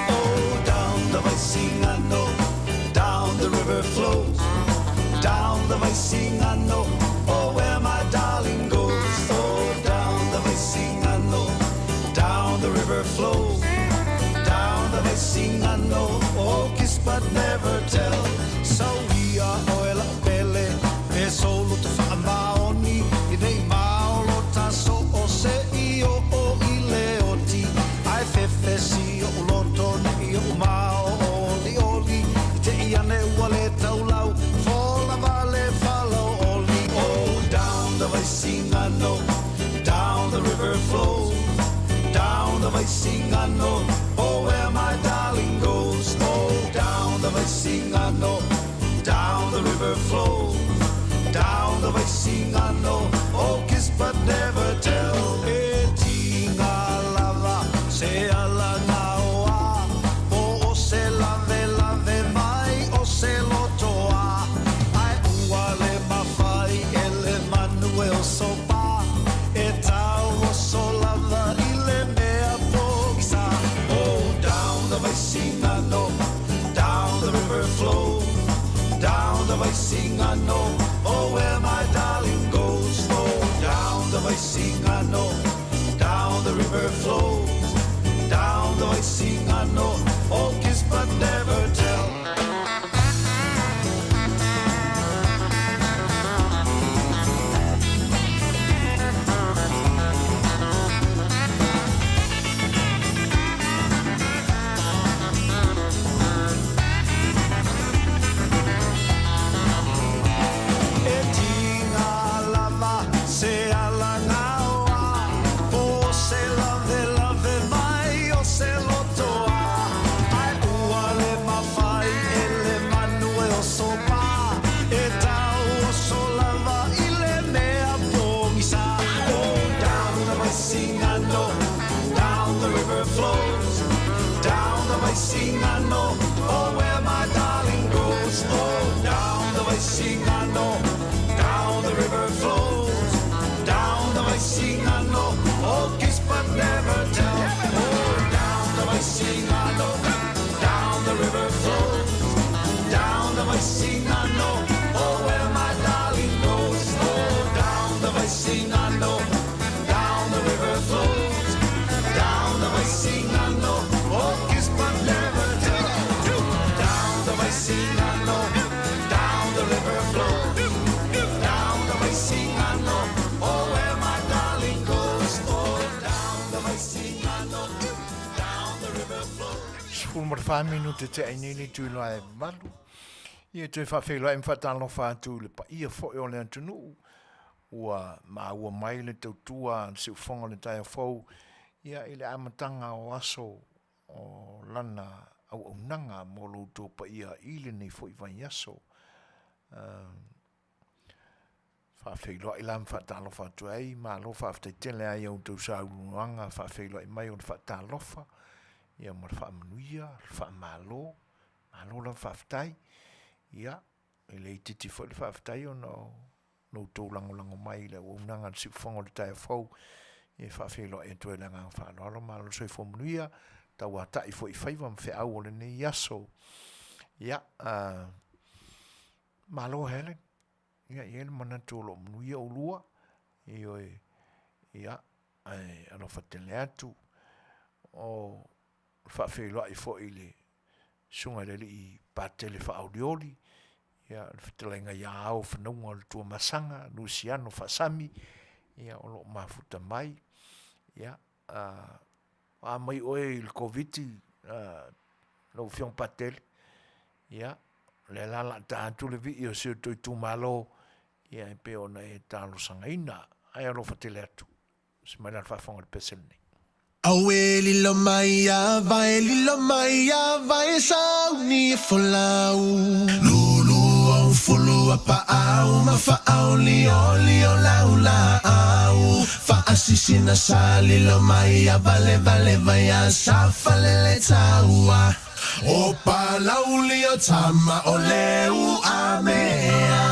Oh, down the Vaisingano, down the river flows, down the Vaisingano, oh, where my darling goes. Oh, down the Vaisingano, down the river flows, down the Vaisingano, oh, kiss but never tell. So we are oil pele, e solo te whaamaoni, I nei maolo taso o se I o I leoti, ai fefe si o loto ni o mao o li oli, I te iane ua le taulau, fola vale follow oli. Oh, down the Vaisingano, down the river flows, down the Vaisingano, oh, where my darling goes. Oh, down the Vaisingano, down the river flows, down the Vaisingano, oh, kiss but never tell. E tinga lava, se ala naoa, o se lave mai, o se lotoa, ai ua le mawhai, ele manuel sopa, e tau o so lava, I le mea pokisa. Oh, down the Vaisingano, down the river flows, down the Vaisingano, oh, where my darling goes. Oh, down the Vaisingano, down the river flows, down the Vaisingano, oh, kiss but never tell. E tinga lava, se ala naoa, o se lave mai, o se lotoa, ai ua le mawhai, ele manuel sopa, e tau o so lava, I le mea pongisa. Oh, down the Vaisingano, down the river flows, down the Vaisingano, oh, where my darling goes. Oh, down the Vaisingano, down the river flows, down the Vaisingano, oh, kiss but never tell. Oh, down the Vaisingano, down the river flows, down the Vaisingano, oh, where my darling goes. Oh, down the Vaisingano, down the river flows, down the Vaisingano, oh, kiss but never tell. Down the Vaisingano, down the river flows, down the Vaisingano, oh, where my darling goes. Oh, down the Vaisingano, down the river flows. Sfumar 5 minute te ainini tu loa e malu. Ia te whawhelo e mwhatalo whātu le pa ia fo o le antunu. Ua maa ua mai le tautua se ufonga le tai a fau. Ia ile amatanga o aso o lana au nanga mo loutou pa ia ile nei foi vai aso. Whawhelo i lam whatalofa atu ai, ma lo whawhtaitele ai au tau sauruanga, whawhelo i mai o whatalofa, ia mo whamanuia, whamalo, malo la whawhtai, ia, i le titi fo le whawhtai o no tau lango mai le unanga si whango le tai fau, ia whawhelo e tue langa whanalo, malo soi whamanuia, tau atai fo i whaiwa mwhi au o le nei aso, ia, malo Helen, ia ele mana tolo mnuia o lua ia alo fatele atu o whawhelo ai fo ile sunga le i patele fa audioli ia fitelenga ia au whanunga le tua masanga Luciano Fasami ia o lo mafuta mai ia a mai oe il COVID lo fiong patele ia le lala tātu le vi i o seo toi tu malo ia e pe ona e talo sangaina ai alo fatele atu se mai la whafonga le pesel nei Awe lilo mai vai sauni folau Lulu au fulu apa au ma fa au li o laula au fa asisina sa lilo mai vale vai a sa falele taua O palauli o tama o leu a mea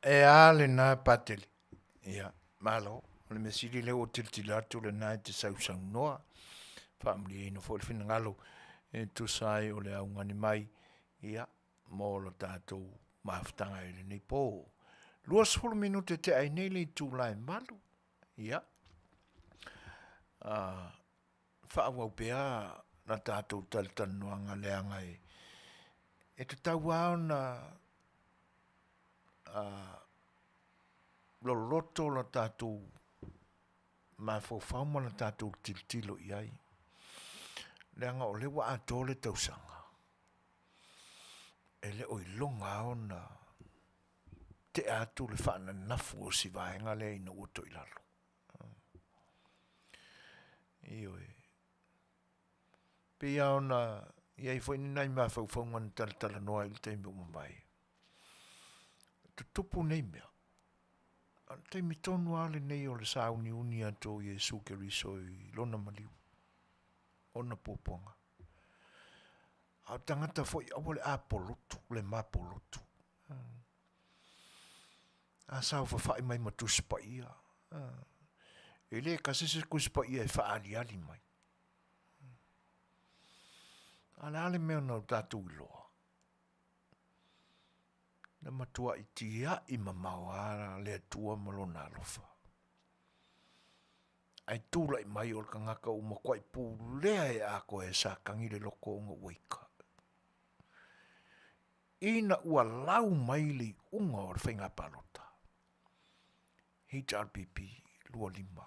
E ale na pateli. Ia, malo. Le mesiri le o tiltilatu le na te sausang noa. Family no fo fina ngalo. E tu sai o le au ngani mai. Ia, mo lo tātou maafutanga i le nei pō. 20 minute te ai nei le tū lai malu. Ia. Whaawau pēa na tātou talitanuanga leanga e. E te tau au na loloto la tātou mai fōwhauma na tātou tiltilo i ai. Leanga o lewa a tōle tausanga. E le oi longa o na te atu le whaana nafu o si vaenga le ina uto i lalo. Iyo e. Pia o na iai fwoi ni nai maa whauwhaunga ni talatala noa i te imi umamai. Tutupu nei mea. Te mi tonu ale nei o le sauni uni ato Yesu Keriso i lona maliu. Ona poponga. A tangata foi awole a polotu, le ma polotu. A sao whawhai mai matu spa ia. E le kasese ku spa ia e whaali ali mai. Ala ale mea nau tatu iloa. Na matua i tia i mamawara le atua malona alofa. Ai tūla i mai o ka ngaka uma kwai pū lea e ako e sa kangire loko o ngā waika. Ina ua lau mai li unga o whainga palota. HRPP, lua lima.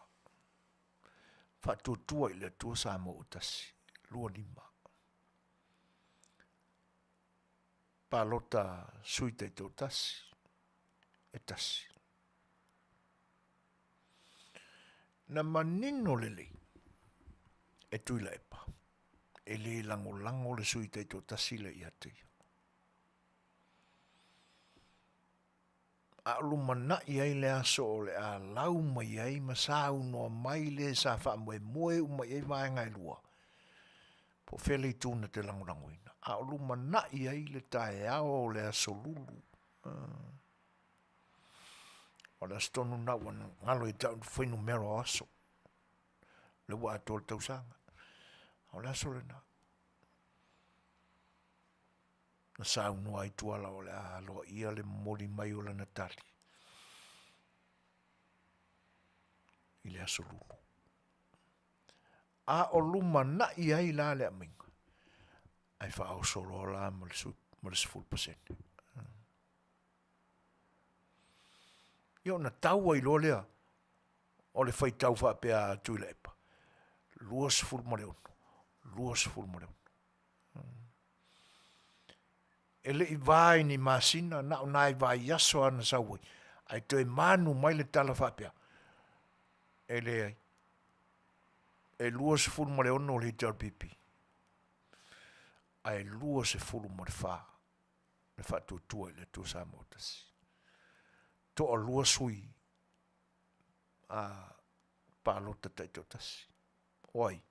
Whatuatua i le tua sa mo utasi, lua lima. Palota suita i te utasi, e tasi. Na manino lele, e tuila epa. E le lango le suita i te utasi le i ate. A lumana i ai le aso o le a lau mai ai masa unoa mai le sa wha moe umai ai vaenga i lua. Po whele i tūna te langorangoina. A lumana i ai le tae ao le aso lulu. O le astonu nau an ngalo i tau whainu mero aso. Le wa atol tausanga. O le aso le na. Na sa unua i tuala o le aloa ia le moli mai o le natali. I le aso lulu. A o luma na i ai la le aminga. Ai wha au solo la ma le 10%. Io na taua i lo lea. O le whai tau wha pia tuila epa. Luas ful mareono. Luas ful mareono. Ele i vai ni masina na unai vai yaso ana sawi. Ai toi manu mai le tala wha pia. Ele ai. E lua se fulu mo le ono le HRPP. Ai lua se fulu mo le wha. Le wha tuatua i le tu sa motasi. To o lua sui. A palota taito tasi. Oi.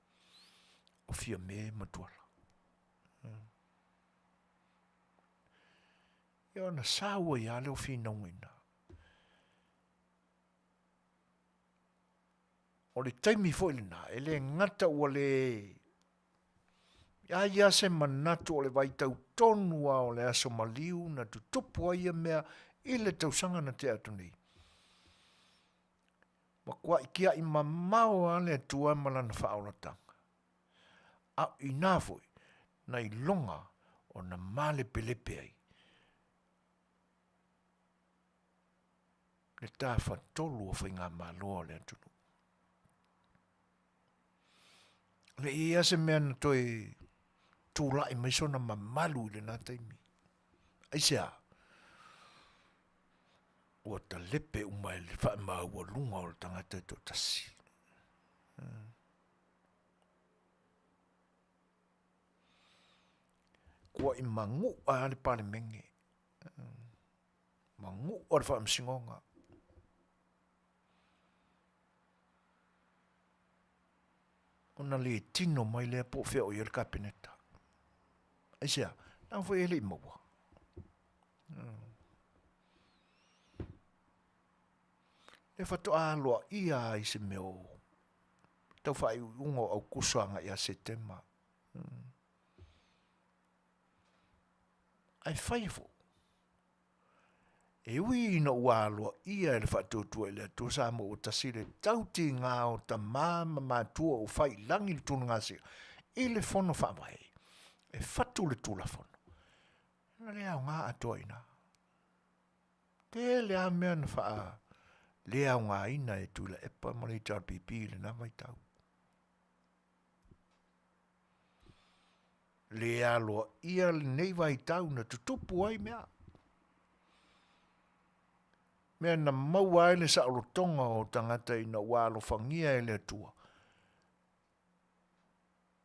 O fia me matuala. Ia na sawa ia le o fina uina. O le taimi fo ilina, ele ngata ua le ia se manatu o le vaitau tonua o le aso maliu na tutupu aia mea i le tausanga na te atu nei. Ma kua ikia i mamao a le atua malana whaoratanga. A i nāfoi, na i longa o na male pelepe ai. Le tāwha tolu o whainga maloa le atunu. Le ia se mea na toi tūlai mai sona mamalu le nā taimi. Aisea, ua ta lepe umai le wha maa ua lunga o le tangata i tō tasi. Kua i mangu a le pale menge. Mangu o le wha amsingonga. Ona le tino mai le po fea o ier kapineta. Aisea, nā fo ele i maua. e whatoa loa ia i se meo. Tau whai ungo au kusanga ia setema. Ai whaifo. E ui na ua loa ia e le whatotua i le atua sa mo o tasire tauti ngā o ta māma mātua o whai langi le tunu ngāse. I le whono whaamai. E whatu le tula whono. Na le au ngā atua ina. Te le a mea na wha le au ngā ina e tula epa mo le tar pipi le na mai tau. Le a loa ia le nei vai tau na tutupu ai mea. Mea na maua ai le sa tonga o tangata ina walo whangia e le atua.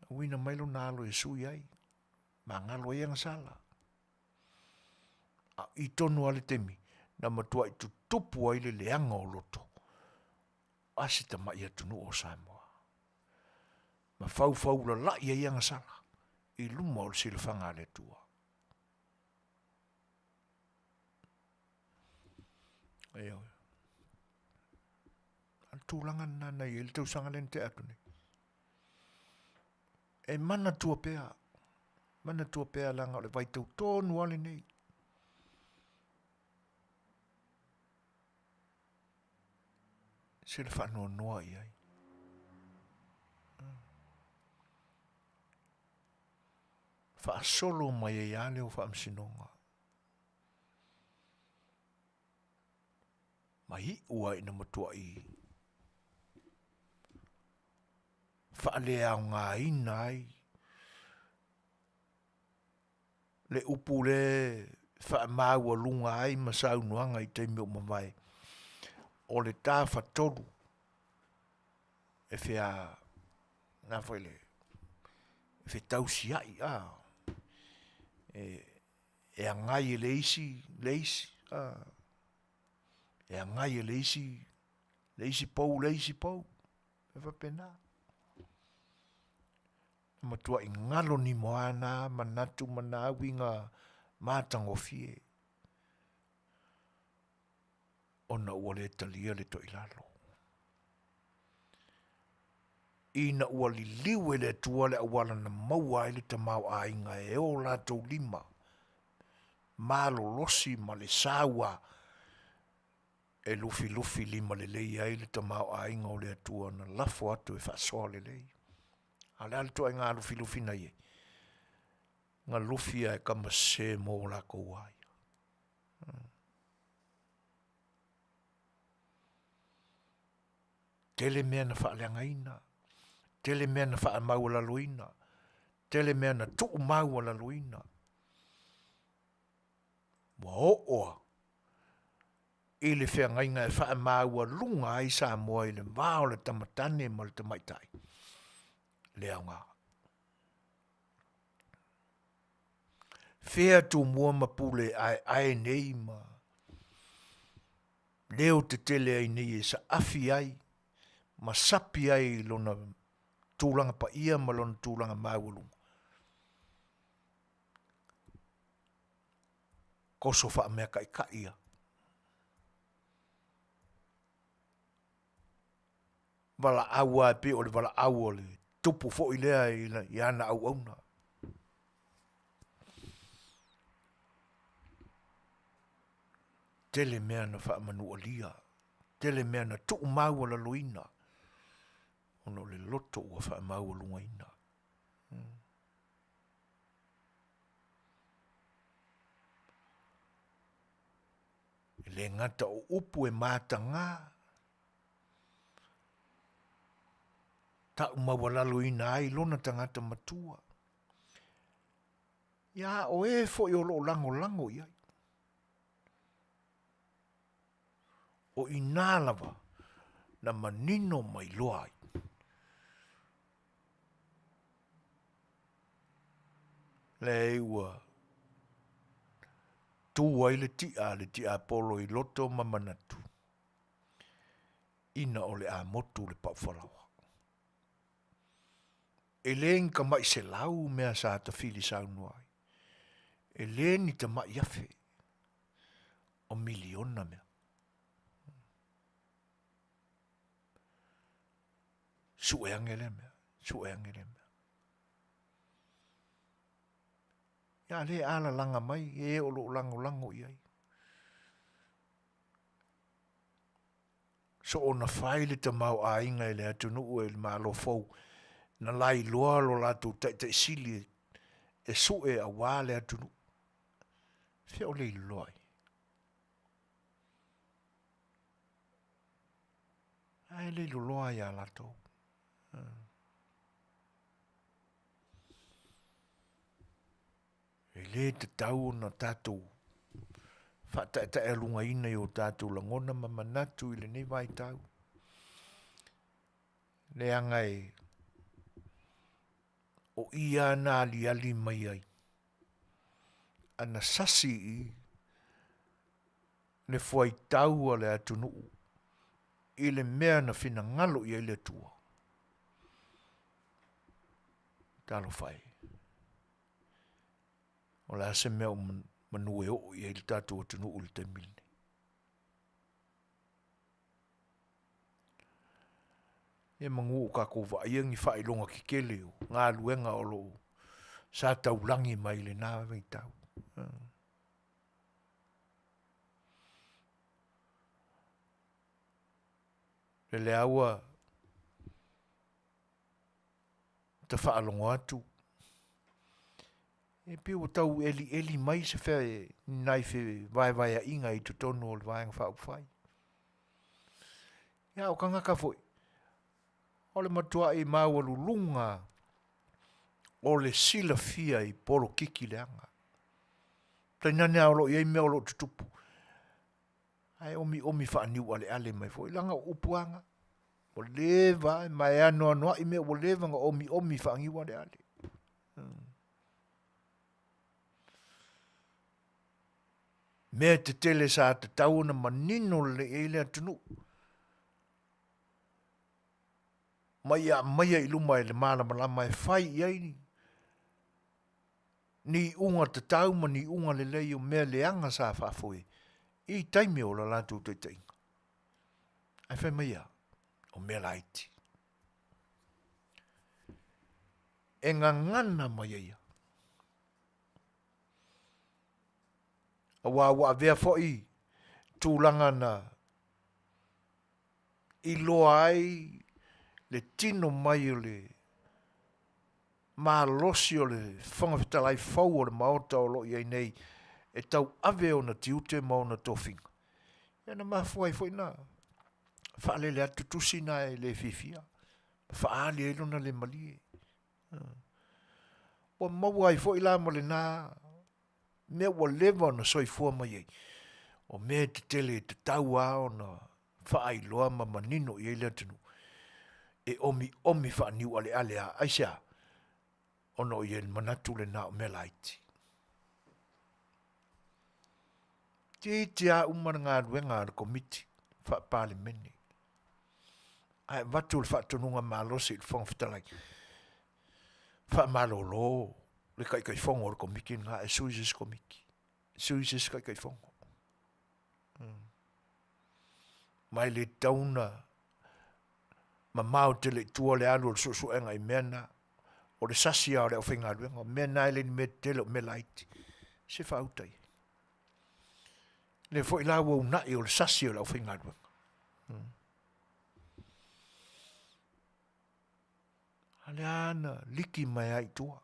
Wina mailo nalo e sui ai. Ma ngalo e anga sala. I tonu ale temi. Na matua i tutupu ai le leanga o loto. Asita mai atunu o Samoa. Ma fau la la ia anga sala. I luma o le silafanga le atua. Eo. Al tūlanga nana i le tau sanga len te atu ni. E mana tua pea. Mana tua pea langa o le vai tau tonu ale nei. Se le whanua noa i ai. Wha solo mai e ale o wha amsinonga. Mai ua ina matua i. Wha le au ngā ina ai. Le upu le wha maua lunga ai masau nuanga i teimi o mawai. O le tā whatoru. E whia ngā whaile. E whia tausi ai. E a ngai e leisi. E a ngai e leisi pou. E whapena. Matua i ngalo ni moana, manatu manawi ngā mātangofie. Ona ua le talia le to ilalo. Ina ua li liwe le tua le awala na maua ele ta mau a inga e o lato lima. Malo losi ma le sawa. E lufi lima le lei a ele ta mau a inga o le atua na lafo atu e whasoa le lei. Ale ale toa ngā lufi na ye. Ngā lufi e kama se mō la kouai. Tele mea na whaaleanga ina. Tele mea na wha mau la luina. Tele mea na tuu mau la luina. Wa oa. Ile whea ngainga e wha mau lunga ai sa moa ile vao le tamatane ma le tamaitai. Lea ngā. Whea tu mua mapule ai nei ma. Leo te tele ai nei e sa afi ai. Ma sapi ai lona tūlanga pa ia ma lona tūlanga maulunga. Koso wha mea kai ka ia. Wala aua e pe o le wala aua le tupu fo i lea i ana au auna. Tele mea na wha manua lia. Tele mea na tuu maua la luina. Ono le loto ua wha maua lunga ina. Le ngata o upu e mata ngā. Ta umawa lalo ina ai lona tangata matua. Ia o e fo i o lo lango iai. O inalawa na manino mai loai. Le ua tu ai le tia polo i loto mamanatu. Ina o le a motu le paufalawa. E len ka mai se lau mea sa ta fili sau nuai. E len i ta mai yafe. O miliona mea. Su e angele mea. Su e angele mea. Ia le ala langa mai, e o lo lango iai. So ona whaile te mau a inga ele atu nuu e ma lo fau. Na lai loa lo lato te sili e su e a wale atu nuu. Fia o le loai. Ai le loai a lato. E le te tau na tatou. Whata ta e lunga ina i o tatou langona ma manatu i le nei vai tau. Le angai o ia na ali mai ai. Ana sasi i le fuai tau a le atunu i le mea na fina ngalo i le tua. Talo fai. O la se mea o manue o i le tatu atunu u le te milne. E mangu o kako wa iangi whai longa ki kele o ngā luenga o lo sa taulangi mai le nā vei tau. Le aua ta whaalongo atu. E pio o tau eli mai se whea nai whi vai a inga i tutonu o le vaenga whao whai. Ia o kangaka foi. O le matua i maua lulunga o le sila fia i polo kiki le anga. Tai nane aolo i ei mea o lo tutupu. Ai omi whaaniu ale mai foi. Langa upuanga. O leva, mai anoa i mea o leva nga omi whaangiu ale ale. Mea te tele sa te tauna manino le eile atunu. Mai i luma le malama e whai iai ni. Ni unga te tauma, ni unga le lei o mea le anga sa whaafoe. I taime o la lantou te tainga. Ai whai mai a, o mea laiti. E ngā ngana mai ia. A wā vea fhoi tūlanga na i loa ai le tino mai o le mā losi o le whangawhitalai whau o le maota o lo i ai nei e tau ave o na tiute ma o na tofinga. Ia na mawhuai fhoi na whaalele atu tusi na e le fifia. Whaali e lona le malie. Wa mawai fhoi la mo le nā mea wa lewa na soifua mai ei. O mea te tele te tau ao na whaai loa ma manino i eile atinu. E omi whaaniu ale a aisea. Ono i el manatu le na o mea laiti. Te a umana ngā ruenga ar komiti. Wha pāle mene. Ai watu le whaatonunga mālosi il whangwhitalai. Wha mālo lo. Le kai fongo or komiki nga e suisis komiki. Suisis kai fongo. Mai le tauna ma mau te le tua le alu o susu enga i mena o le sasi au le o whinga ruenga mena ele ni me tele o me laiti. Se whautai. Le fo ila wau nai o le sasi o le o whinga ruenga. Ale ana liki mai ai tua.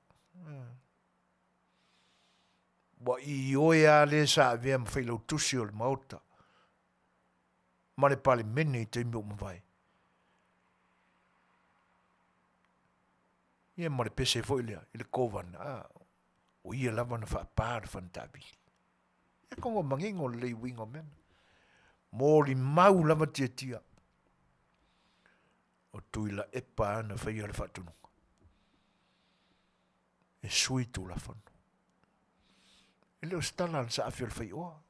Wa i oe a le sa vea mwhailau tusi o le maota. Mane pale mene i te imi o mawai. Ia mare pese foi lea, i le kovana. O ia lava na whaapāra whantabili. Ia kongo mangingo le lei wingo mena. Mōri mau lava tia. O tuila epa ana whaia le whaatununga. E sui tu la whanu. E leo stala sa awhio le whai oa.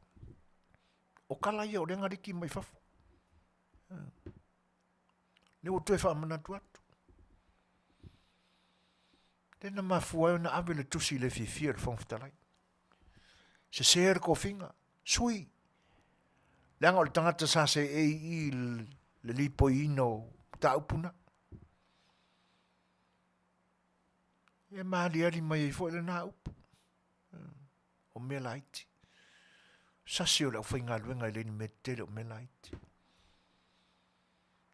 O kala ia o renga riki mai whafu. Leo tue whaamanatu atu. Tena mafua na awe le tusi le fifia le whangwhitalai. Se seher ko whinga. Sui. Leanga o le tangata sa se e i le lipo ino ta upuna. E mahali ali mai e fo le na upu. O me laiti. Sasi o le ufai ngā luenga i leni me tele o me laiti.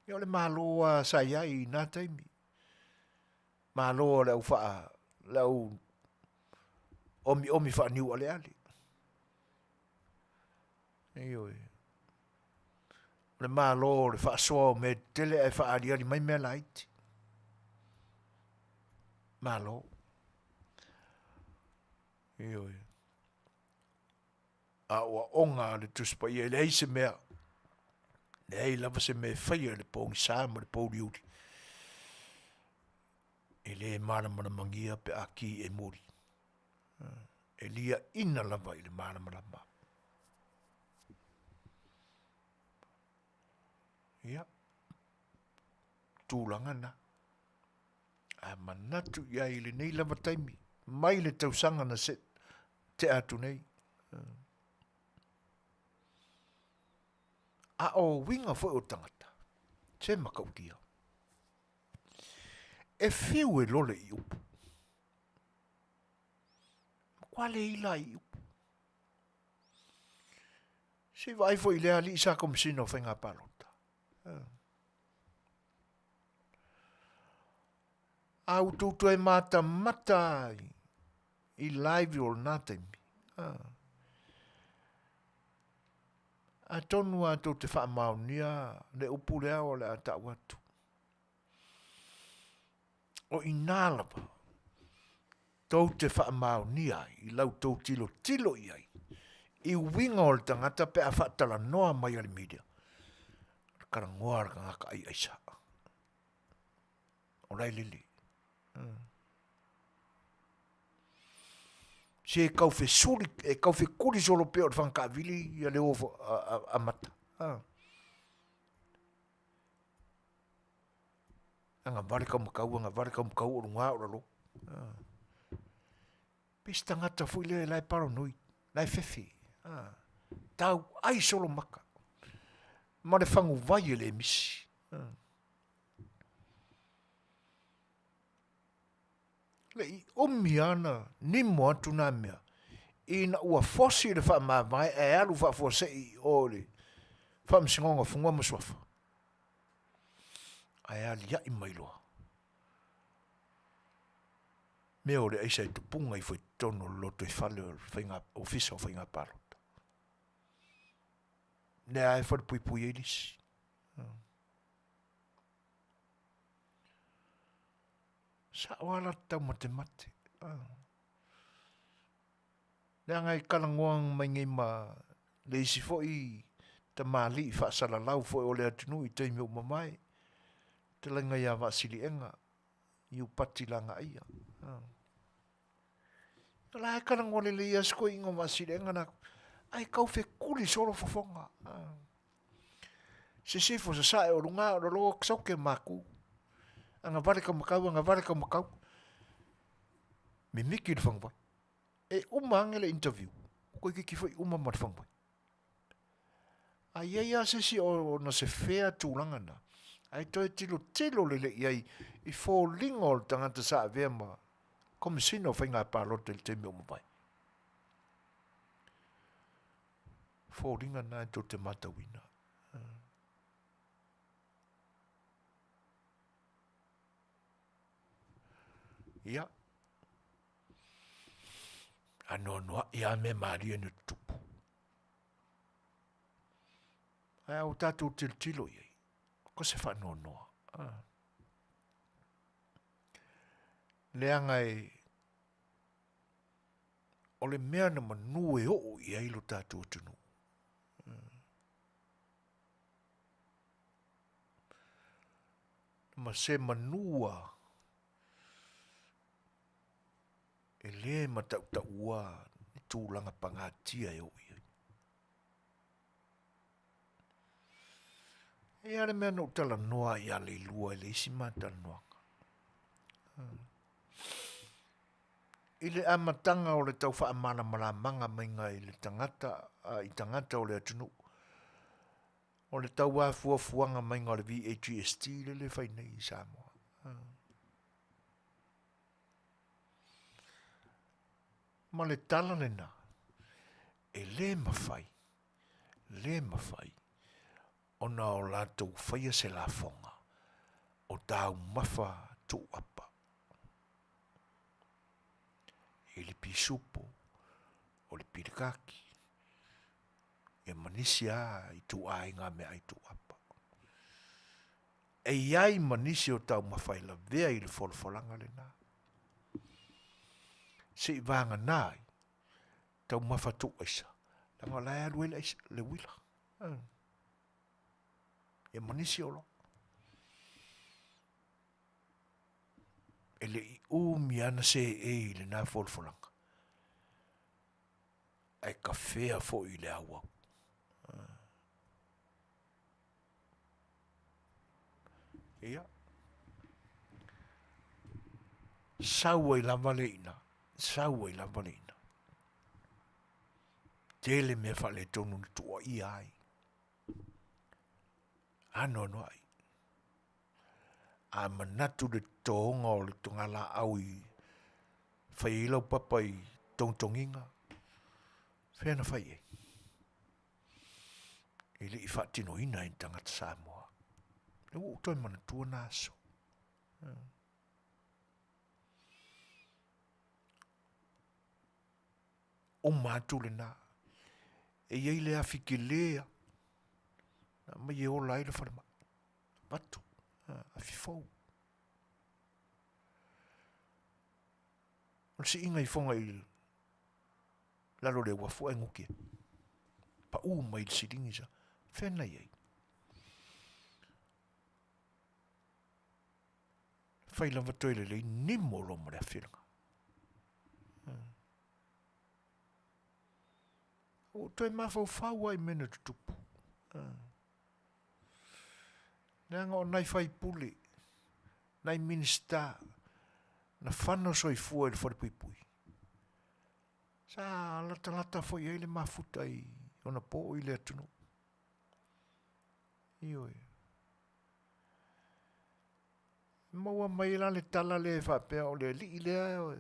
Ia o le māloa sa iai nā taimi. Māloa le ufa le au omi wha niu ale ale. Ioi. Le māloa le wha soa o me tele e wha ali ali mai me laiti. Māloa. Ioi. A ua onga le tuspa ia le eise mea. Le ei lava se me whaia le pōngi sāma le pōri uri. E le mana mana mangia pe aki e mori. E lia ina lava i le mana mana ma. Ia. Tūlanga na. A manatu ia i le nei lava taimi. Mai le tausanga na se te atu nei. A o winga foi o tangata. Te makautia. E fiu e lole i upu. Kwale ila i upu. Se vai foi le ali sa kom sino fenga palota. Au tutu e mata matai. I live or nothing. A tonu a tō te wha maunia, le upu lea o le a ta watu. O i nālapa, tō te wha maunia, i lau tō tilo i ai. I winga o le tangata pe a whaatala noa mai ale media. Kara ngoara ka ngaka ai aisa. O lai lili. Se e kau fe suri, e kau fe kuri solo pe o whanka vili, ia le ovo a mata. Anga varika makau o runga o ralo. Pis tangata fui le lai paranoi, lai fefe. Tau ai solo maka. Ma le whangu vai e le misi. Le omi ana ni mo atu na mea. Ina ua fosi le wha mai e alu wha fosei o le wha msingonga fungua maswafa. Ai ali ya i mailoa. Mea o le aisa i tupunga i fwoi tono loto i whale o whainga ofisa o whainga parota. Ne ai whare pui elis. Sa wala tau mate. Nea ngai kalangoang mai ngai ma le isi foi ta mali i whaasala lau foi o le atunu i teimi o mamai. Te langa ia wasili enga i upati langa ia. La e kalangoa le ia sko ingo wasili enga na ai kau fe kuli solo fofonga. Se sifo sa sae o runga o lo ksauke maku. Anga vare ka makau. Me miki le whangwai. E angele interview. Koe ki foi mat whangwai. Ai ia se o na se fea tūlanga na. Ai toi tilo lele iai i fōlingo o tangata sa vea ma. Comme sino whainga pālote le teme o mawai. Fōlinga na to te matawina. Ia. Anoa ia me maria ni tupu. Ai au tātou tilo iai. Ko se whanonoa. Leangai o le mea na manue o i ailo tātou tunu. Ma se manua e le matau ua ni tūlanga pangatia e o i. E ale mea no tala noa i ale lua i le isi mata noa. I le amatanga o le tau wha amana maramanga mainga i le tangata, i tangata o le atunu. O le tau fuanga mainga o le VHST le whainei i Samoa. Ma le tala le nā. E le mawhai. Ona o lātou whaia se la fonga. O tāu mawha tō apa. E le pisupo. O le pirikaki. E manisi i tō ainga me ai tō apa. E iai manisi o tau mawhai la vea i le wholwholanga le nā. Se i vanga nai, tau mawha tō aisa. Langa lai alu le wila. E manisi o lo. E le i umi ana se e le nā wholwholanga. Ai ka whea fo i le awa. Ia. Saua i lava le ina. Tele me whale tonu ni tua i ai. Ano no ai. A manatu le tohonga o le tungala au i whailau papai tongtonginga. Whena whai e. E le i whaatino ina i tangata Samoa. E o toi mana tua naso. O mātu le nā. E iei le awhiki lea. Ma i e o lai le whanama. Watu. A fifou. O si inga i whonga i lalo le wafu e nguke. Pa u mai le siringi sa. Whena iei. Whaila watoile le nimo lo mo le awhiringa. O toi mawhau ai mena tutupu. Nanga o nai whai pule. Nai minista. Na whana soi fua i le wharepui. Sa lata foi ai le mafuta i. Ona po i le atunu. Ioi. Maua mai la le tala le whapea o le li lea.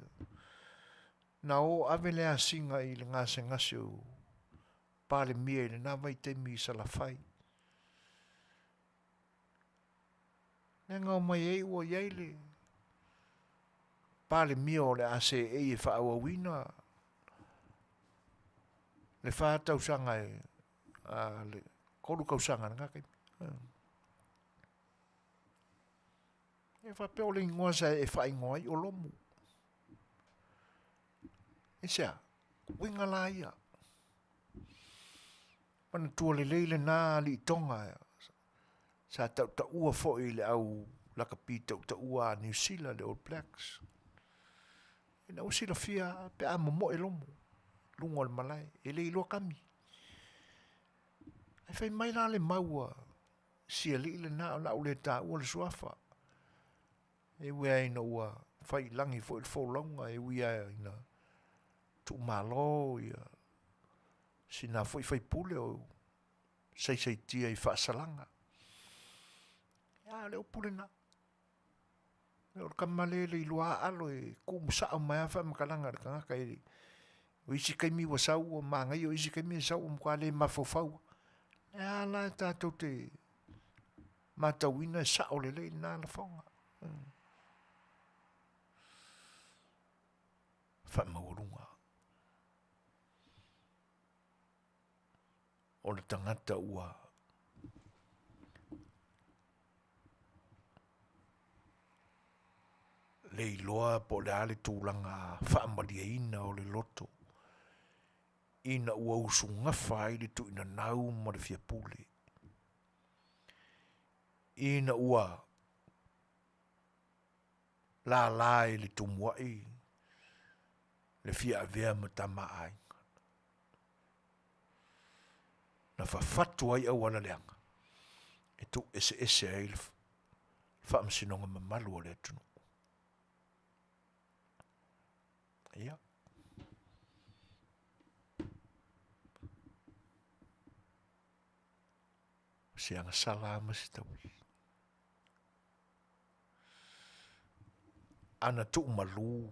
Na o ave lea singa i le ngase ngase o pale mia i le nawa i te mi sa la whai. Nenga o mai ei ua iei le pale mia o le ase ei e wha wina. Le wha tausanga e le koru kausanga nga kai. E wha peo le ingoa sa e wha ingoa i o lomu. E sea, winga la ia. Pana tua le leile nā li tonga. Sa ta ua fo i le au laka pita ta ua New Zealand le All Blacks. E na usila fia pe a momo e lomu. Lungo le malai. E le ilo kami. E fai mai la le maua. Sia li le nā la ule ta ua le suafa. E wea ina ua fai langi fo il fo longa. E wea ina tu malo ia. Sina foi fai pule o sei tia i fa salanga. Ya le pule na. O kamale le lua alo e kum sa mai fa makalanga ka kai. O isi kai mi wa sau o manga o isi kai mi sau o kwale mafofau. Ya la ta te matawina sa o le na la fonga. Fa maurunga. O le tangata ua le iloa po le ale tūlanga whaamaria ina o le loto. Ina ua usunga whai le tu ina nau ma le fia pule. Ina ua la le tumuai le fia avea ma tama ai. Na whawhatu ai au ana leanga. E tu ese ai le whaamsinonga mamalu o le atunu. Ia. Sianga salama si tawi. Ana tu malu.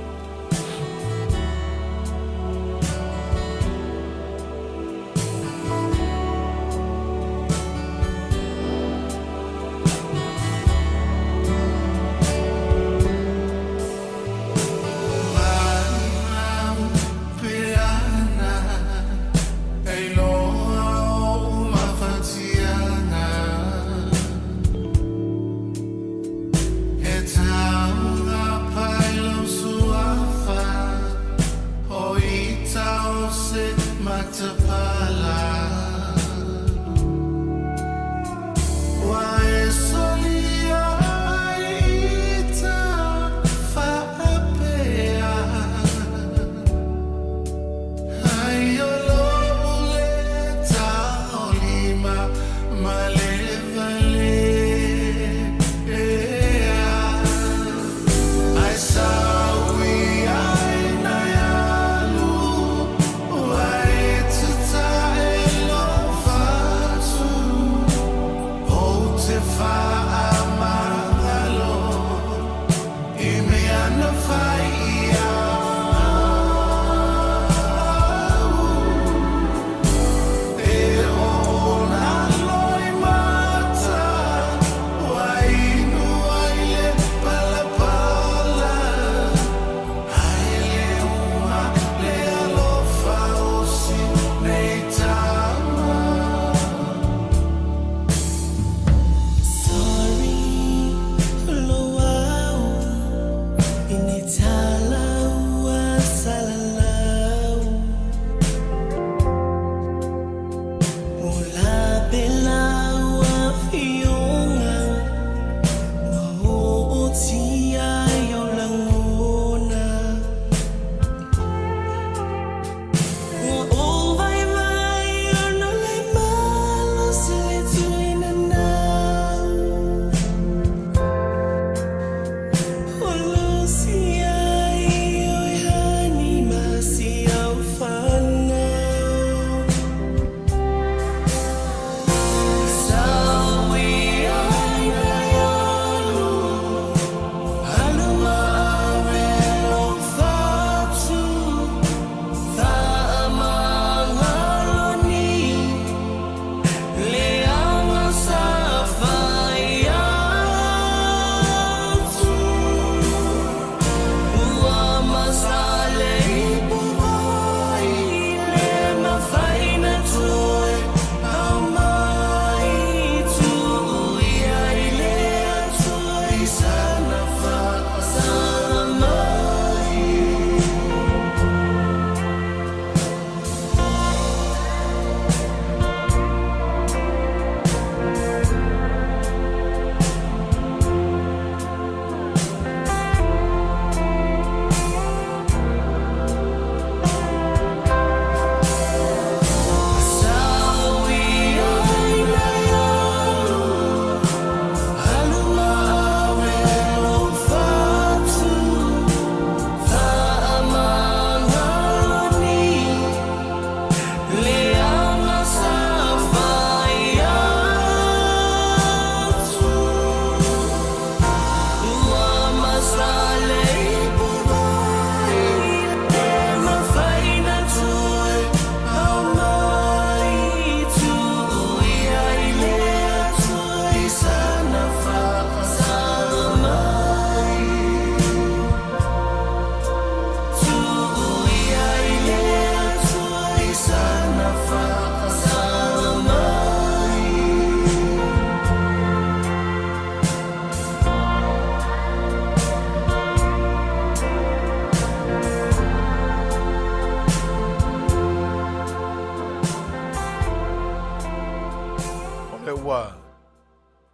Sorry.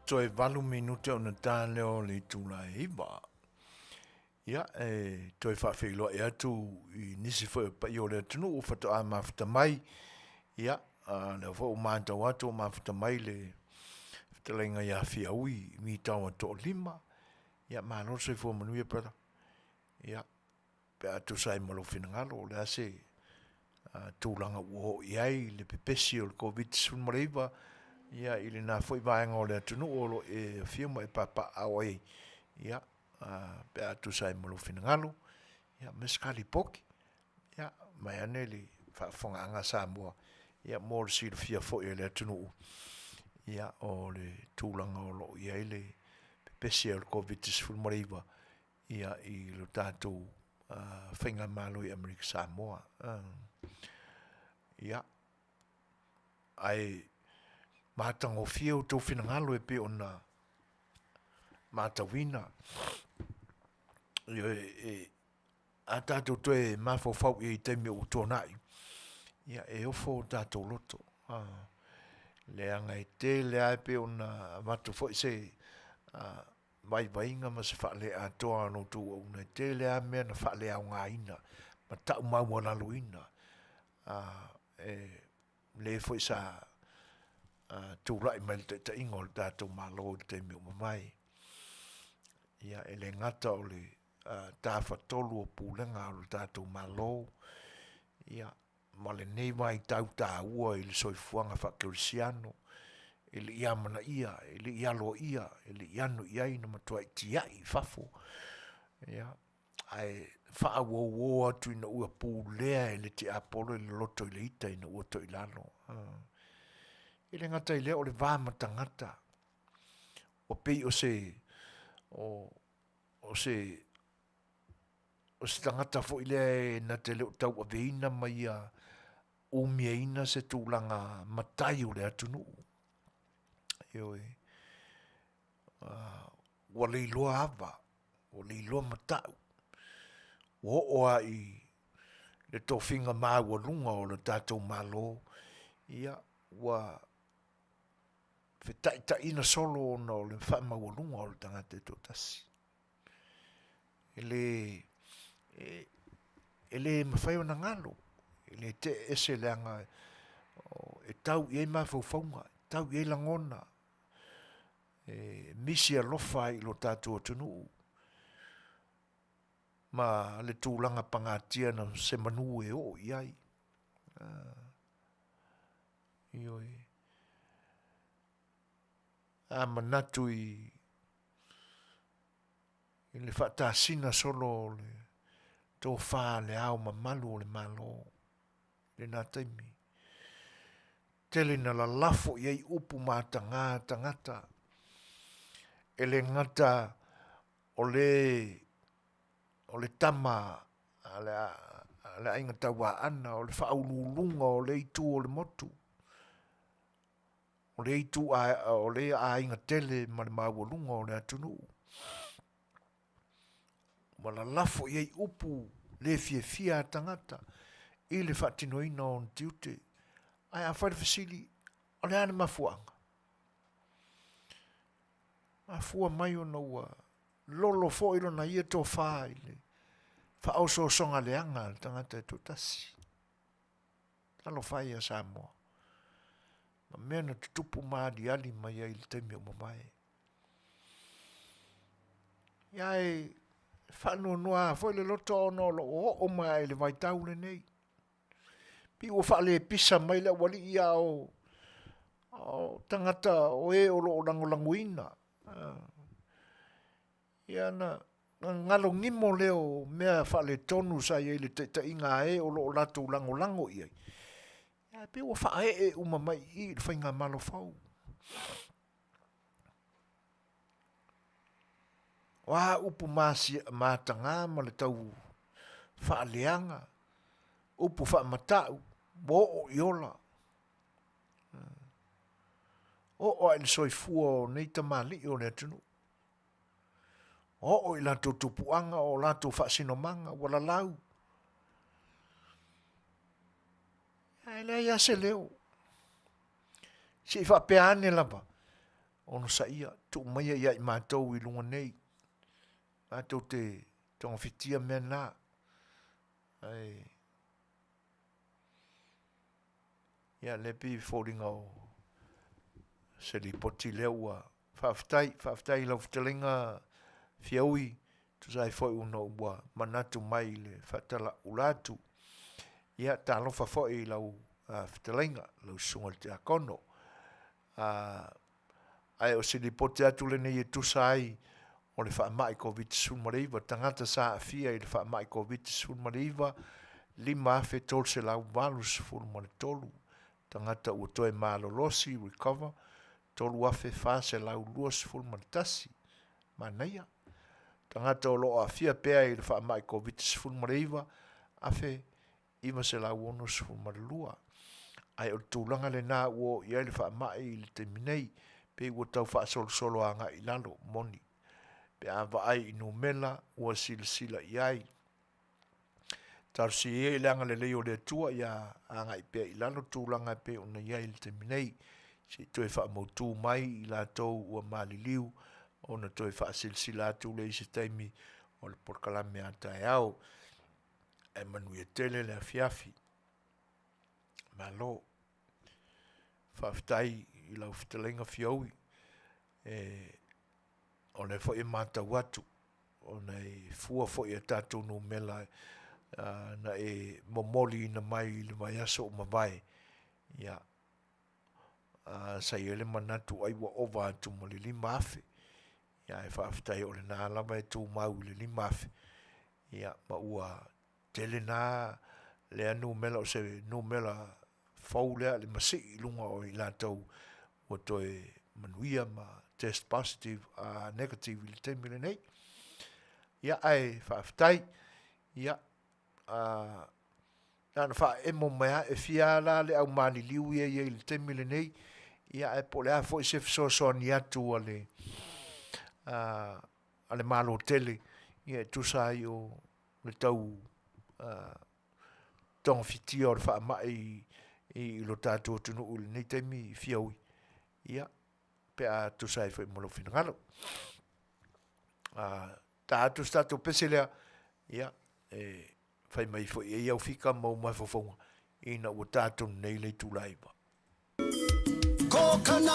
Toi valu minute o na tale o le tula hiva. Ia, toi whawhilo e atu I nisi whai pa i o le tunu o whata a mawhita mai. Ia, le whau mātau atu o mawhita mai le whatalenga ia whia ui mi tau ato lima. Ia, mālo se whua manuia brother. Ia, pe atu sai malo whinangalo le ase tūlanga uho iai le pepesi o le COVID-19 mareiva. Ia, ili nā whai vaenga o le atunu o lo e whiuma e papa au ai. Ia, pe atu sai malo whinangalo. Ia, meskali poki. Ia, mai ane li whaafonga anga Samoa. Ia, mōre si le fia fwoi le atunu. Ia, o le tūlanga o lo iai le pepesi o le COVID-19 mareiva. Ia, I lo tātou whainga malo I Amerika Samoa. Ia, ai mātango fia o tau whinangalo e pe o na mātawina. Ia, a tātou toe mawhawhau I teimi o tōnai. Ia, e ofo tātou loto. Lea ngai te lea e pe o na matu fwoi se vai vainga ma se whaale a toa no tu o na te lea mea na whaale au ngā ina. Ma tau mau lalo ina. Le fwoi sa tūrai mai te ingo le tātou malo I te miu mamai. Ia, le ngata o le tāwhatolu o pūlenga o le tātou malo. Ia, ma le nei mai tau tā ua I le soifuanga whakerisiano. Ele ia mana ia, ele ia lo ia, ele iano iai na matua I tiai fafo. Ia, ai wha wo atu ina ua pūlea ele te apolo ele loto I le ita ina ua to I lalo. Ele ngata I lea o le vāmata ngata. O pei o se tangata fo I lea na te leo tau a veina mai a umia ina se tūlanga matai o le atunu. Ioi. Wa leiloa ava, o leiloa matau. O oa I le tōwhinga māua lunga o le tātou malo. Ia, wa whetaitai ina solo no le wha māua lunga o le tangata tō tasi. Ele mawhai o na ngalo. Ele te ese leanga e tau I mawhauwhaunga, tau I langona. Misi alofa I lo tātou atunu. Ma le tūlanga pangatia na se manu e o iai. Ioi. A manatu I le whaatasina solo le tō wha le au mamalu o le malo. Le nā taimi. Tele na la lafo iai upu mātanga tangata. Ele ngata o le tama le ainga tawa ana o le whaululunga o le itu o le motu. O le itu o le ainga tele ma le mawalunga o le atunu. Ma la lafo iei upu le fia tangata I le whaatinoina o ntiute. Ai a whaere fasili o le ane mafuanga. Mafua mai o na ua lolo fo ilo na ia tō wha ile. Wha auso songa leanga tangata tō tasi. Talo whai a Samoa. Ma mea na tutupu maadi ali mai a ili teimi o mamai. Iai whanua noa fo ile loto ono lo o mai ile vai taule nei. Pi ua whaale pisa mai le wali ia o tangata o o lo languina. Ia na ngalo ngimo leo mea whaale tonu sa ia ile te inga o lo lato lango ia. Ia pe ua whae umamai I le whainga malo fau. Wa upu mātanga ma le tau whaaleanga. Upu whaamatau. Bo o iola. O ele soifua o nei tamali o le atunu. O I lato tupuanga o lato whaasinomanga wala lau. Ele ia se leo. Si whapeane lava. ono sa ia tu mai ia I mātou I lunga nei. Mātou te tonga whitia mea nā. Ai. Ia lepi fōringa o seli poti leo ua whaafitai lau whitalenga fiaui tu sai foi uno ua manatu mai le whatala ulatu. Ia tālofa foi lau whitalenga lau sunga te akono. Ai o seli poti atu le nei e tusai o le whaamai COVID-19 mariva, tangata sa afia I le whaamai COVID-19 mariva, 5 afe tol se lau malus fulu mani tolu, tangata ua toe malolosi, recover, tolu afe wha se lau luas fulu mani tasi, manaia. Tangata o loa afia pea I le whaamai COVID-19 mariva, afe ima se lau onus fulu mani lua. Ai o tūlanga le nā uo I le whaamai I le te minei, pe ua tau wha solo anga I lalo, moni. Pe awa ai inu mela ua sila iai. Tau si e leanga le leo le tua ia anga I pe I lano tūlanga pe una iai le te minei. Si toe wha mautu mai I la tau ua maliliu. Ona toe wha sila atu le isi taimi o le porkalame a tae au. E manu e tele le afiafi. Malo. Whaafitai I lau whitalenga fiaui. O ne fo I mata watu, o ne fua fo I tātou no mela na e momoli na mai le mai aso o mawai. Ia, sa I ele manatu ai wa ova atu mo le 5 afe. Ia, e whaafitai o le nā lama e tū mau le 5 afe. Ia, ma ua tele nā le anu mela o se no mela fau lea le masi I lunga o I lātou ua toe manuia ma test positive, negative I le temi le nei. Ia ai whaafitai, ia, nana wha emo mea e fia la le au mani liu ia I le temi le nei, ia e po le a fo I se fisoso ni atu ale malo tele, ia e tusa I o le tau tonga fitia o le wha mai I lo tātua tunu uli nei temi fiaui. Ia, pe a tu sai foi molo finangalo. Ta atu stato peselea, ia, fai mai foi e au fika mau mai fofonga, ina ua tātou nei lei tu laiba. Coconut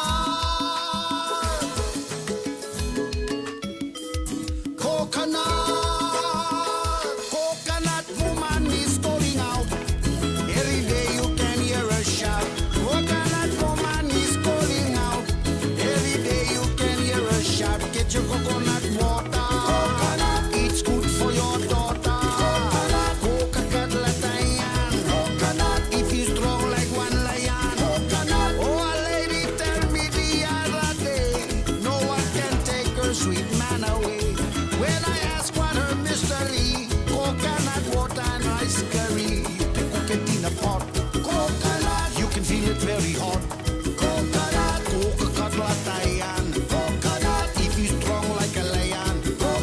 woman is calling out. Every day you can hear a shout. Coconut woman is calling out. Every day you can hear a shout. Get your coconut water. Coconut, it's good for your daughter. Coconut, coconut latayan. Coconut, if you strong like one lion. Coconut, oh a lady tell me the other day, no one can take her sweet man away. When I ask what her mystery, coconut water and ice curry. You can cook it in a pot. Coconut, you can feel it very hot. Coconut, coconut latayan. Coconut, if you strong like a lion. Coconut.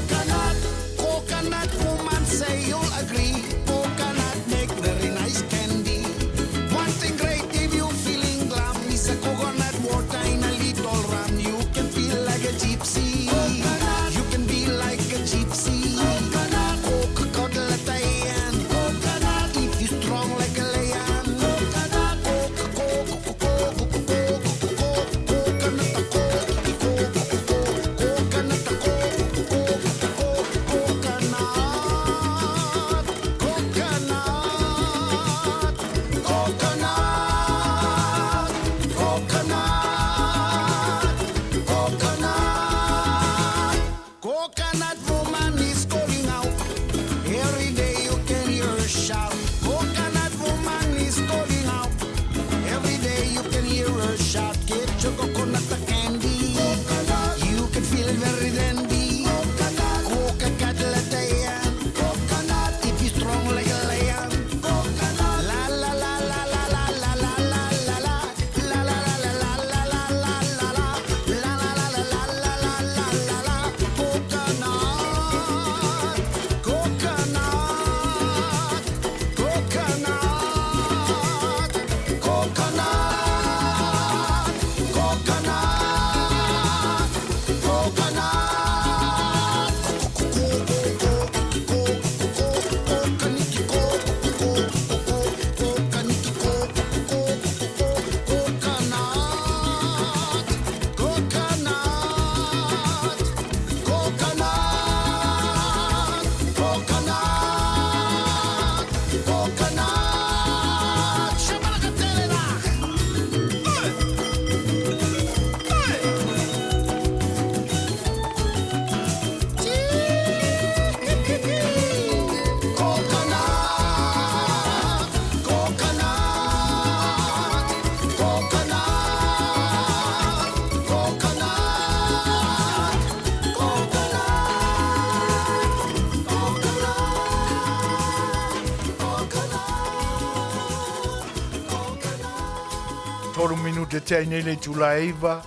tolu minute te nei le tulaiva.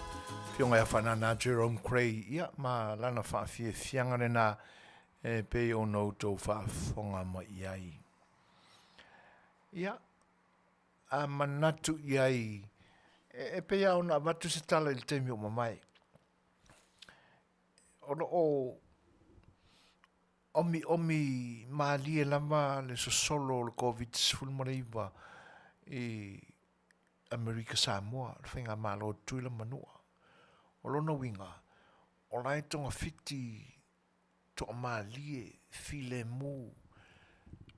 Fionga ya whanana Jerome Cray. Ia, ma lana whaafie fianga na pe o no tau whaafonga ma iai. Ia, a manatu iai. Pe au na watu se tala il temi o mamai. Omi maalie lama le sosolo le COVID fulmariva Amerika Samoa, whainga malo tuila manua. O lona winga, o lai tonga fiti to maalie, file mu,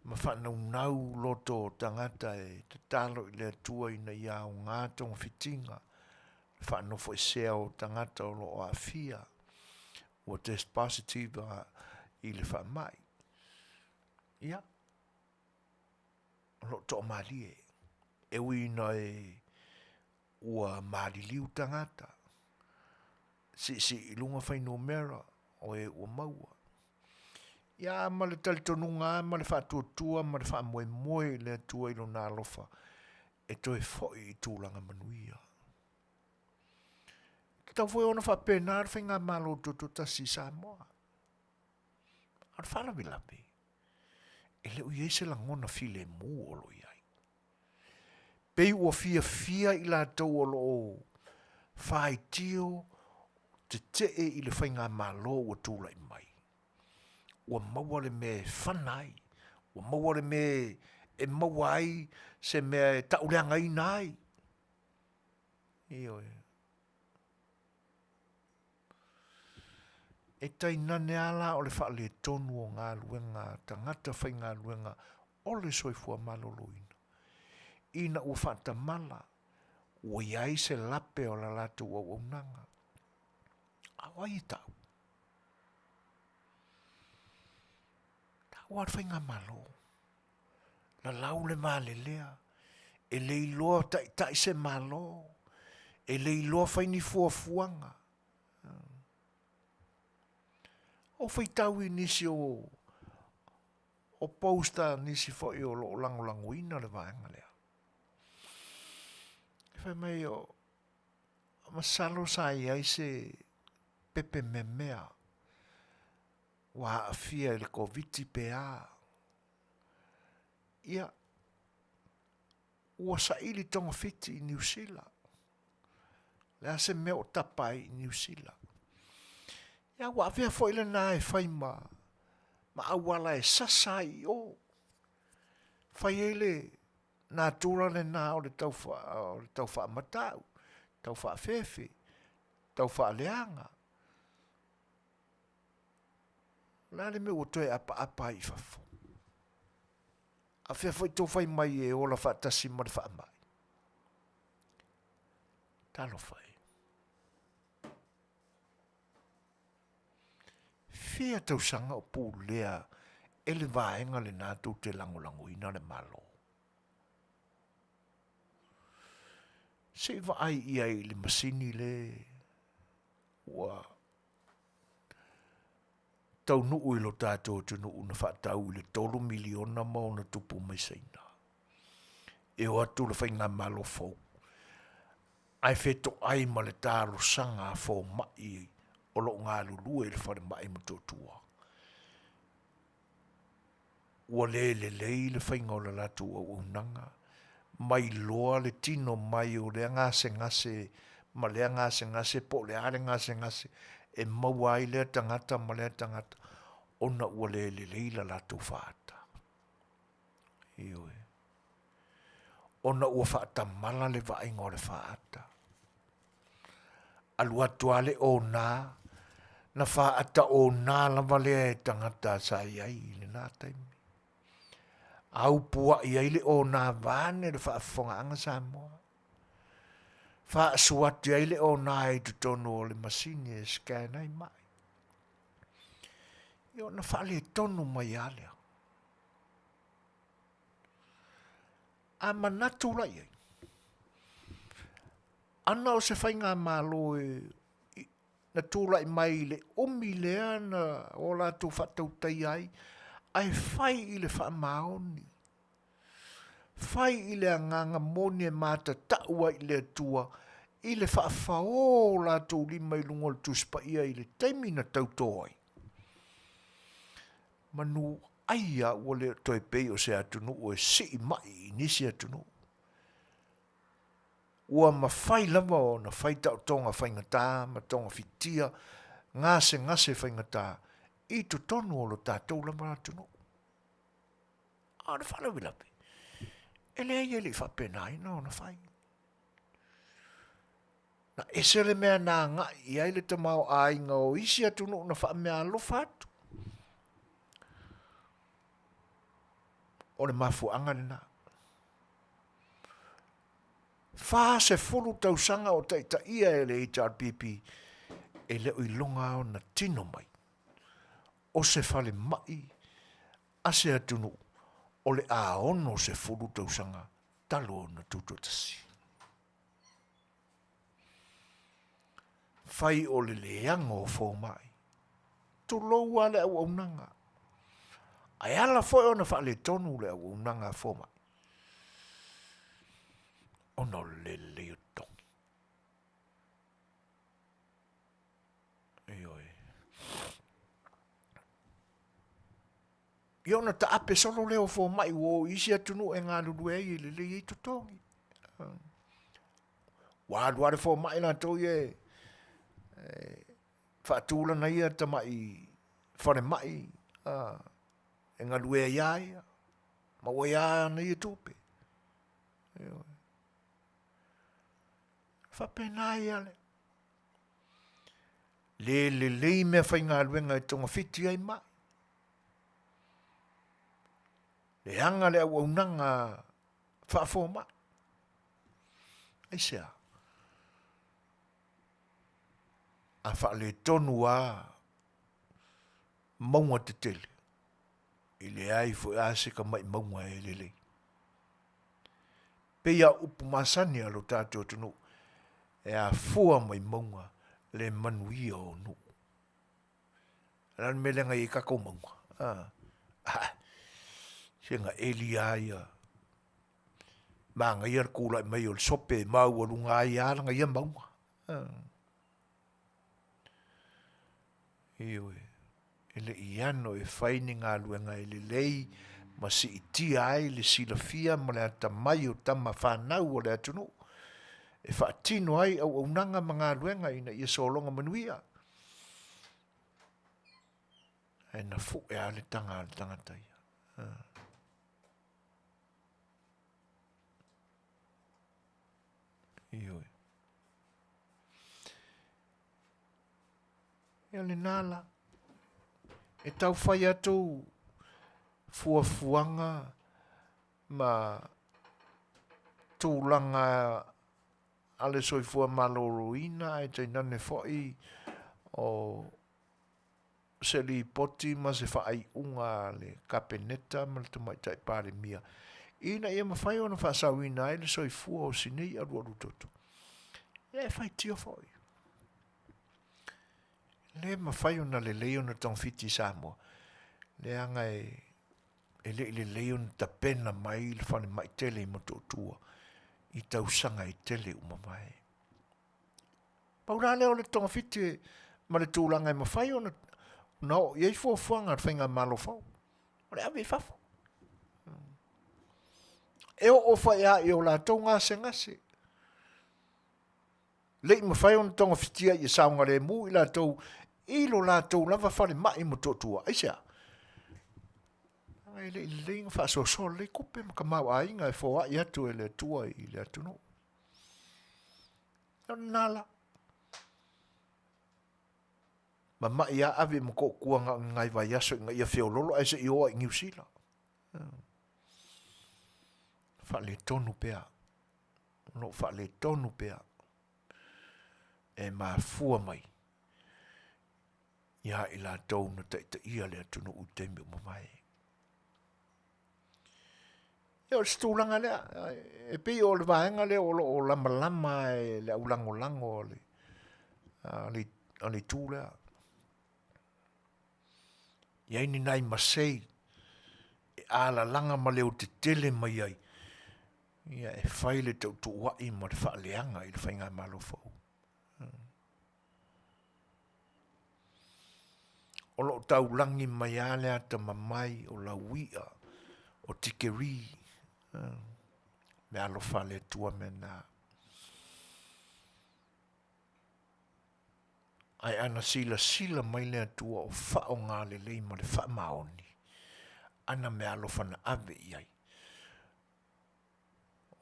ma whanau nau loto tangata te talo i le atua ina iau ngā tonga fitinga, whanau fo iseo tangata o lo o afia, o test positive i le whamai. Ia, lo to maalie, e wina ua maliliu tangata. Si ilunga whaino mera o ua maua. Ia ma le talitonunga, ma le whatuatua, ma le whamoe le atua ilo nā lofa. E toi foi i tūlanga manuia. Tau foi ona whapena ar whainga malo tututa si Samoa. Ar whalawi lapi. E leo iei se langona file mu olo iai. Pei ua fia i la tau olo o whai tio te i le whainga malo ua tūla i mai. Ua maua le me whanai. Ua maua le me e maua ai se me taureanga i nai. Io e. E tai nane ala o le wha le tonu o ngā luenga, tangata whainga luenga, o le soifua maloloina. Ina ua whata mala, ua iai se lape o la latu o unanga. Awa i tau. Tau ar whainga malo. La lau le malelea. E le iloa tai se malo. E le iloa whaini fuafuanga. O whaitau i nisi o posta nisi fo i o lo langolango ina le vaenga lea. Whai mai o masalo sa i se pepe memea wa afia le COVID PA. Ia ua sa ili tonga fiti i New Zealand. Lea se meo tapai i New Zealand. Ia wa avea fo ile na e whai ma awala e sasai o. Whai ele nā tūra le nā o le tau wha matau, tau wha fefe, tau wha leanga. Nā le me o toi apa i whafo. A whea fwoi tō whai mai e ola wha tasi ma le wha mai. Talo whai. Fia tau sanga o pū lea e le vaenga le nā tū te langolango ina le malo. Se va ai ia i le masini le ua tau nuu i lo tātou te nuu na whaatau i le 3 miliona mau na tupu mai seina. E o atu le whainga malo fau. Ai wheto ai ma le tāro sanga fau mai o lo ngā lulue le whare mai matotua. Ua le whainga o le latu o unanga. Mai loa le tino mai o le ngase ma le ngase po le are ngase e maua ai le tangata ma le tangata ona ua le leila la tu fata. Io e. Ona ua fata mala le vainga o le fata. Alua tuale o na fata o na la vale tangata sa iai le nā taimi. Au pua ia ile o na vane le whaafonga anga Samoa. Whaasuati ia ile o na e tutono o le masini e scan ai mai. Io na whaale tonu mai alea. A manatu la iai. Ana o se whainga malo na tūla i mai le omi lea na o la tu whatau tai ai. Ai whai i le wha maoni. Fai i le anganga moni e mata taua i le atua, i le whaafao la tau lima i lungo le tuspa ia i le taimi na tautoa ai. Manu aia ua le toi pei o se atunu o e si mai i nisi atunu. Ua mawhai lava o na whai tau tonga whaingatā, ma tonga fitia, ngase whaingatā, i tu tonu o lo tātou lama atunu. Na whala wilapi. E le ai li whapenai na o na whai. Na esele mea nā ngai, i aile te mau ainga o isi atunu na wha mea alofatu. O le mafu anga na. Fa se fulu tausanga o taita ia e le HRPP e leo i longa o na tino mai. O se fale mai a se atunu o le a ono se fulu tausanga talo na tutotasi. Fai o le leanga o fo mai. Tu loua le au aunanga. Ai ala foi ona fa le tonu le au aunanga fo mai. Ono le leo tong. Ioi. Iona ta ape solo leo fo mai wo isi atunu e ngā lulu e i le lei to tongi. Wāduare fo mai la tau ye. Whaatula na ia ta mai whare mai. E ngā lue iai. Ma wa ia na ia tupe. Ioi. Whapenai ale. Le mea whai ngā luenga e tonga whiti ai mai. Le anga le au aunanga whaafo mai. Ai sea. A wha le tonu a maunga te tele. I le ai fo a se ka mai maunga e le. Pea upu masani alo tātou tunu. E a fua mai maunga le manuia o nu. Ran melenga i kako maunga. Senga eli aia. Manga ia kula mai o sope mau o lunga ia langa ia maunga. Iwe. Ele iano e whaini ngā luenga ele lei ma si iti ai le silafia ma le ata mai o tama whanau o le atunu. E whaatino ai au unanga mga luenga ina ia solonga manuia. E na fu e ale tangata ia. Ioi. E ale nala. E tau whai atu fuafuanga ma tūlanga ale soifua maloroina e te nane foi o se li poti ma se whaai unga le kapeneta ma le tumai tai pare mia. Ina ia mawhai ona whaasawina e le soifua o sinei aru toto. E whai tio foi. Le mawhai ona le leo na tongfiti Samoa. Le anga e le leo na tapena mai le whane mai tele i mototua. I tausanga i tele umamai. Paura leo le tonga fiti ma le tūlanga i mawhai ona no, iei fuafuanga whainga malo fau. O le awe fafo. E o whai a i o la tau ngase ngase. Le i mawhai ona tonga fitia i saunga le mu i la tau ilo la tau lava whare mai mo totua. Aisea. Ai le inga wha so le kupe maka mau a inga e fōa i atu e le tua i le atu no. Nala. Ma mai a ave mo ko kuanga ngai vai aso ngai ia feololo ai se i oa i New Zealand. Wha le tonu pea. No wha le tonu pea. E ma fua mai. Ia i la tau na te ia le atu no u teme o mamai. Ia o stūlanga lea. E pi o le vaenga lea o lama lama e le au lango lango le. Ale tū lea. Ia ini nai masei. E ala langa ma leo te tele mai ai. Ia e whai le tau tu wai mo le whaaleanga i le whainga malofo. O lo tau langi mai ale ata mamai o la wia o tikeri. Me alofa le tua mena. Ai ana sila mai le atua o whao ngā le lei mo le wha maoni. Ana me alofa na ave iai.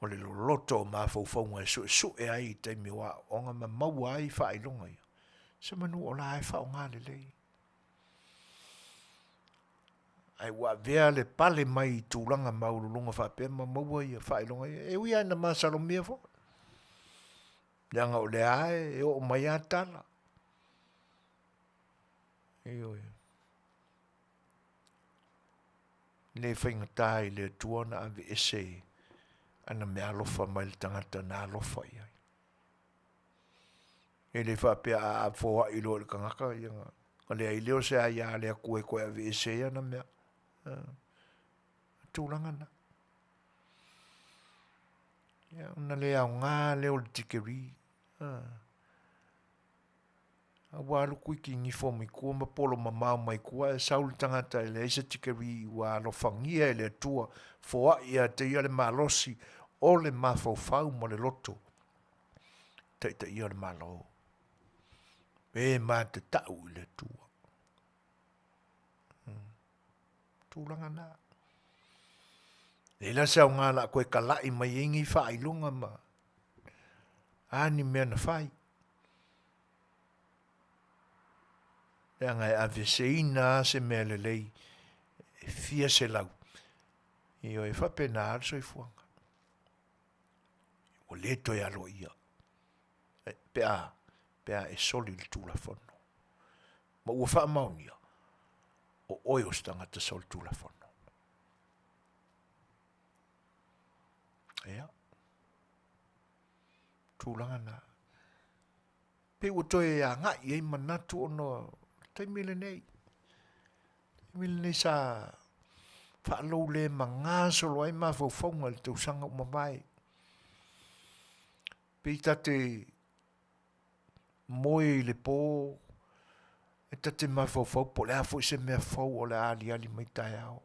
O le loto o mawhauwhaunga e su e ai te miwa o ngā ma maua ai wha ilonga ia. Se manu o la e whao ngā le lei. Ai wa vea le pale mai tūlanga maurulunga wha pe ma maua ia wha ilonga ia. E ui aina ma salomia fo. Leanga o le ae e o mai atala. Eo e. Le whainga tai le tuana ave ese ana me alofa mai le tangata na alofa ia. E le whapea a fōa ilo le kangaka ia nga. Ka lea i leo se a ia lea koe ave ese ana mea. Tūlanga na. Ia una lea o ngā leo le tikeri. A walu kui ki ngifo mai kua ma polo ma mau mai kua e saulu tangata e le eisa tikeri wa lo fangia e le atua foa ia te ia le malosi o le mafau mo le loto te ia le malo e ma te tau i le atua tūlanga na e la sao ngā la koe kalai mai ingi wha ilunga ma ani mea na whai ngai ave seina se mele lei fia se lau io e fa penar so i fuanga o leto e alo ia pea e soli le tula fono ma ua fa maunia o oio stanga te sol tula fono ea tulanga na pe utoe a ngai e manatu ono tai mile nei sa whaalou le manga solo ai ma whauwhaunga le tau sanga o mawai. Pei tate moe le pō, e tate ma whauwhau po le afo i se mea whau o le ali mai tai au.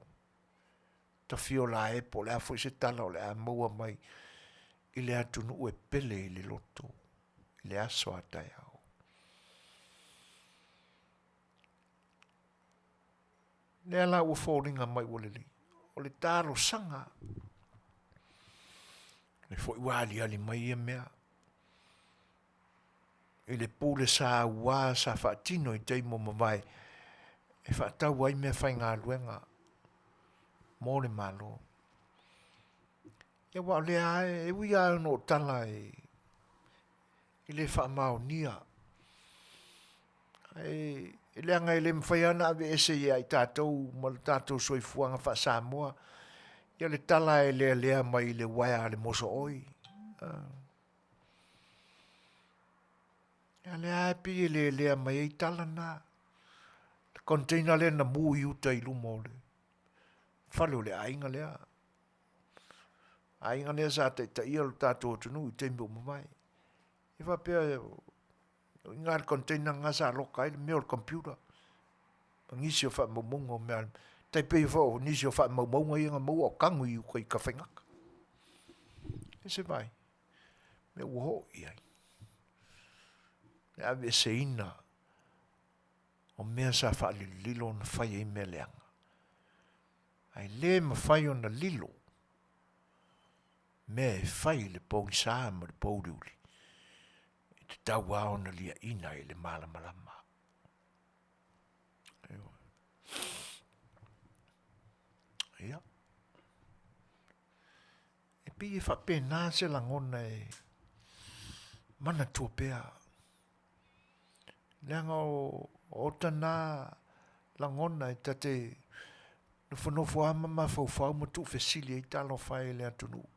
Ta fio la e po le afo i se tala o le a maua mai i le atunu ue pele i le loto, i le aso a tai au. Lea la ua whōringa mai walili. O le tāro sanga. Le fwoi wali mai ia mea. E le pūle sa wā sa whaatino i teimo mawai. E whaatau ai mea whai ngā luenga. Mō le malo. E wā lea e ui au no tala e. I le whaamao nia. E le anga le mwhaiana ave ese ia i tātou, ma le tātou soi fuanga wha Samoa, ia le tala e lea mai le waia le moso oi. Ia le aepi e lea mai e tala na. Le container le na mui uta i lumo le. Whalo le ainga lea. Ainga lea sa te ia lo tātou tunu i tembo mamai. E whapea ngā container ngā sa loka i mea o computer. Ngisi o wha maumonga o mea. Tai pei whao, nisi o wha maumonga i ngā mau o kangu i ukai ka whaingaka. E se vai. Mea uho i ai. Mea ave se ina. O mea sa wha li lilo na whai e mea leanga. Ai le ma whai o na lilo. Mea e whai le pōngi saa ma le pōriuri. Te tau ao na lia ina i le malamalama. Ia. E pi e whape nā se langona e mana tuapea. Leanga o tana langona e tate nofo ama ma whauwhau ma tu whesili e talo whae le atunu.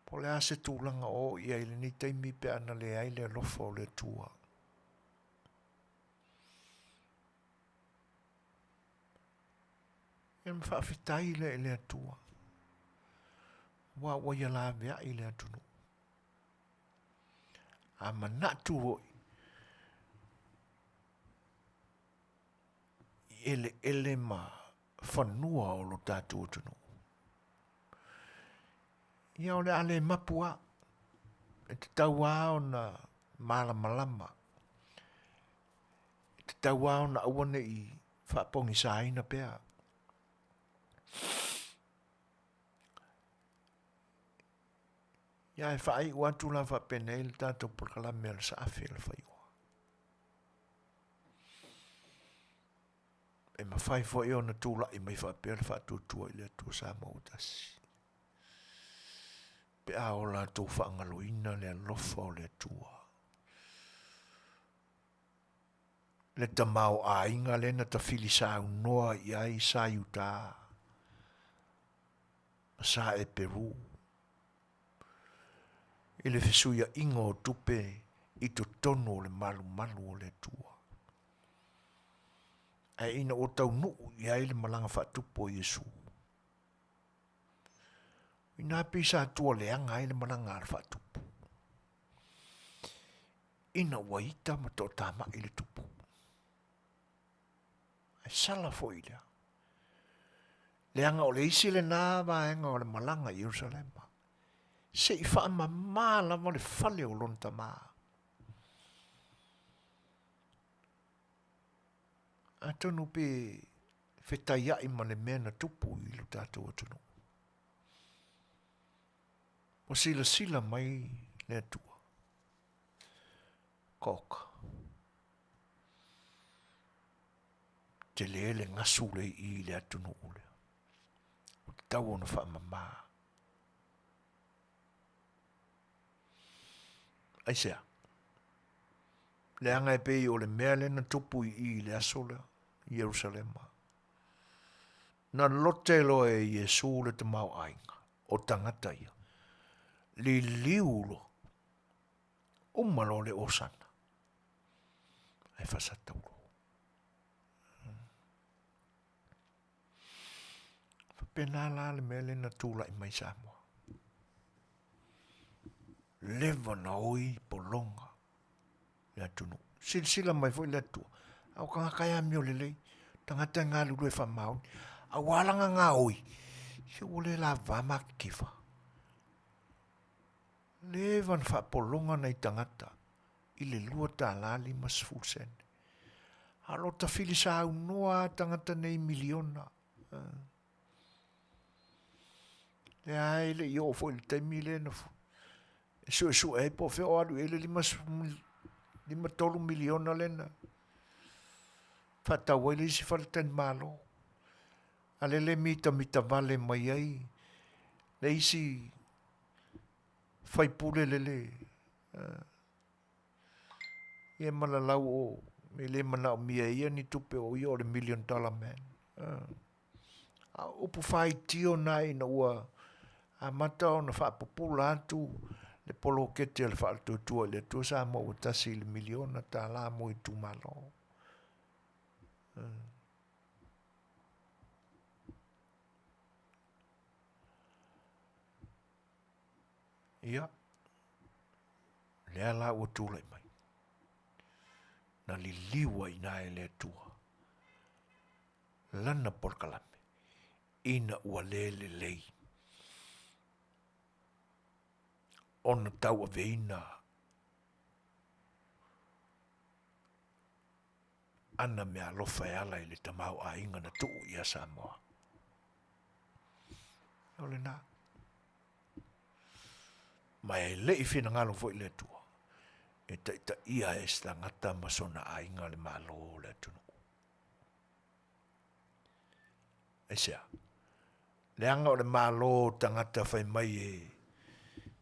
Po le ase tūlanga o ia ile ni teimi pe ana le aile lofo le tua. E mwhawhitai le atua. wa ia la vea i le atunu. A manatu hoi. Ele ma whanua o lo tātou atunu. Ia o le ale mapua. E te taua o na malama. E te taua o na awane i whapongi sāina pēa. Ia e whaai watu la whapene il tātou porkalame al sa awhi la whaiwa. E ma whai fo eo na tūla i mai whapea le whatutua i le atua sa mautasi. Pe a o la tō whaangaloina le alofa o le atua. Le tamau a inga le na ta fili sa unoa i ai sa iuta. Sa e Peru. I le fesuia ingo o tupe i to tono o le malu o le atua. E ina o tau nuu i ai le malanga whatupo Yesu. Ina pisa tua leanga ai le malanga ar whatupo. Ina waita ma tō tama i le tupu. Ai sala fo i lea. Leanga o le isi le nā vaenga o le malanga i Jerusalema. Se i wha ma lava le fale o lonta maa. A tonu pe whetaiai ma le mena tupu i lo tātou atunu. O sila mai le atua. Koka. Te le ngasu le i le atunu ule. O te tau ona wha mamaa. Aisea. Le anga e pei o le mea le na tupu i le asola, Jerusalema. Na lote lo e Yesu le te mau ainga, o tangata ia. Li liulo, umalo le osana. Ai whasatauro. Whapena la le mea le na tūla i mai Samoa. Leva na oi polonga. Le atunu. Sila mai foi le atua. Au kanga kaya mio le lei. Tangata ngā lulu e whamau. A walanga ngā oi. Se ole la vama kifa. Le van wha polonga nei tangata. I le lua tā lali mas fulsen. Alo ta fili sa au noa tangata nei miliona. Le ai le i o foi le taimi le na fu. Su e po fe o alu ele lima tolu miliona lena. Fata wele si falten malo. Alele mita vale mai ai. Le isi fai pule lele. Ie malalau o me le mana o mia ia ni tupe o ia o le $1 million man. Upu fai tio nai na ua a mata o na wha popula atu le polo kete le wha tua le tua sa mo o tasi le miliona ta la mo i tu malo. Ia. Lea la ua tūlai mai. Na li liwa i na e le tua. Lana porkalame. Ina ua le lei. Ona tau a veina. Ana mea lofa e ala i le tamau a inga na tuu i a Samoa. Ole na. Ma e le i fina ngalo fo i le tua. E ta ia e sta ngata masona a inga le malo le tunu. E sea. Le anga o le malo tangata fai mai e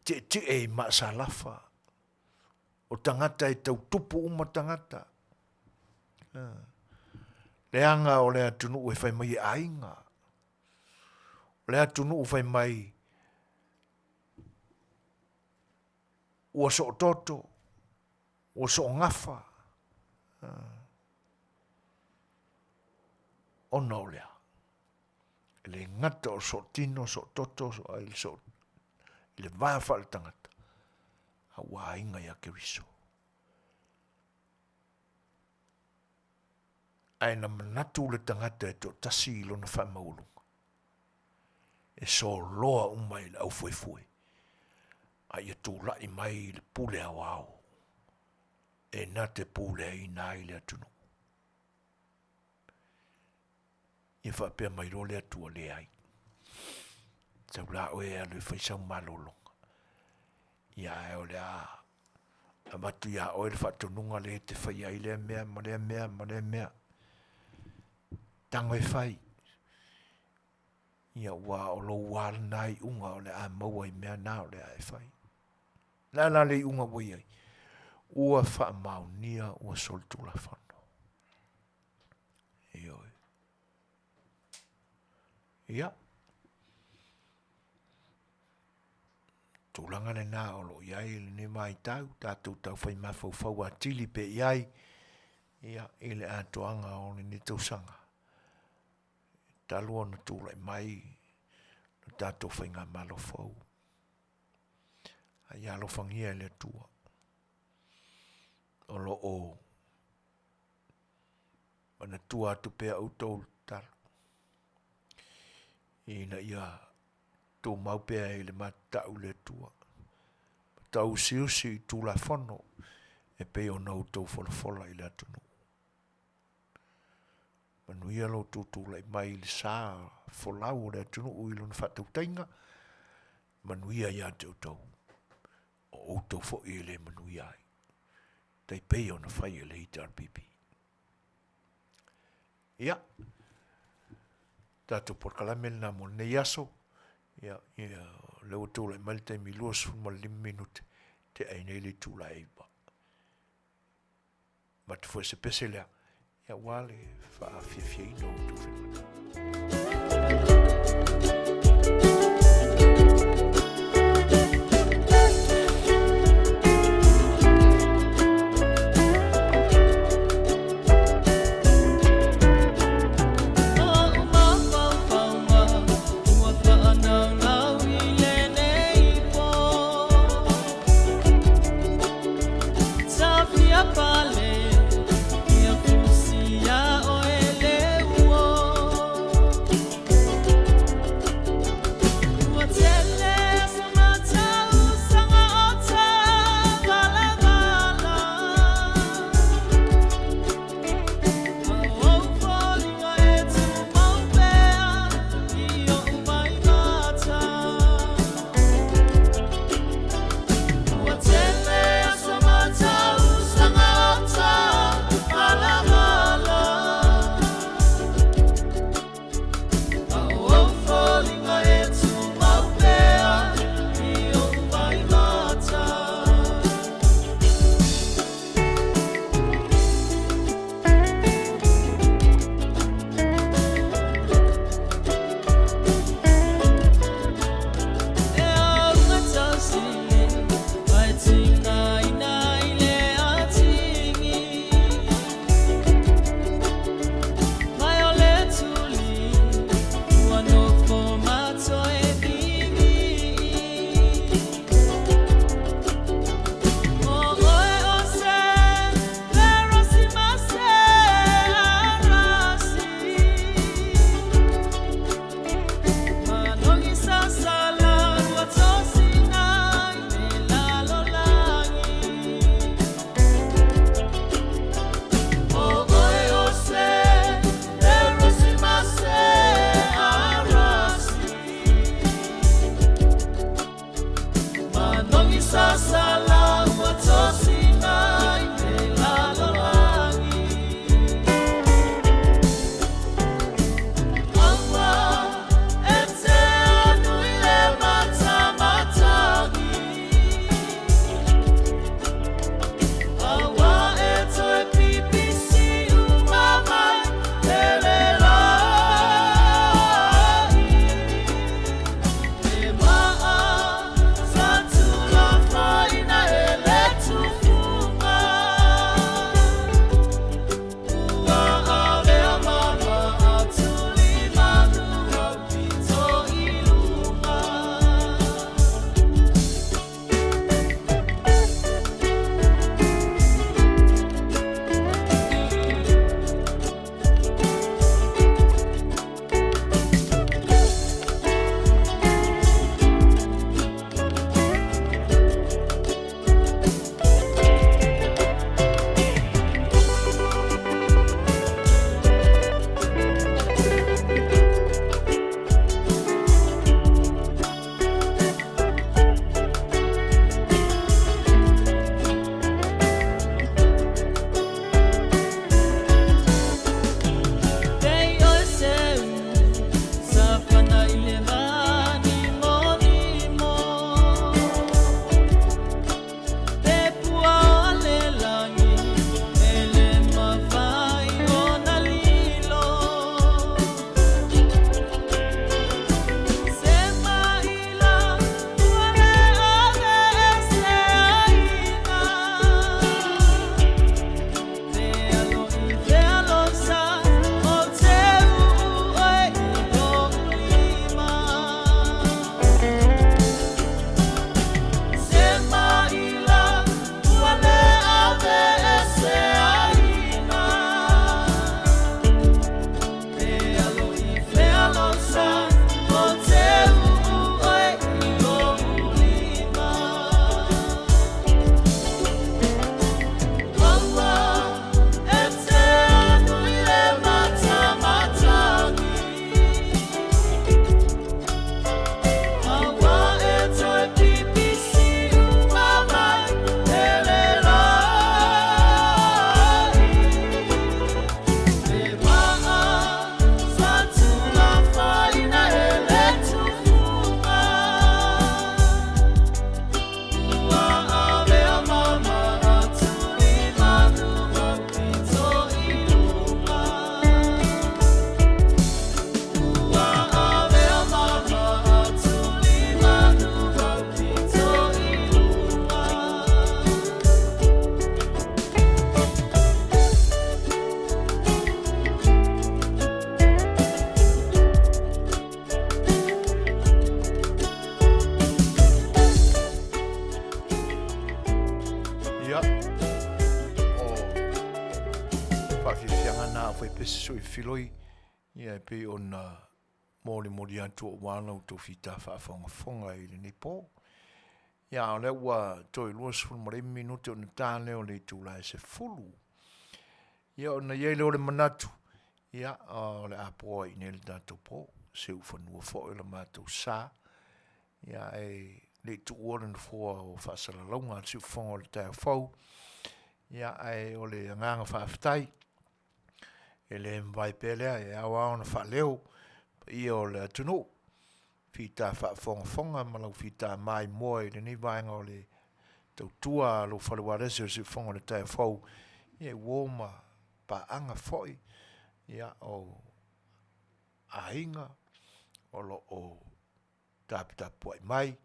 te e ma salafa. O tangata e tau tupu uma tangata. Le anga o le atunu e fai mai e ainga. Le atunu fai mai ua so toto. Ua so ngafa. Ona o lea. Le ngata o so tino, so toto, so ai so I le vaa wha le tangata. A wā inga ia Keriso. Ai na manatu le tangata e to tasi ilo na wha maulunga. E so loa umai le au fuefue. Ai e tū lai mai le pule au au. E na te pule i nā i le atunu. I wha pia mai ro le atua le ai. Tau la oe alu i whaisau malolonga. Ia e o le a. A matu ia oe le whatonunga le te whai ai le mea, ma le mea, ma le mea. Tango e whai. Ia wā o lo wāla nai unga o le a maua i mea nā o le a e whai. Nā le unga wai ai. Ua wha maunia ua soltula whano. E oi. Ia. Tūlanga le nā o lo iai le ne mai tau. Tātou tau whai mawhau whau a tili pe iai. Ia ele a toanga o le ne tausanga. Talua na tūlai mai. Na tātou whai ngā malo whau. A ialo whangia le tua. O lo o. Mana tua atu pea autou talo. Ina ia tō mau pea e le matau le tua. Tau siusi i tūla whono e peo nau tau whola i le atunu. Manuia lo tūtūla i mai le sā wholau o le atunu uilo na whatau tainga. Manuia ia te tau. O tau fo i le manuia ai. Tai peo na whai e le HRPP. Ia. Tātou porkalame na mo ne yaso. Ia leo tūla i malta i miluas fuma 5 minute te aine le tūla e iba. Matu fwe se pese lea. Ia wale wha fia ino tūwhenata. Pale, ia fusia o ele uo. pese so i filoi ia pe ona moli atu o wana o tō fita whaafonga i le nipo. Ia o le ua toi luas fulmare minute o na tāne o le tūlai se fulu. Ia o na iei leo le manatu. Ia o le apoa i nele tātou po. Se ufanua fo le mātou sā. Ia e le tuora na fua o whaasala launga si ufonga o le tai fau. Ia e o le nganga whaafitai. E le mwai pelea e awa o na whaleo. Ia o le atunu. Fita whaafonga malau fita mai moe le ni vaenga o le tautua lo whalewarese o si ufonga o le tai fau. Ia woma pa anga foi. Ia o ainga. O lo o tapu ai mai.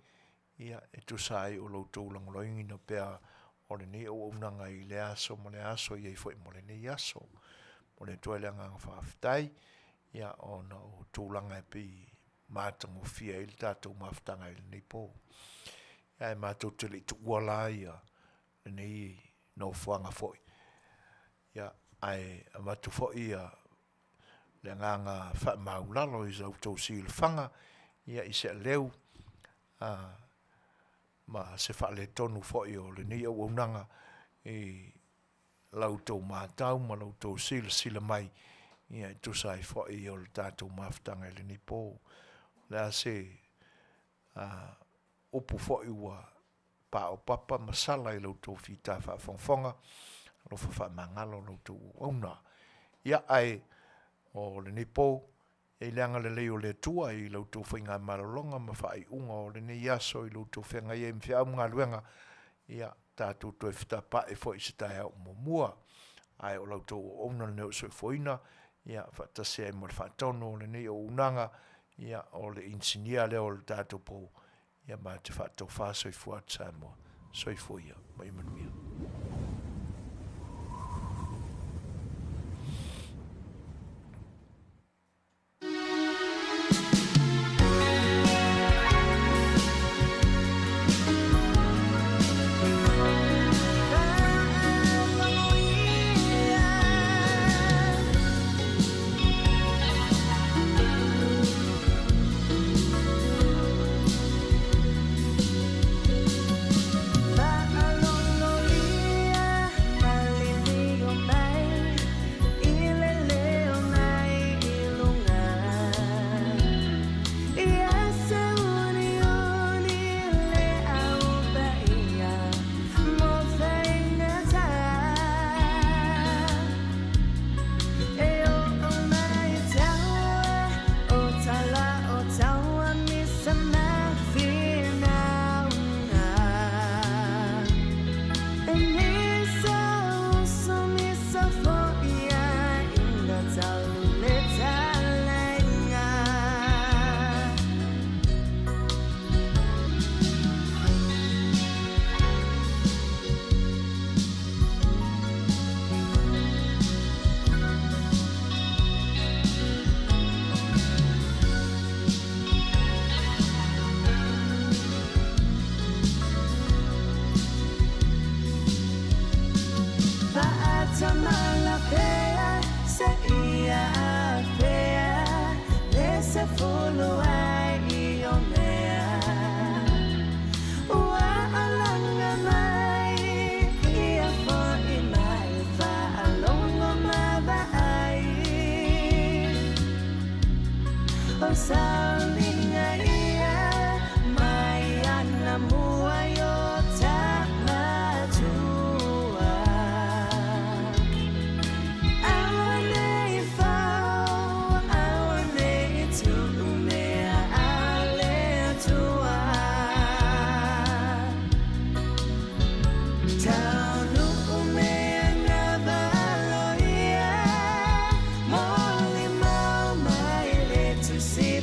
Ia e tu sai o lo tau langoloingi na pea o le ni o unanga i le aso mo le aso ia i foi mo le ni aso. Mo le tuai le anga whaafitai. Ia o na o tūlanga e pi mātango fia i le tātou mawhitanga i le ni pō. Ia e mātou te le tu uala ia le ni no fuanga foi. Ia ai a mātou foi ia le nganga wha maulalo i zau tau si le whanga. Ia i se leu ma se wha le tonu foi o le ni au unanga i lau tau mātau ma lau tau sila mai. Ia i tu sai foi o le tātou mawhitanga i le ni pō. Lea se upu foi ua pa o papa masala i lau tau fita whaafonga. Lo wha mangalo lau tau auna. Ia ai o le ni pō. E leanga le leo le tua i lau tau whainga maralonga ma whai unga o le ni yaso i lau tau whenga i mwhia ngā luenga. Ia tātou toi whita pa e fo i se tai au mua. Ai o lau tau o una le neo soi foina. Ia whatase ai mo le whatono o le ni o unanga. Ia o le insinia leo le tātou po. Ia ma te whatau whasoi fuat sa mo. Soi foia. Mai manuia.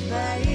Bye.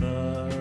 I